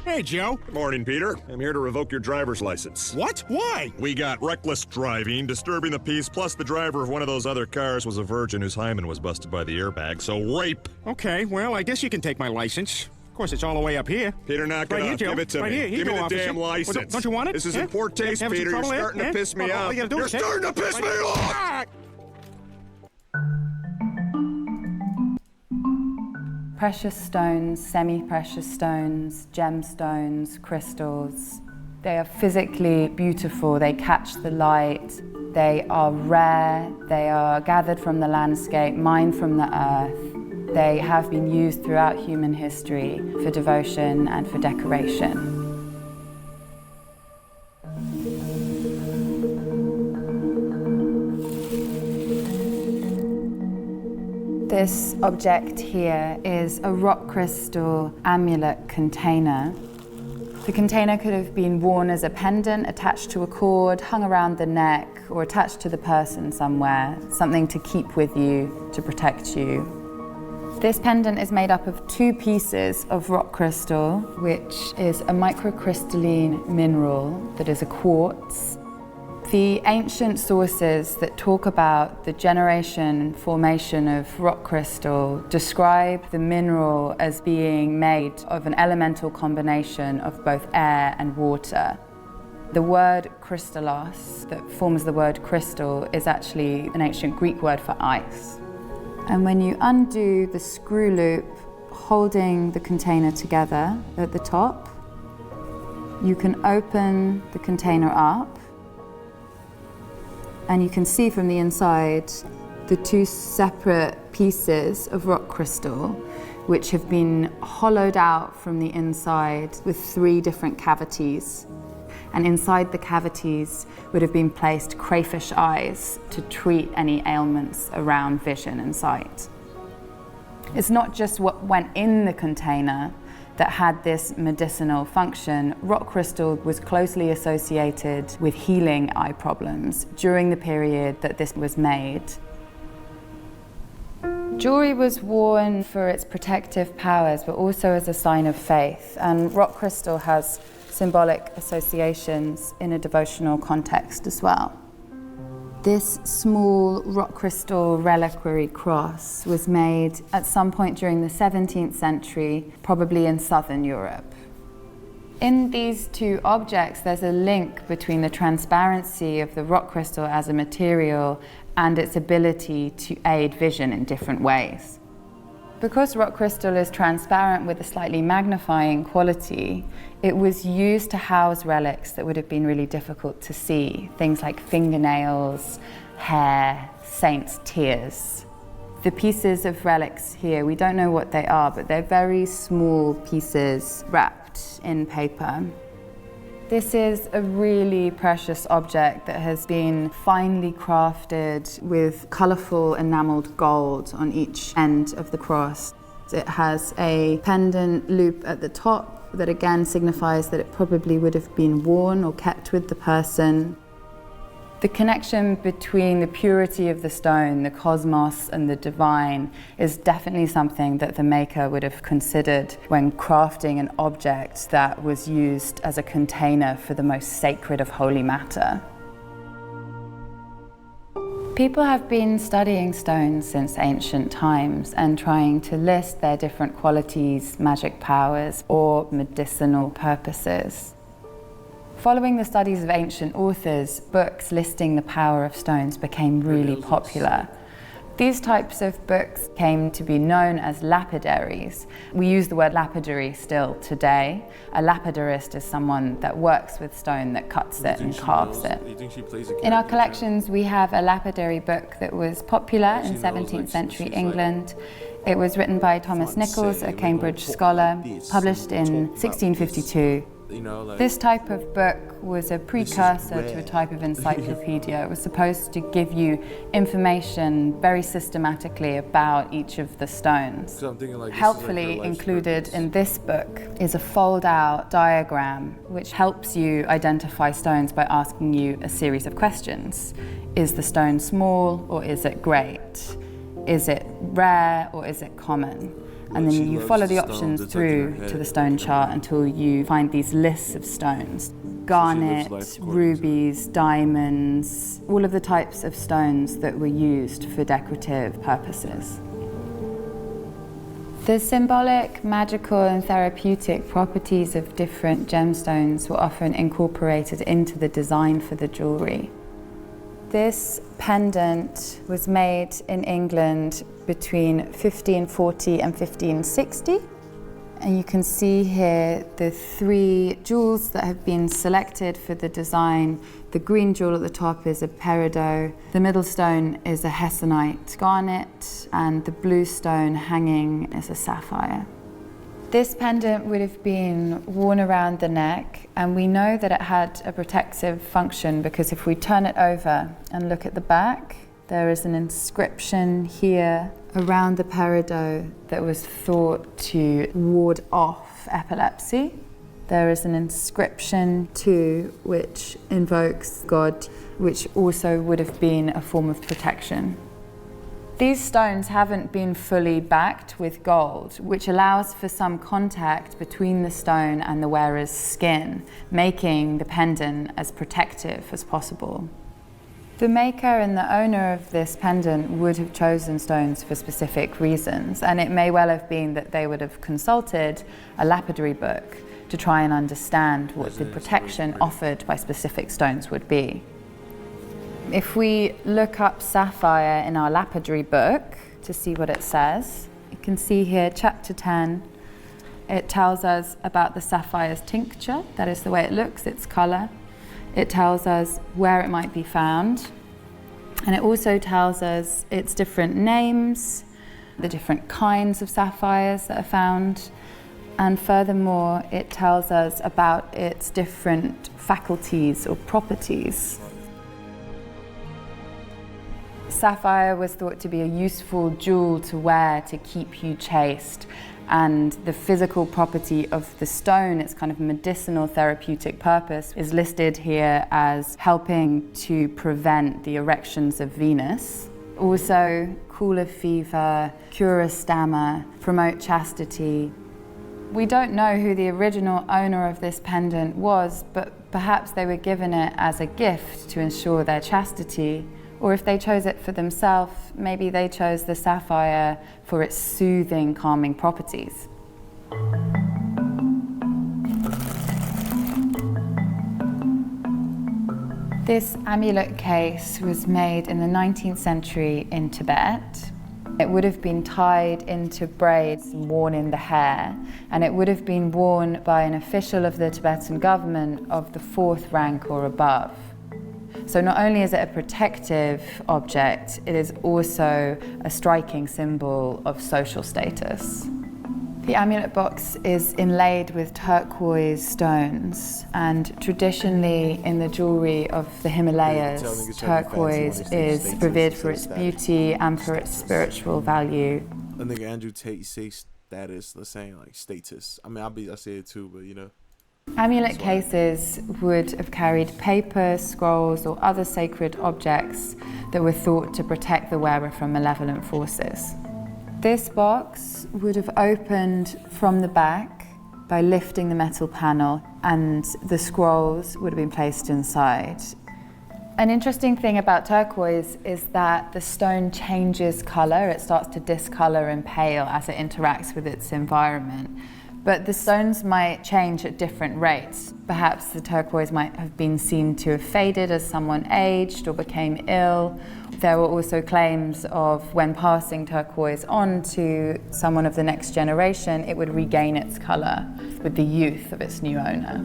Hey, Joe. Good morning, Peter. I'm here to revoke your driver's license. What? Why? We got reckless driving, disturbing the peace, plus the driver of one of those other cars was a virgin whose hymen was busted by the airbag, so rape. Okay, well, I guess you can take my license. Of course, it's all the way up here. Peter, knock it Right here, off. Joe. Give it to Right me. here. Here Give you me go, the officer. damn Well, license. don't you want it? This is in poor taste, Having some Peter. You're trouble there? starting to piss me All off. you gotta do You're is take- starting to piss me off! Precious stones, semi-precious stones, gemstones, crystals. They are physically beautiful. They catch the light. They are rare. They are gathered from the landscape, mined from the earth. They have been used throughout human history for devotion and for decoration. This object here is a rock crystal amulet container. The container could have been worn as a pendant, attached to a cord, hung around the neck, or attached to the person somewhere, something to keep with you, to protect you. This pendant is made up of 2 pieces of rock crystal, which is a microcrystalline mineral that is a quartz. The ancient sources that talk about the generation formation of rock crystal describe the mineral as being made of an elemental combination of both air and water. The word crystallos, that forms the word crystal, is actually an ancient Greek word for ice. And when you undo the screw loop holding the container together at the top, you can open the container up, and you can see from the inside the 2 separate pieces of rock crystal, which have been hollowed out from the inside with 3 different cavities. And inside the cavities would have been placed crayfish eyes to treat any ailments around vision and sight. It's not just what went in the container that had this medicinal function. Rock crystal was closely associated with healing eye problems during the period that this was made. Jewelry was worn for its protective powers, but also as a sign of faith, and rock crystal has symbolic associations in a devotional context as well. This small rock crystal reliquary cross was made at some point during the 17th century, probably in southern Europe. In these 2 objects, there's a link between the transparency of the rock crystal as a material and its ability to aid vision in different ways. Because rock crystal is transparent with a slightly magnifying quality, it was used to house relics that would have been really difficult to see. Things like fingernails, hair, saints' tears. The pieces of relics here, we don't know what they are, but they're very small pieces wrapped in paper. This is a really precious object that has been finely crafted with colourful enameled gold on each end of the cross. It has a pendant loop at the top that again signifies that it probably would have been worn or kept with the person. The connection between the purity of the stone, the cosmos, and the divine is definitely something that the maker would have considered when crafting an object that was used as a container for the most sacred of holy matter. People have been studying stones since ancient times and trying to list their different qualities, magic powers, or medicinal purposes. Following the studies of ancient authors, books listing the power of stones became really popular. These types of books came to be known as lapidaries. We use the word lapidary still today. A lapidarist is someone that works with stone, that cuts it and carves it. In our collections, we have a lapidary book that was popular in 17th century England. It was written by Thomas Nichols, a Cambridge scholar, published in 1652. you know, like This type of book was a precursor to a type of encyclopedia. It was supposed to give you information very systematically about each of the stones. So I'm thinking like Helpfully included in this book is a fold-out diagram which helps you identify stones by asking you a series of questions. Is the stone small or is it great? Is it rare or is it common? And then you follow the options through to the stone chart until you find these lists of stones. Garnet, rubies, diamonds, all of the types of stones that were used for decorative purposes. The symbolic, magical and therapeutic properties of different gemstones were often incorporated into the design for the jewelry. This pendant was made in England between 1540 and 1560. And you can see here the 3 jewels that have been selected for the design. The green jewel at the top is a peridot, the middle stone is a hessonite garnet, and the blue stone hanging is a sapphire. This pendant would have been worn around the neck, and we know that it had a protective function because if we turn it over and look at the back, there is an inscription here around the peridot that was thought to ward off epilepsy. There is an inscription too which invokes God, which also would have been a form of protection. These stones haven't been fully backed with gold, which allows for some contact between the stone and the wearer's skin, making the pendant as protective as possible. The maker and the owner of this pendant would have chosen stones for specific reasons, and it may well have been that they would have consulted a lapidary book to try and understand what the protection offered by specific stones would be. If we look up sapphire in our lapidary book to see what it says, you can see here chapter 10. It tells us about the sapphire's tincture, that is the way it looks, its colour. It tells us where it might be found, and it also tells us its different names, the different kinds of sapphires that are found, and furthermore it tells us about its different faculties or properties. Sapphire was thought to be a useful jewel to wear to keep you chaste, and the physical property of the stone, its kind of medicinal therapeutic purpose, is listed here as helping to prevent the erections of Venus. Also, cool a fever, cure a stammer, promote chastity. We don't know who the original owner of this pendant was, but perhaps they were given it as a gift to ensure their chastity. Or if they chose it for themselves, maybe they chose the sapphire for its soothing, calming properties. This amulet case was made in the 19th century in Tibet. It would have been tied into braids worn in the hair, and it would have been worn by an official of the Tibetan government of the 4th rank or above. So not only is it a protective object, it is also a striking symbol of social status. The amulet box is inlaid with turquoise stones, and traditionally in the jewelry of the Himalayas, turquoise is revered for its beauty and for its spiritual value. I think Andrew Tate says status, let's say like status. I mean, I say it too, but you know. Amulet cases would have carried paper, scrolls, or other sacred objects that were thought to protect the wearer from malevolent forces. This box would have opened from the back by lifting the metal panel, and the scrolls would have been placed inside. An interesting thing about turquoise is that the stone changes colour. It starts to discolour and pale as it interacts with its environment. But the stones might change at different rates. Perhaps the turquoise might have been seen to have faded as someone aged or became ill. There were also claims of when passing turquoise on to someone of the next generation, it would regain its colour with the youth of its new owner.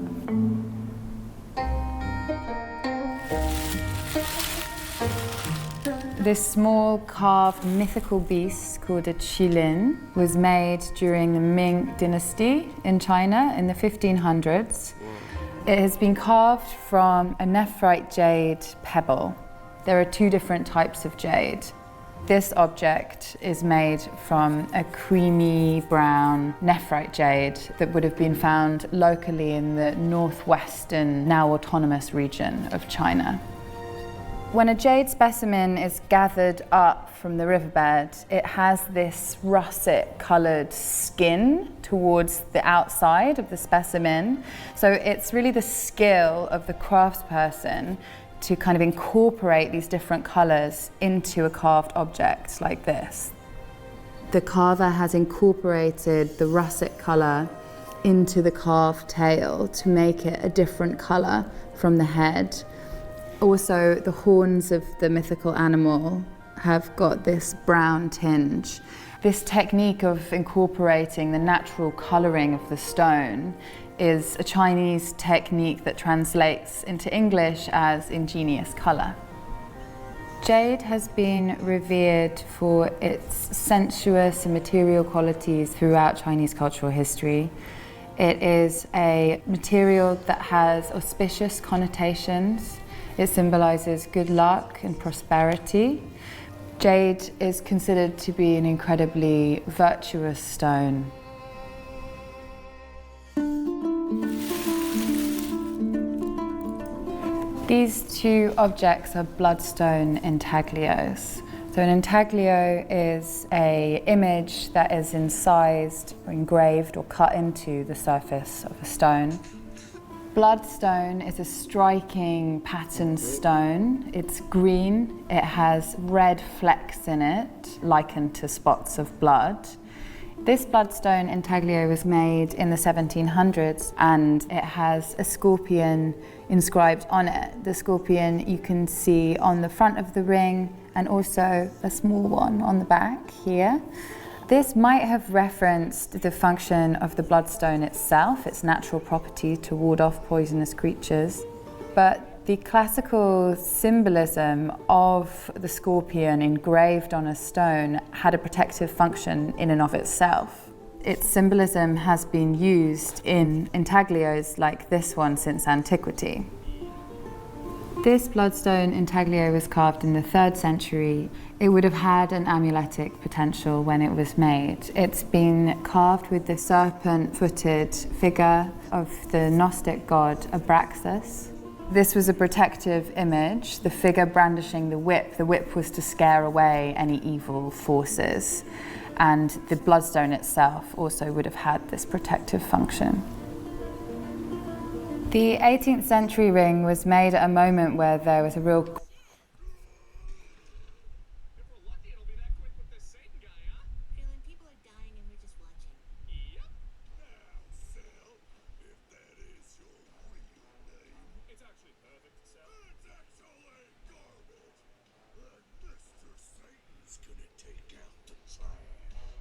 This small carved mythical beast called a qilin was made during the Ming dynasty in China in the 1500s. It has been carved from a nephrite jade pebble. There are two different types of jade. This object is made from a creamy brown nephrite jade that would have been found locally in the northwestern, now autonomous region of China. When a jade specimen is gathered up from the riverbed, it has this russet-coloured skin towards the outside of the specimen. So it's really the skill of the craftsperson to kind of incorporate these different colours into a carved object like this. The carver has incorporated the russet colour into the carved tail to make it a different colour from the head. Also, the horns of the mythical animal have got this brown tinge. This technique of incorporating the natural colouring of the stone is a Chinese technique that translates into English as ingenious colour. Jade has been revered for its sensuous and material qualities throughout Chinese cultural history. It is a material that has auspicious connotations. It symbolises good luck and prosperity. Jade is considered to be an incredibly virtuous stone. These two objects are bloodstone intaglios. So an intaglio is an image that is incised or engraved or cut into the surface of a stone. Bloodstone is a striking patterned stone. It's green, it has red flecks in it, likened to spots of blood. This bloodstone intaglio was made in the 1700s and it has a scorpion inscribed on it. The scorpion you can see on the front of the ring and also a small one on the back here. This might have referenced the function of the bloodstone itself, its natural property to ward off poisonous creatures. But the classical symbolism of the scorpion engraved on a stone had a protective function in and of itself. Its symbolism has been used in intaglios like this one since antiquity. This bloodstone intaglio was carved in the 3rd century. It would have had an amuletic potential when it was made. It's been carved with the serpent-footed figure of the Gnostic god Abraxas. This was a protective image, the figure brandishing the whip. The whip was to scare away any evil forces. And the bloodstone itself also would have had this protective function. The 18th century ring was made at a moment where there was a real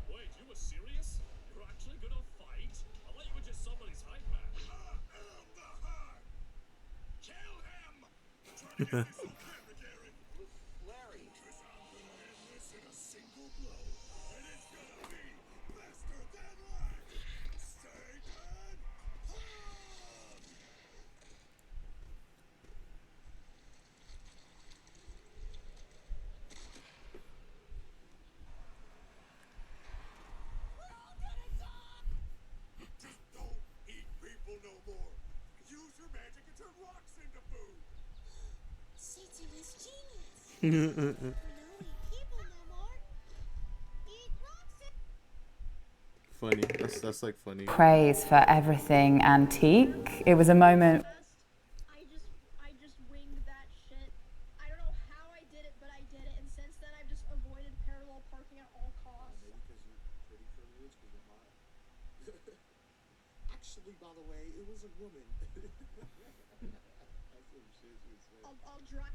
Wait, you were serious? You're actually gonna fight? I thought you were just somebody's hype man. Kill him! Larry. This in a single blow, and it's gonna be faster than light. Stay dead. Just don't eat people no more. Use your magic and turn rocks into food. Satan is genius. Funny. That's like funny. praise for everything antique. It was a moment. I just winged that shit. I don't know how I did it, but I did it. And since then, I've just avoided parallel parking at all costs. Actually, by the way, it was a woman. I'll drive.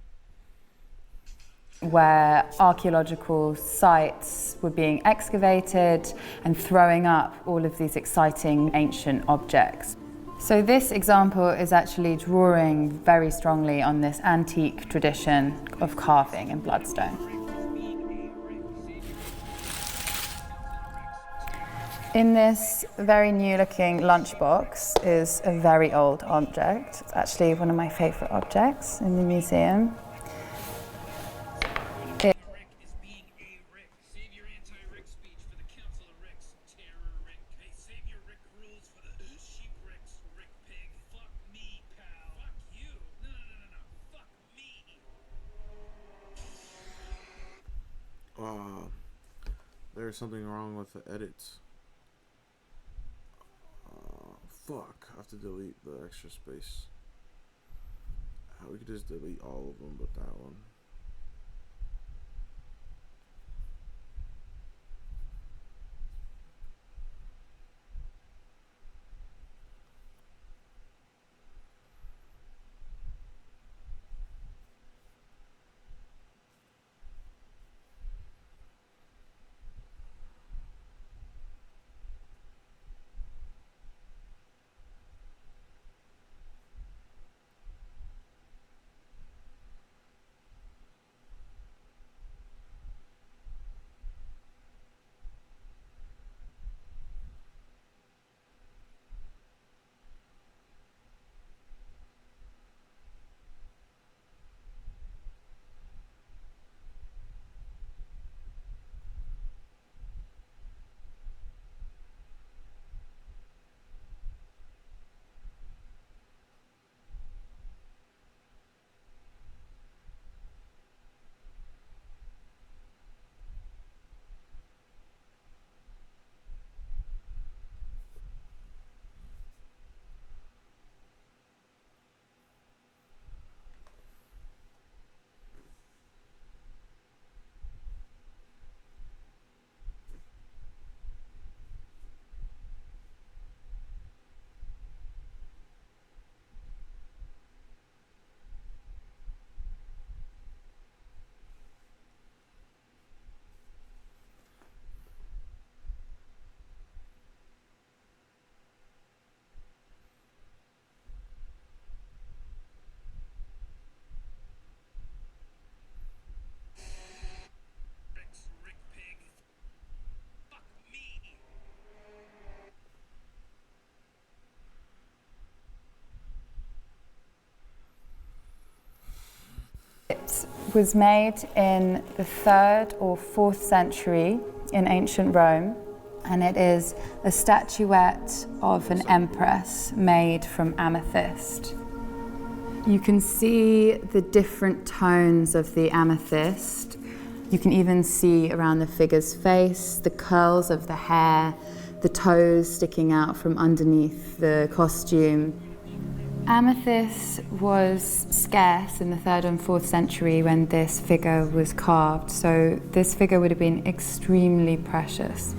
Where archaeological sites were being excavated and throwing up all of these exciting ancient objects. So this example is actually drawing very strongly on this antique tradition of carving in bloodstone. In this very new looking lunchbox is a very old object. It's actually one of my favorite objects in the museum. There's something wrong with the edits. Fuck. I have to delete the extra space. We could just delete all of them but that one. It was made in the 3rd or 4th century in ancient Rome, and it is a statuette of an empress made from amethyst. You can see the different tones of the amethyst. You can even see around the figure's face, the curls of the hair, the toes sticking out from underneath the costume. Amethyst was scarce in the 3rd and 4th century when this figure was carved, so this figure would have been extremely precious.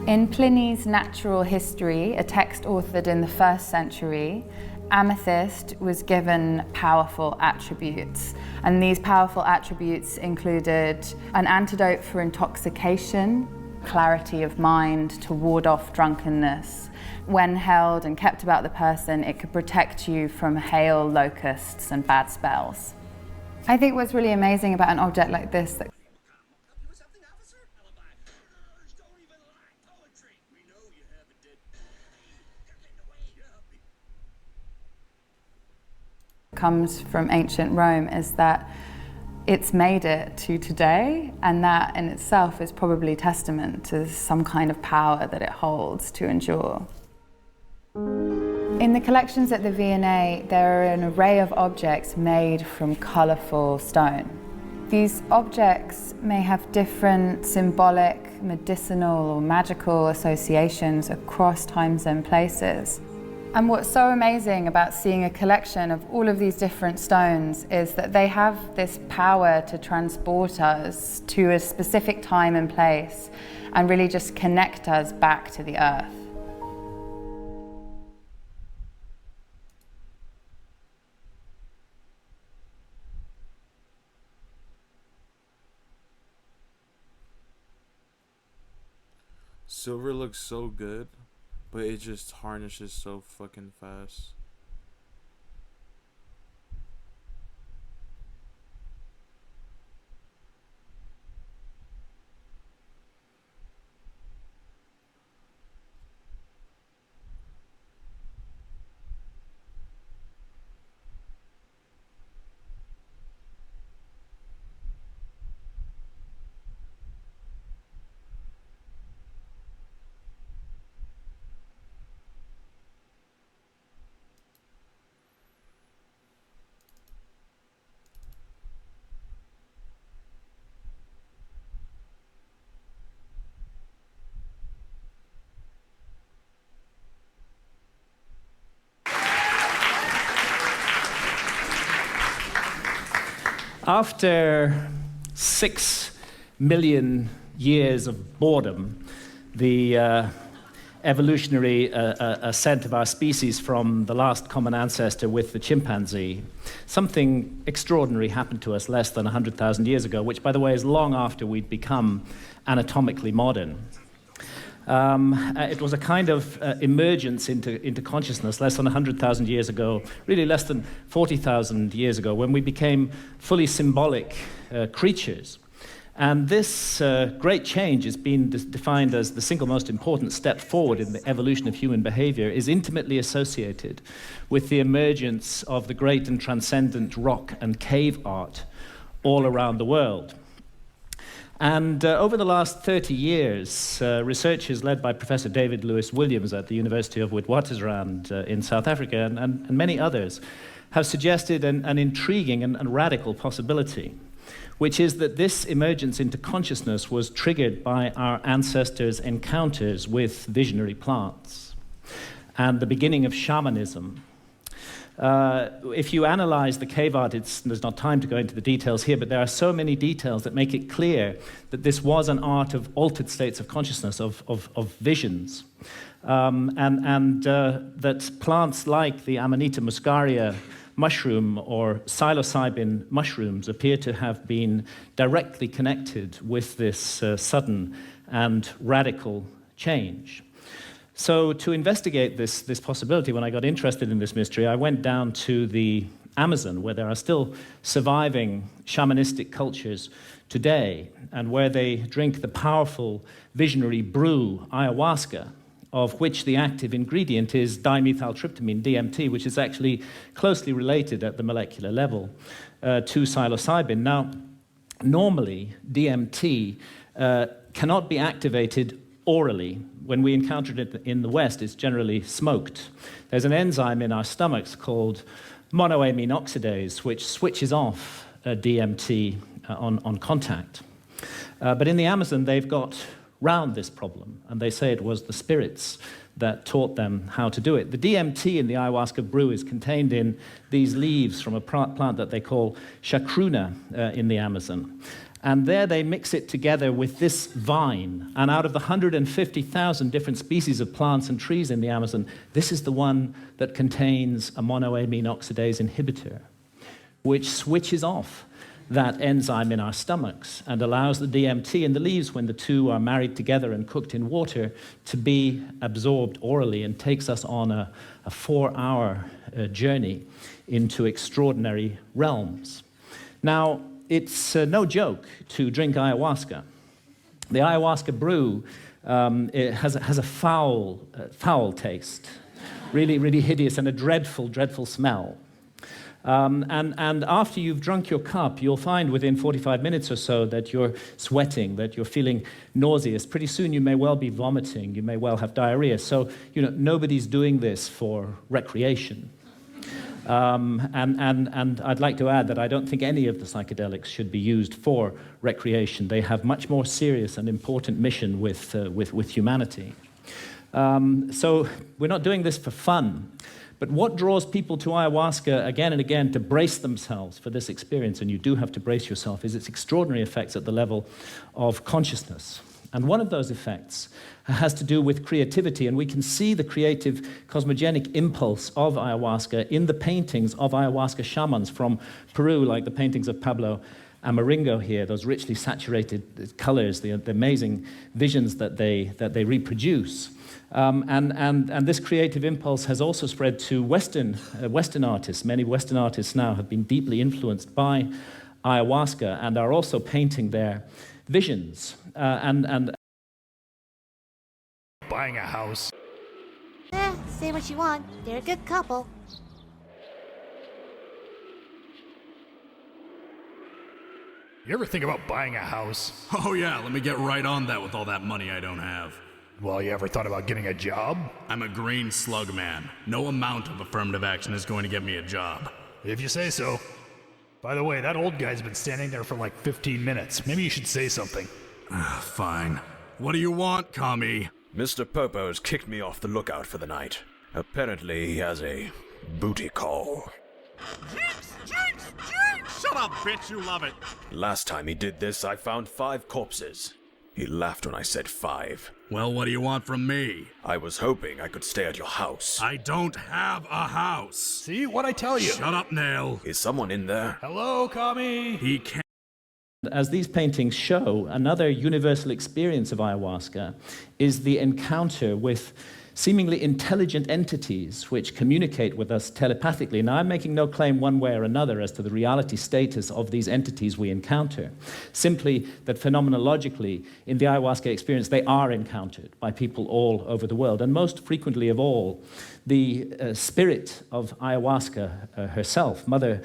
In Pliny's Natural History, a text authored in the 1st century, amethyst was given powerful attributes, and these powerful attributes included an antidote for intoxication, clarity of mind to ward off drunkenness. When held and kept about the person, it could protect you from hail, locusts, and bad spells. I think what's really amazing about an object like this that comes from ancient Rome is that it's made it to today, and that in itself is probably testament to some kind of power that it holds to endure. In the collections at the V&A, there are an array of objects made from colourful stone. These objects may have different symbolic, medicinal, or magical associations across times and places. And what's so amazing about seeing a collection of all of these different stones is that they have this power to transport us to a specific time and place and really just connect us back to the earth. Silver looks so good, but it just tarnishes so fucking fast. After 6 million years of boredom, the evolutionary ascent of our species from the last common ancestor with the chimpanzee, something extraordinary happened to us less than 100,000 years ago, which, by the way, is long after we'd become anatomically modern. It was a kind of emergence into consciousness less than 100,000 years ago, really less than 40,000 years ago, when we became fully symbolic creatures. And this great change has been defined as the single most important step forward in the evolution of human behavior, is intimately associated with the emergence of the great and transcendent rock and cave art all around the world. And over the last 30 years, researchers led by Professor David Lewis Williams at the University of Witwatersrand in South Africa and many others have suggested an intriguing and radical possibility, which is that this emergence into consciousness was triggered by our ancestors' encounters with visionary plants and the beginning of shamanism. If you analyze the cave art, there's not time to go into the details here, but there are so many details that make it clear that this was an art of altered states of consciousness, of visions. That plants like the Amanita muscaria mushroom or psilocybin mushrooms appear to have been directly connected with this sudden and radical change. So to investigate this possibility, when I got interested in this mystery, I went down to the Amazon, where there are still surviving shamanistic cultures today, and where they drink the powerful visionary brew ayahuasca, of which the active ingredient is dimethyltryptamine, DMT, which is actually closely related at the molecular level to psilocybin. Now, normally, DMT cannot be activated orally. When we encounter it in the West, it's generally smoked. There's an enzyme in our stomachs called monoamine oxidase, which switches off DMT on contact. But in the Amazon, they've got round this problem, and they say it was the spirits that taught them how to do it. The DMT in the ayahuasca brew is contained in these leaves from a plant that they call chacruna in the Amazon. And there they mix it together with this vine. And out of the 150,000 different species of plants and trees in the Amazon, this is the one that contains a monoamine oxidase inhibitor, which switches off that enzyme in our stomachs and allows the DMT in the leaves, when the two are married together and cooked in water, to be absorbed orally, and takes us on a 4-hour journey into extraordinary realms. Now, it's no joke to drink ayahuasca. The ayahuasca brew it has a foul taste, really hideous, and a dreadful smell. And after you've drunk your cup, you'll find within 45 minutes or so that you're sweating, that you're feeling nauseous. Pretty soon you may well be vomiting, you may well have diarrhea. So, nobody's doing this for recreation. And I'd like to add that I don't think any of the psychedelics should be used for recreation. They have much more serious and important mission with humanity. So we're not doing this for fun. But what draws people to ayahuasca again and again to brace themselves for this experience, and you do have to brace yourself, is its extraordinary effects at the level of consciousness. And one of those effects has to do with creativity, and we can see the creative cosmogenic impulse of ayahuasca in the paintings of ayahuasca shamans from Peru, like the paintings of Pablo Amaringo here, those richly saturated colors, the amazing visions that they reproduce. And this creative impulse has also spread to Western artists. Many Western artists now have been deeply influenced by ayahuasca and are also painting their visions. And buying a house. Say what you want. They're a good couple. You ever think about buying a house? Oh yeah, let me get right on that with all that money I don't have. Well, you ever thought about getting a job? I'm a green slug man. No amount of affirmative action is going to get me a job. If you say so. By the way, that old guy's been standing there for like 15 minutes. Maybe you should say something. Fine. What do you want, commie? Mr. Popo's kicked me off the lookout for the night. Apparently he has a booty call. Jinx! Jinx! Jinx! Shut up, bitch, you love it. Last time he did this, I found 5 corpses. He laughed when I said 5. Well, what do you want from me? I was hoping I could stay at your house. I don't have a house. See what I tell you? Shut up, Nail. Is someone in there? Hello, Kami. He can't. As these paintings show, another universal experience of ayahuasca is the encounter with seemingly intelligent entities which communicate with us telepathically. Now, I'm making no claim one way or another as to the reality status of these entities we encounter, simply that phenomenologically, in the ayahuasca experience, they are encountered by people all over the world. And most frequently of all, the spirit of ayahuasca herself, Mother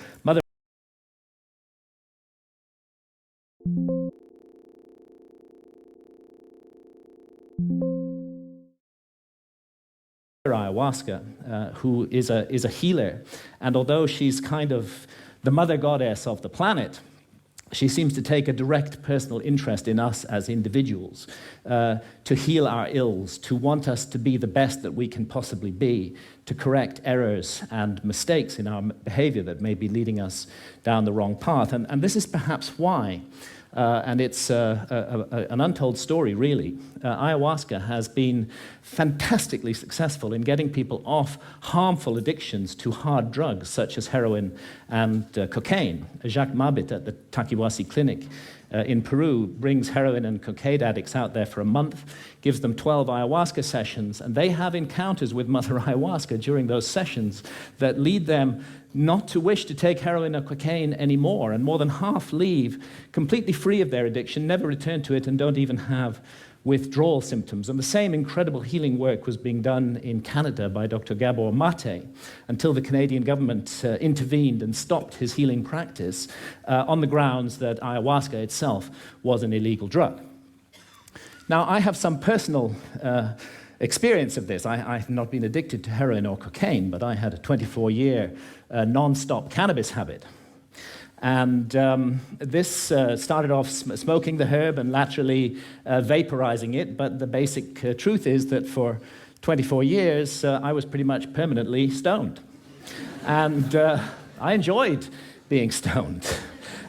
ayahuasca, who is a healer, and although she's kind of the mother goddess of the planet, she seems to take a direct personal interest in us as individuals, to heal our ills, to want us to be the best that we can possibly be, to correct errors and mistakes in our behavior that may be leading us down the wrong path. And this is perhaps why, and it's an untold story, really. Ayahuasca has been fantastically successful in getting people off harmful addictions to hard drugs, such as heroin and cocaine. Jacques Mabit at the Taquihuasi Clinic in Peru brings heroin and cocaine addicts out there for a month, gives them 12 ayahuasca sessions, and they have encounters with Mother Ayahuasca during those sessions that lead them not to wish to take heroin or cocaine anymore, and more than half leave completely free of their addiction, never return to it, and don't even have withdrawal symptoms. And the same incredible healing work was being done in Canada by Dr. Gabor Mate until the Canadian government intervened and stopped his healing practice on the grounds that ayahuasca itself was an illegal drug. Now, I have some personal experience of this. I've not been addicted to heroin or cocaine, but I had a 24-year non-stop cannabis habit. And this started off smoking the herb and laterally vaporizing it, but the basic truth is that for 24 years, I was pretty much permanently stoned. And I enjoyed being stoned.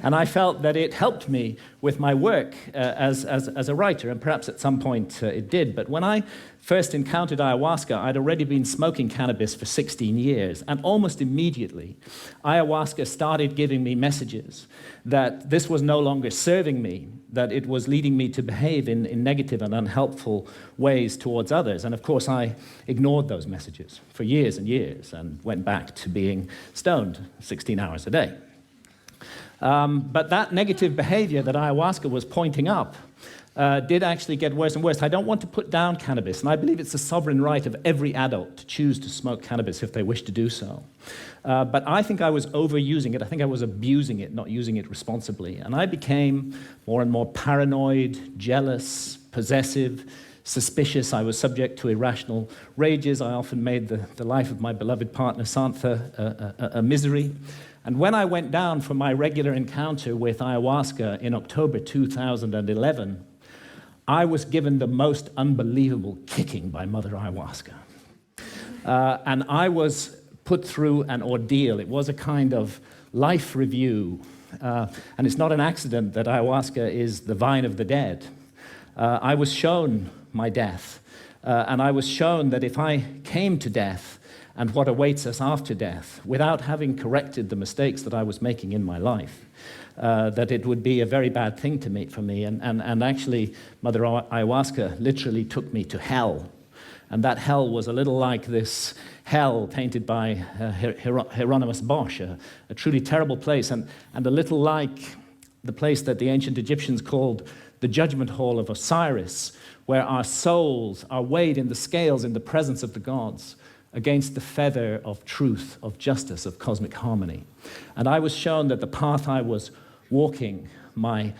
And I felt that it helped me with my work as a writer, and perhaps at some point it did. But when I first encountered ayahuasca, I'd already been smoking cannabis for 16 years, and almost immediately, ayahuasca started giving me messages that this was no longer serving me, that it was leading me to behave in negative and unhelpful ways towards others. And of course, I ignored those messages for years and years and went back to being stoned 16 hours a day. But that negative behavior that ayahuasca was pointing up did actually get worse and worse. I don't want to put down cannabis, and I believe it's the sovereign right of every adult to choose to smoke cannabis if they wish to do so. But I think I was overusing it. I think I was abusing it, not using it responsibly. And I became more and more paranoid, jealous, possessive, suspicious. I was subject to irrational rages. I often made the life of my beloved partner, Santha, a misery. And when I went down for my regular encounter with ayahuasca in October 2011, I was given the most unbelievable kicking by Mother Ayahuasca. And I was put through an ordeal. It was a kind of life review. And it's not an accident that ayahuasca is the vine of the dead. I was shown my death. And I was shown that if I came to death, and what awaits us after death, without having corrected the mistakes that I was making in my life, that it would be a very bad thing for me. And actually, Mother Ayahuasca literally took me to hell. And that hell was a little like this hell painted by Hieronymus Bosch, a truly terrible place, and a little like the place that the ancient Egyptians called the judgment hall of Osiris, where our souls are weighed in the scales in the presence of the gods, against the feather of truth, of justice, of cosmic harmony. And I was shown that the path I was walking, my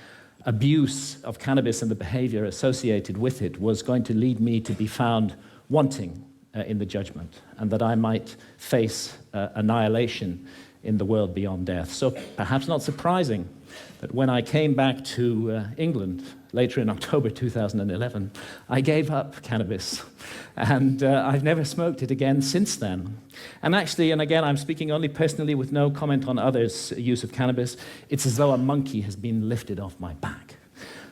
abuse of cannabis and the behavior associated with it, was going to lead me to be found wanting in the judgment, and that I might face annihilation in the world beyond death. So perhaps not surprising that when I came back to England later in October 2011, I gave up cannabis. And I've never smoked it again since then. And actually, and again, I'm speaking only personally with no comment on others' use of cannabis, it's as though a monkey has been lifted off my back.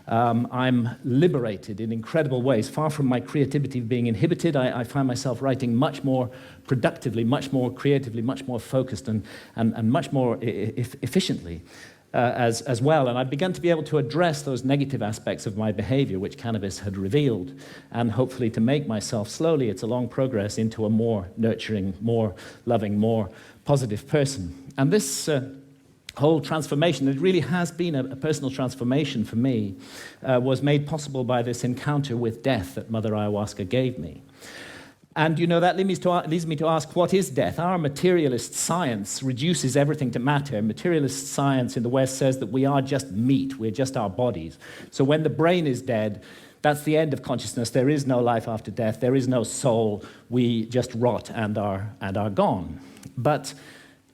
I'm liberated in incredible ways. Far from my creativity being inhibited, I find myself writing much more productively, much more creatively, much more focused, and much more efficiently as well. And I've begun to be able to address those negative aspects of my behavior, which cannabis had revealed, and hopefully to make myself slowly, it's a long progress, into a more nurturing, more loving, more positive person. And this whole transformation, it really has been a personal transformation for me, was made possible by this encounter with death that Mother Ayahuasca gave me. And you know, that leads me to ask, what is death? Our materialist science reduces everything to matter. Materialist science in the West says that we are just meat, we're just our bodies. So when the brain is dead, that's the end of consciousness. There is no life after death, there is no soul, we just rot and are gone. But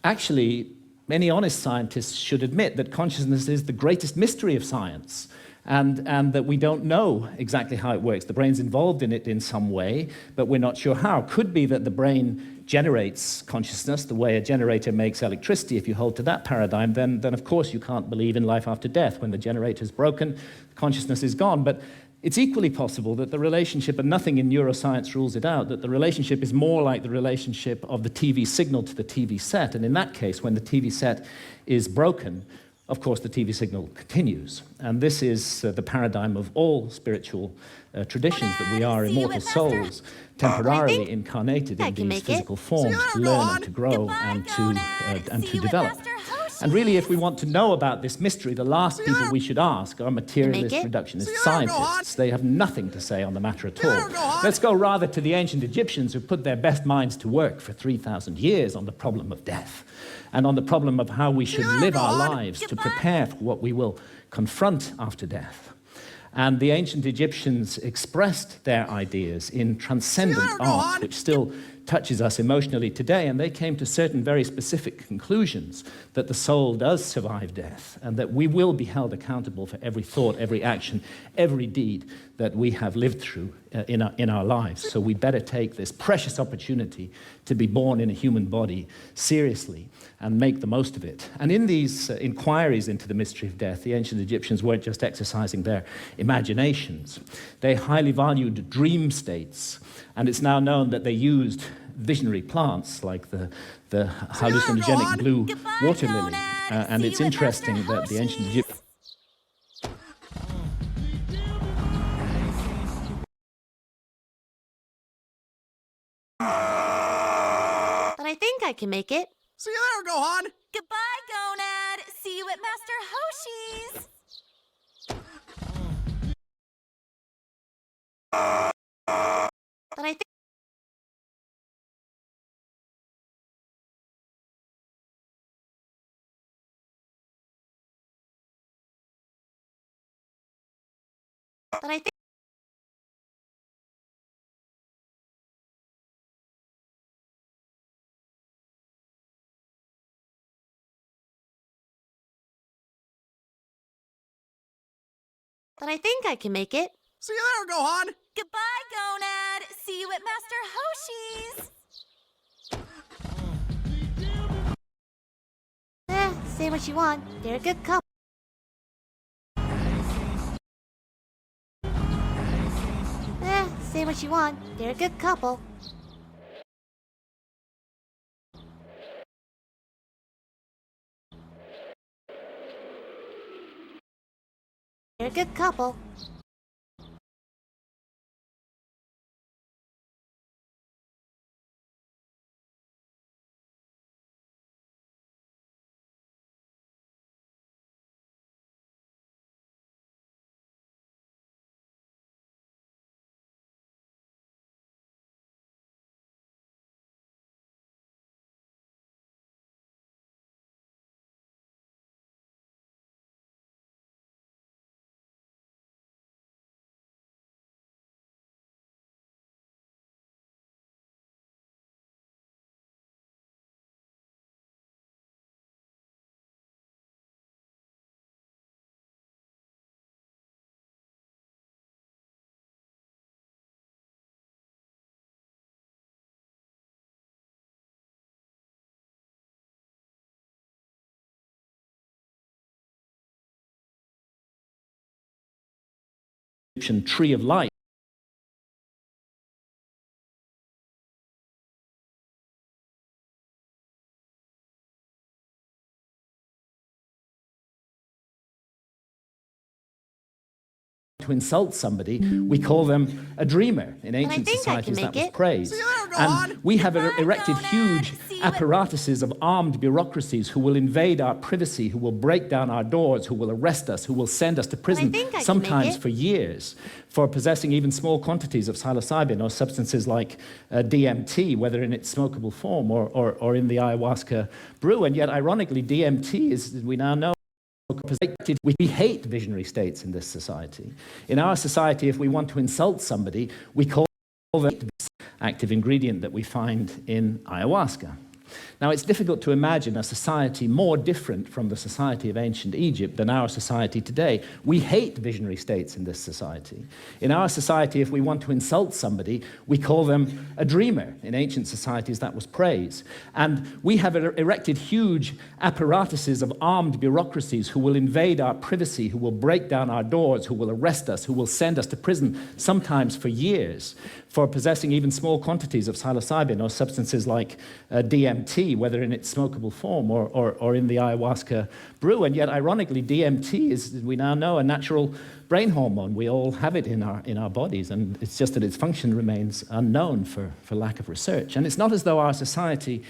actually, many honest scientists should admit that consciousness is the greatest mystery of science, and that we don't know exactly how it works. The brain's involved in it in some way, but we're not sure how. Could be that the brain generates consciousness the way a generator makes electricity. If you hold to that paradigm, then of course you can't believe in life after death. When the generator's broken, consciousness is gone. But it's equally possible that the relationship, and nothing in neuroscience rules it out, that the relationship is more like the relationship of the TV signal to the TV set. And in that case, when the TV set is broken, of course, the TV signal continues. And this is the paradigm of all spiritual traditions, that we are immortal souls, temporarily incarnated in these physical forms to learn and to grow and to develop. And really, if we want to know about this mystery, the last people we should ask are materialist reductionist scientists. They have nothing to say on the matter at all. Let's go rather to the ancient Egyptians, who put their best minds to work for 3,000 years on the problem of death, and on the problem of how we should live our lives to prepare for what we will confront after death. And the ancient Egyptians expressed their ideas in transcendent art, which still touches us emotionally today, and they came to certain very specific conclusions, that the soul does survive death, and that we will be held accountable for every thought, every action, every deed that we have lived through in our lives. So we better take this precious opportunity to be born in a human body seriously and make the most of it. And in these inquiries into the mystery of death, the ancient Egyptians weren't just exercising their imaginations. They highly valued dream states, and it's now known that they used visionary plants like the hallucinogenic blue water lily. And it's interesting that the ancient Egyptians But I think I can make it. See you there, Gohan! Goodbye, Gonad! See you at Master Hoshi's! But I think... But I think... But I think I can make it. See you there, Gohan! Goodbye, Gonad! See you at Master Hoshi's! Say what you want. They're a good couple. Say what you want. They're a good couple. They're a good couple. Egyptian tree of life. To insult somebody, we call them a dreamer. In ancient societies, that was praise. And we have erected huge apparatuses of armed bureaucracies who will invade our privacy, who will break down our doors, who will arrest us, who will send us to prison, sometimes for years, for possessing even small quantities of psilocybin or substances like DMT, whether in its smokable form or in the ayahuasca brew. And yet, ironically, DMT is, we now know, we hate visionary states in this society. In our society, if we want to insult somebody, we call them this active ingredient that we find in ayahuasca. Now, it's difficult to imagine a society more different from the society of ancient Egypt than our society today. We hate visionary states in this society. In our society, if we want to insult somebody, we call them a dreamer. In ancient societies, that was praise. And we have erected huge apparatuses of armed bureaucracies who will invade our privacy, who will break down our doors, who will arrest us, who will send us to prison, sometimes for years, for possessing even small quantities of psilocybin or substances like DMT, whether in its smokable form or in the ayahuasca brew. And yet, ironically, DMT is, we now know, a natural brain hormone. We all have it in our bodies, and it's just that its function remains unknown for lack of research. And it's not as though our society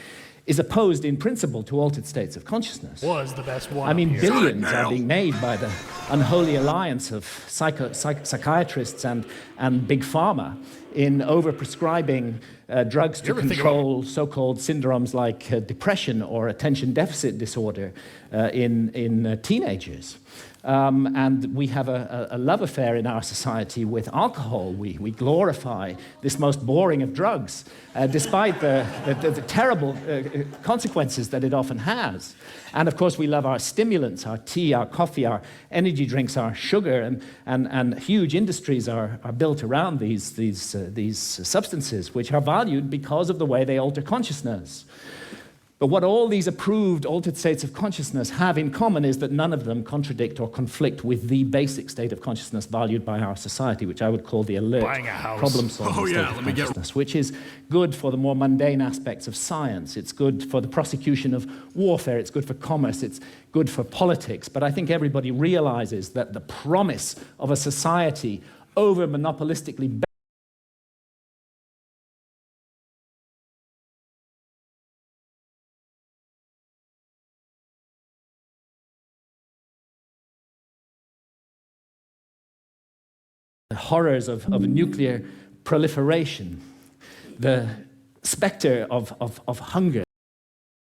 is opposed in principle to altered states of consciousness. Was the best one. I mean, billions are being made by the unholy alliance of psychiatrists and big pharma in overprescribing drugs to control so-called syndromes like depression or attention deficit disorder in teenagers. And we have a love affair in our society with alcohol. We glorify this most boring of drugs, despite the terrible consequences that it often has. And of course, we love our stimulants, our tea, our coffee, our energy drinks, our sugar, and huge industries are built around these substances, which are valued because of the way they alter consciousness. But what all these approved altered states of consciousness have in common is that none of them contradict or conflict with the basic state of consciousness valued by our society, which I would call the alert, problem-solving state of consciousness, which is good for the more mundane aspects of science. It's good for the prosecution of warfare. It's good for commerce. It's good for politics. But I think everybody realizes that the promise of a society over-monopolistically the horrors of nuclear proliferation, the specter of hunger,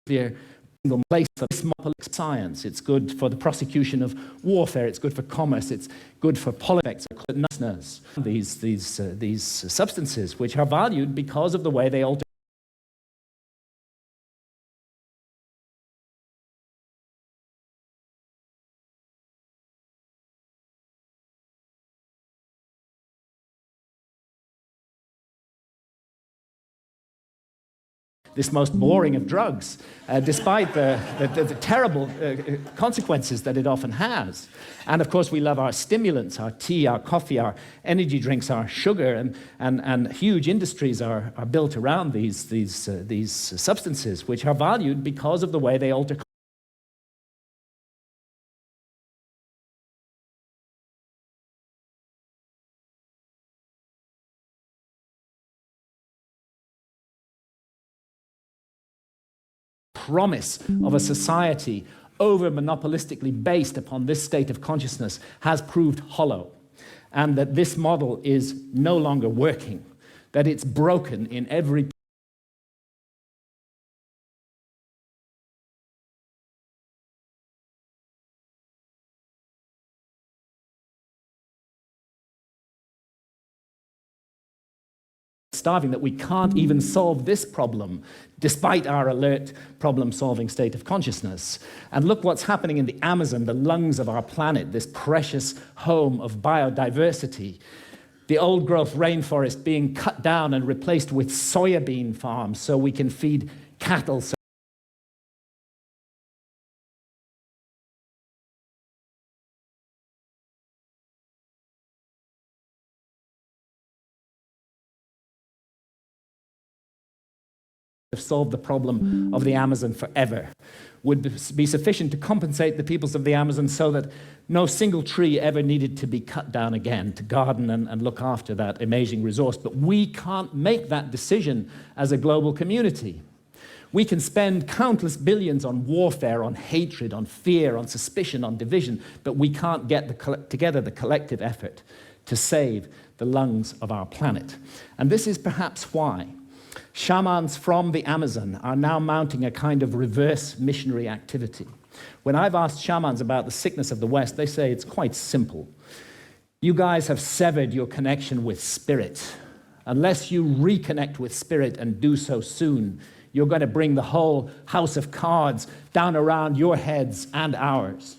nuclear single place for this monopolistic science. It's good for the prosecution of warfare. It's good for commerce. It's good for politics. These substances, which are valued because of the way they alter this most boring of drugs, despite the terrible consequences that it often has. And of course, we love our stimulants, our tea, our coffee, our energy drinks, our sugar, and huge industries are built around these substances, which are valued because of the way they alter promise of a society over-monopolistically based upon this state of consciousness has proved hollow, and that this model is no longer working, that it's broken in every starving, that we can't even solve this problem despite our alert problem-solving state of consciousness. And look what's happening in the Amazon, the lungs of our planet, this precious home of biodiversity. The old-growth rainforest being cut down and replaced with soybean farms so we can feed cattle. have solved the problem of the Amazon forever, would be sufficient to compensate the peoples of the Amazon so that no single tree ever needed to be cut down again to garden and look after that amazing resource. But we can't make that decision as a global community. We can spend countless billions on warfare, on hatred, on fear, on suspicion, on division, but we can't get together the collective effort to save the lungs of our planet. And this is perhaps why shamans from the Amazon are now mounting a kind of reverse missionary activity. When I've asked shamans about the sickness of the West, they say it's quite simple. You guys have severed your connection with spirit. Unless you reconnect with spirit and do so soon, you're going to bring the whole house of cards down around your heads and ours.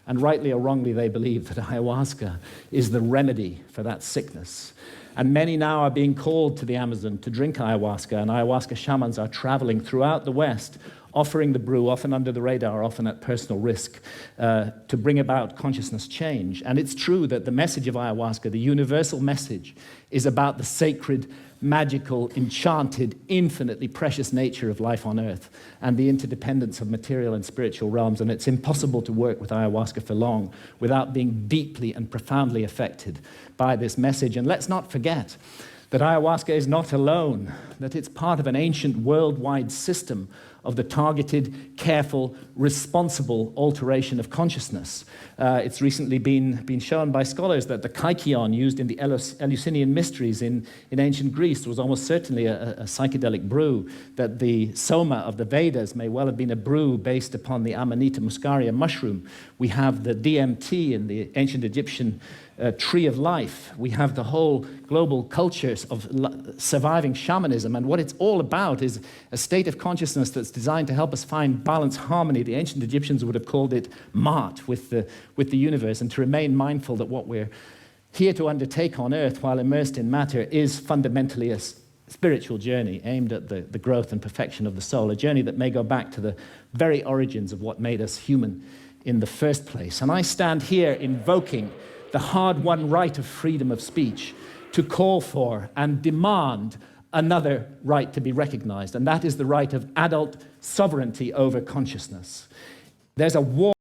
And rightly or wrongly, they believe that ayahuasca is the remedy for that sickness. And many now are being called to the Amazon to drink ayahuasca, and ayahuasca shamans are traveling throughout the West, offering the brew, often under the radar, often at personal risk, to bring about consciousness change. And it's true that the message of ayahuasca, the universal message, is about the sacred, magical, enchanted, infinitely precious nature of life on Earth and the interdependence of material and spiritual realms. And it's impossible to work with ayahuasca for long without being deeply and profoundly affected by this message. And let's not forget that ayahuasca is not alone, that it's part of an ancient worldwide system of the targeted, careful, responsible alteration of consciousness. It's recently been shown by scholars that the kykeon used in the Eleusinian mysteries in ancient Greece was almost certainly a psychedelic brew, that the soma of the Vedas may well have been a brew based upon the Amanita muscaria mushroom. We have the DMT in the ancient Egyptian tree of life. We have the whole global cultures of surviving shamanism, and what it's all about is a state of consciousness that's designed to help us find balance, harmony. The ancient Egyptians would have called it Ma'at, with the universe, and to remain mindful that what we're here to undertake on Earth while immersed in matter is fundamentally a spiritual journey aimed at the growth and perfection of the soul, a journey that may go back to the very origins of what made us human in the first place. And I stand here invoking the hard-won right of freedom of speech to call for and demand another right to be recognized, and that is the right of adult sovereignty over consciousness. There's a war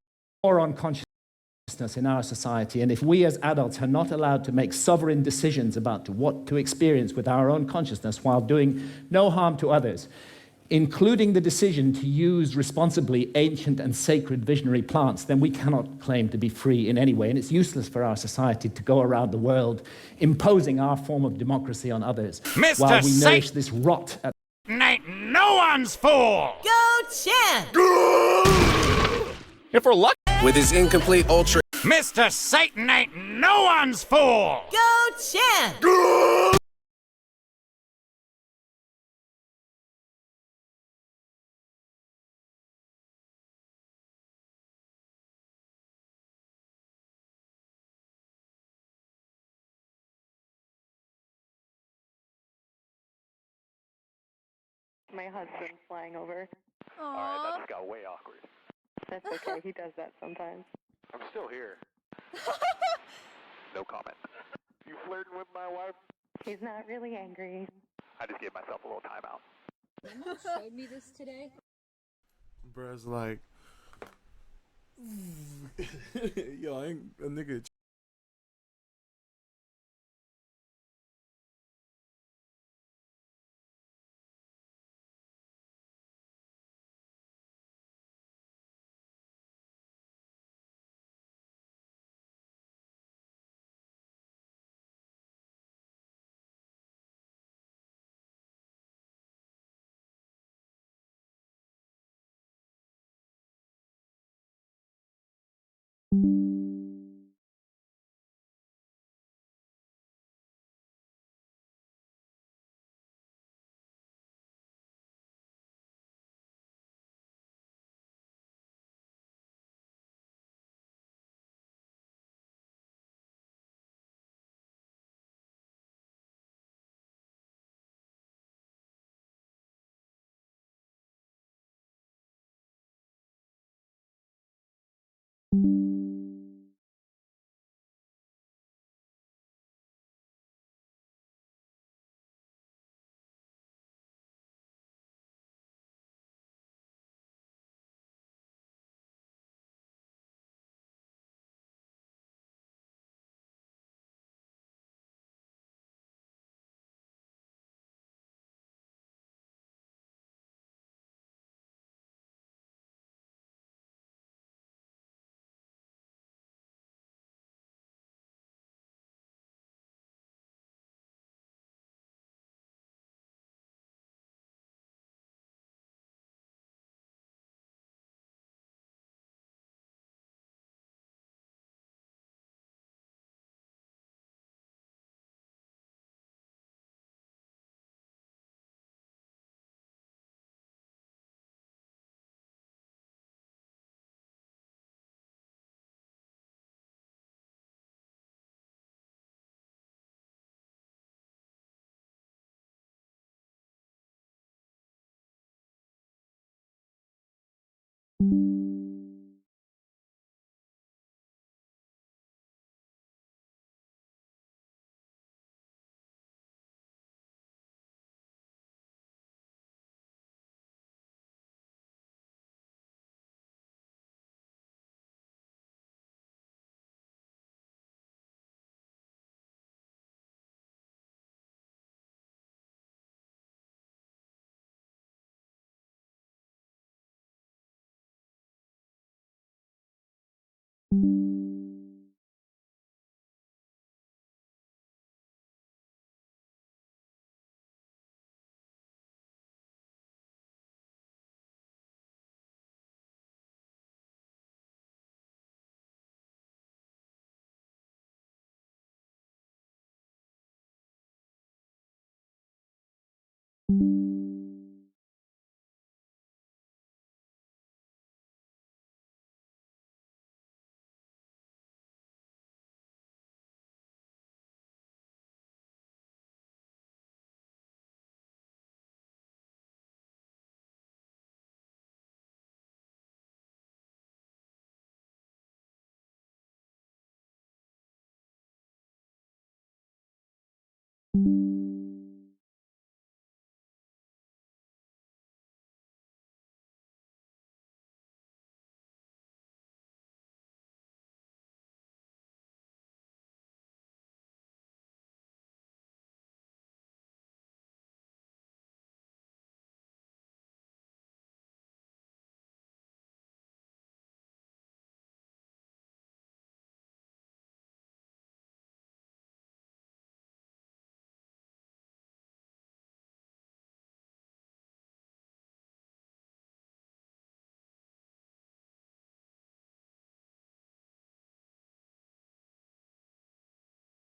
on consciousness in our society, and if we as adults are not allowed to make sovereign decisions about what to experience with our own consciousness while doing no harm to others, including the decision to use responsibly ancient and sacred visionary plants, then we cannot claim to be free in any way. And it's useless for our society to go around the world imposing our form of democracy on others while we nourish this rot. Ain't no one's fool! Go Chen! If we're lucky. With his incomplete ultra. Mr. Satan ain't no one's fool! Go Chen! My husband's flying over. Alright, that just got way awkward. That's okay, he does that sometimes. I'm still here. No comment. You flirting with my wife? He's not really angry. I just gave myself a little timeout. You showed me this today? Bruh's like, yo, ain't a nigga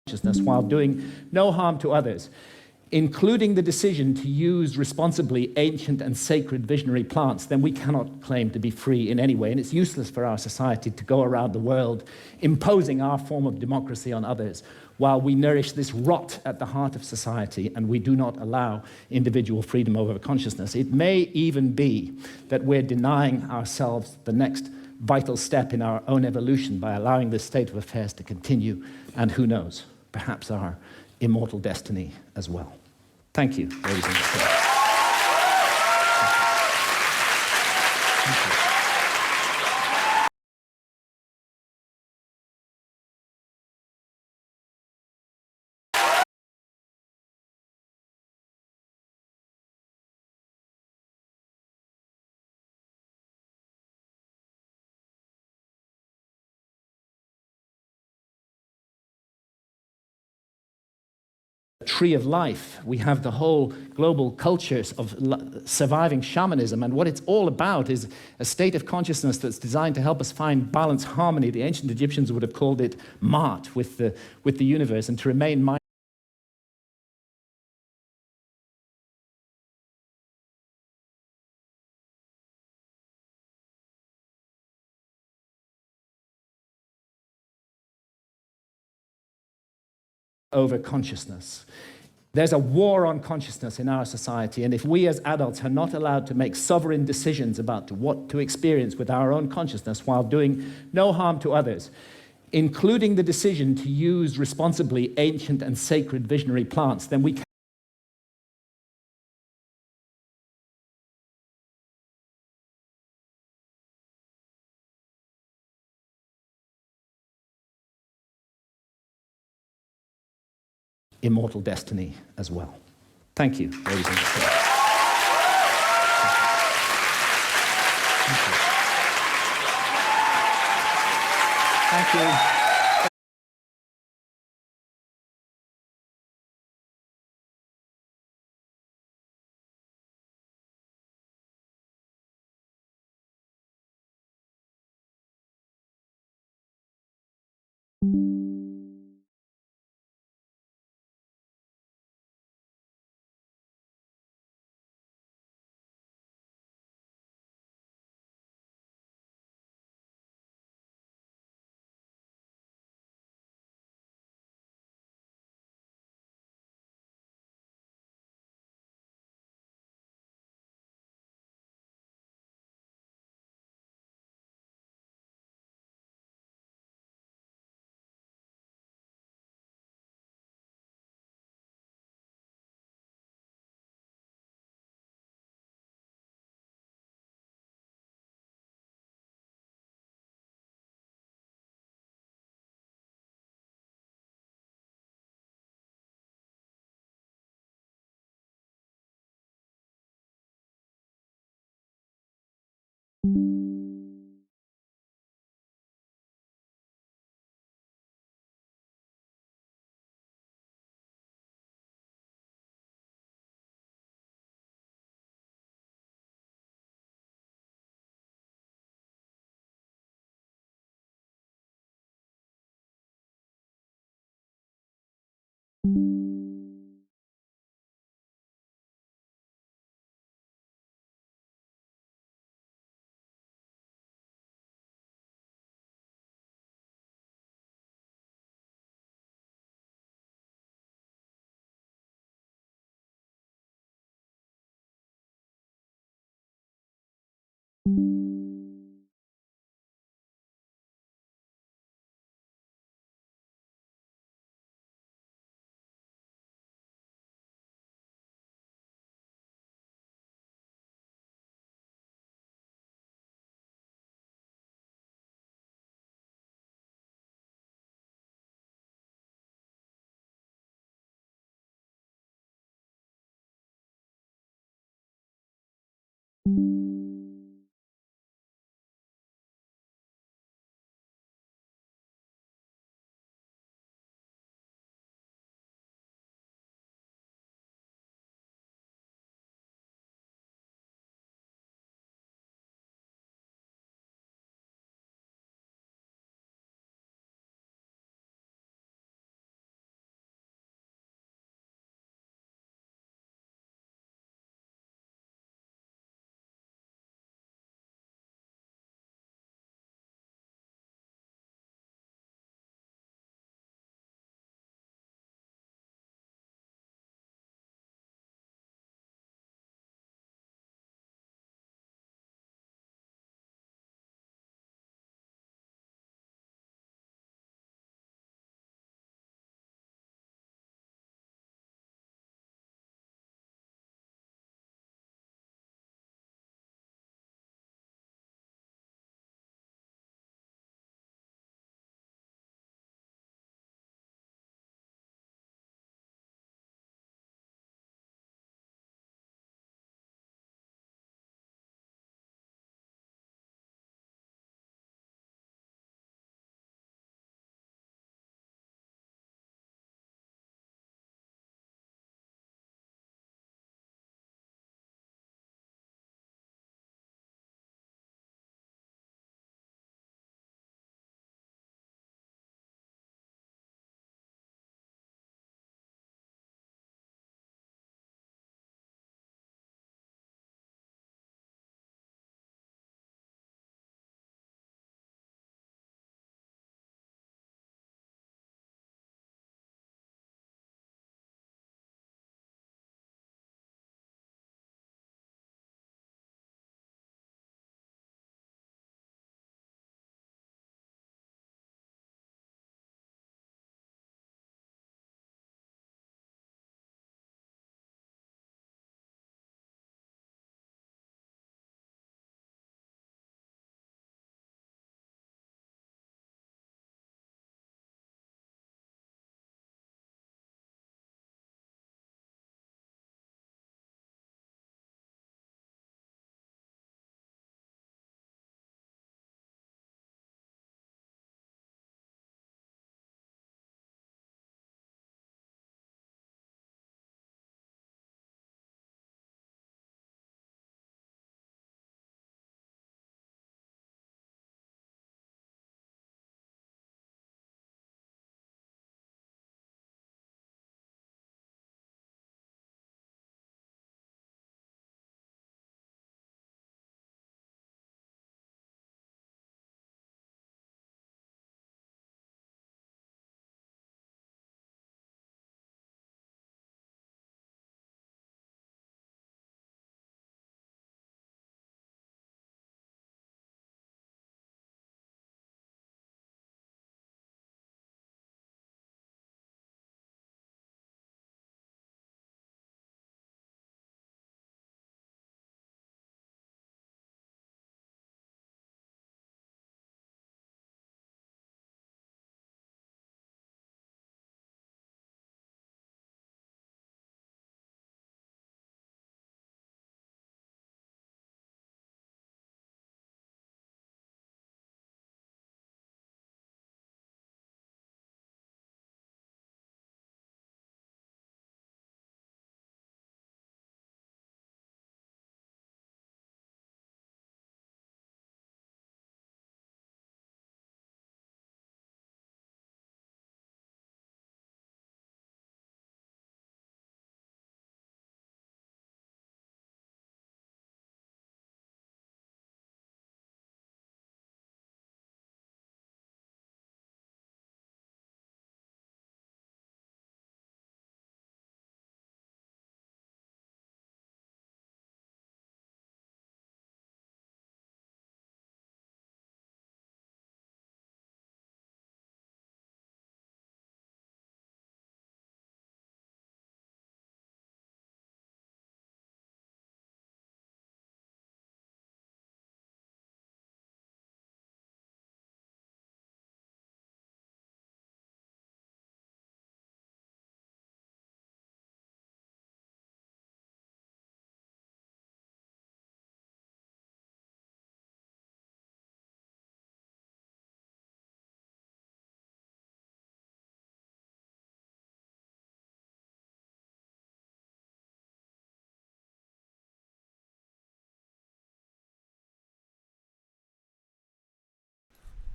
Consciousness while doing no harm to others, including the decision to use responsibly ancient and sacred visionary plants, then we cannot claim to be free in any way. And it's useless for our society to go around the world imposing our form of democracy on others while we nourish this rot at the heart of society and we do not allow individual freedom over consciousness. It may even be that we're denying ourselves the next vital step in our own evolution by allowing this state of affairs to continue, and who knows, perhaps our immortal destiny as well. Thank you, ladies and gentlemen. Tree of life. We have the whole global cultures of surviving shamanism, and what it's all about is a state of consciousness that's designed to help us find balance, harmony. The ancient Egyptians would have called it Ma'at, with the universe, and to remain mindful over consciousness. There's a war on consciousness in our society, and if we as adults are not allowed to make sovereign decisions about what to experience with our own consciousness while doing no harm to others, including the decision to use responsibly ancient and sacred visionary plants, then we immortal destiny as well. Thank you, ladies and gentlemen. Thank you.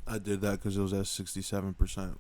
I did that because it was at 67%.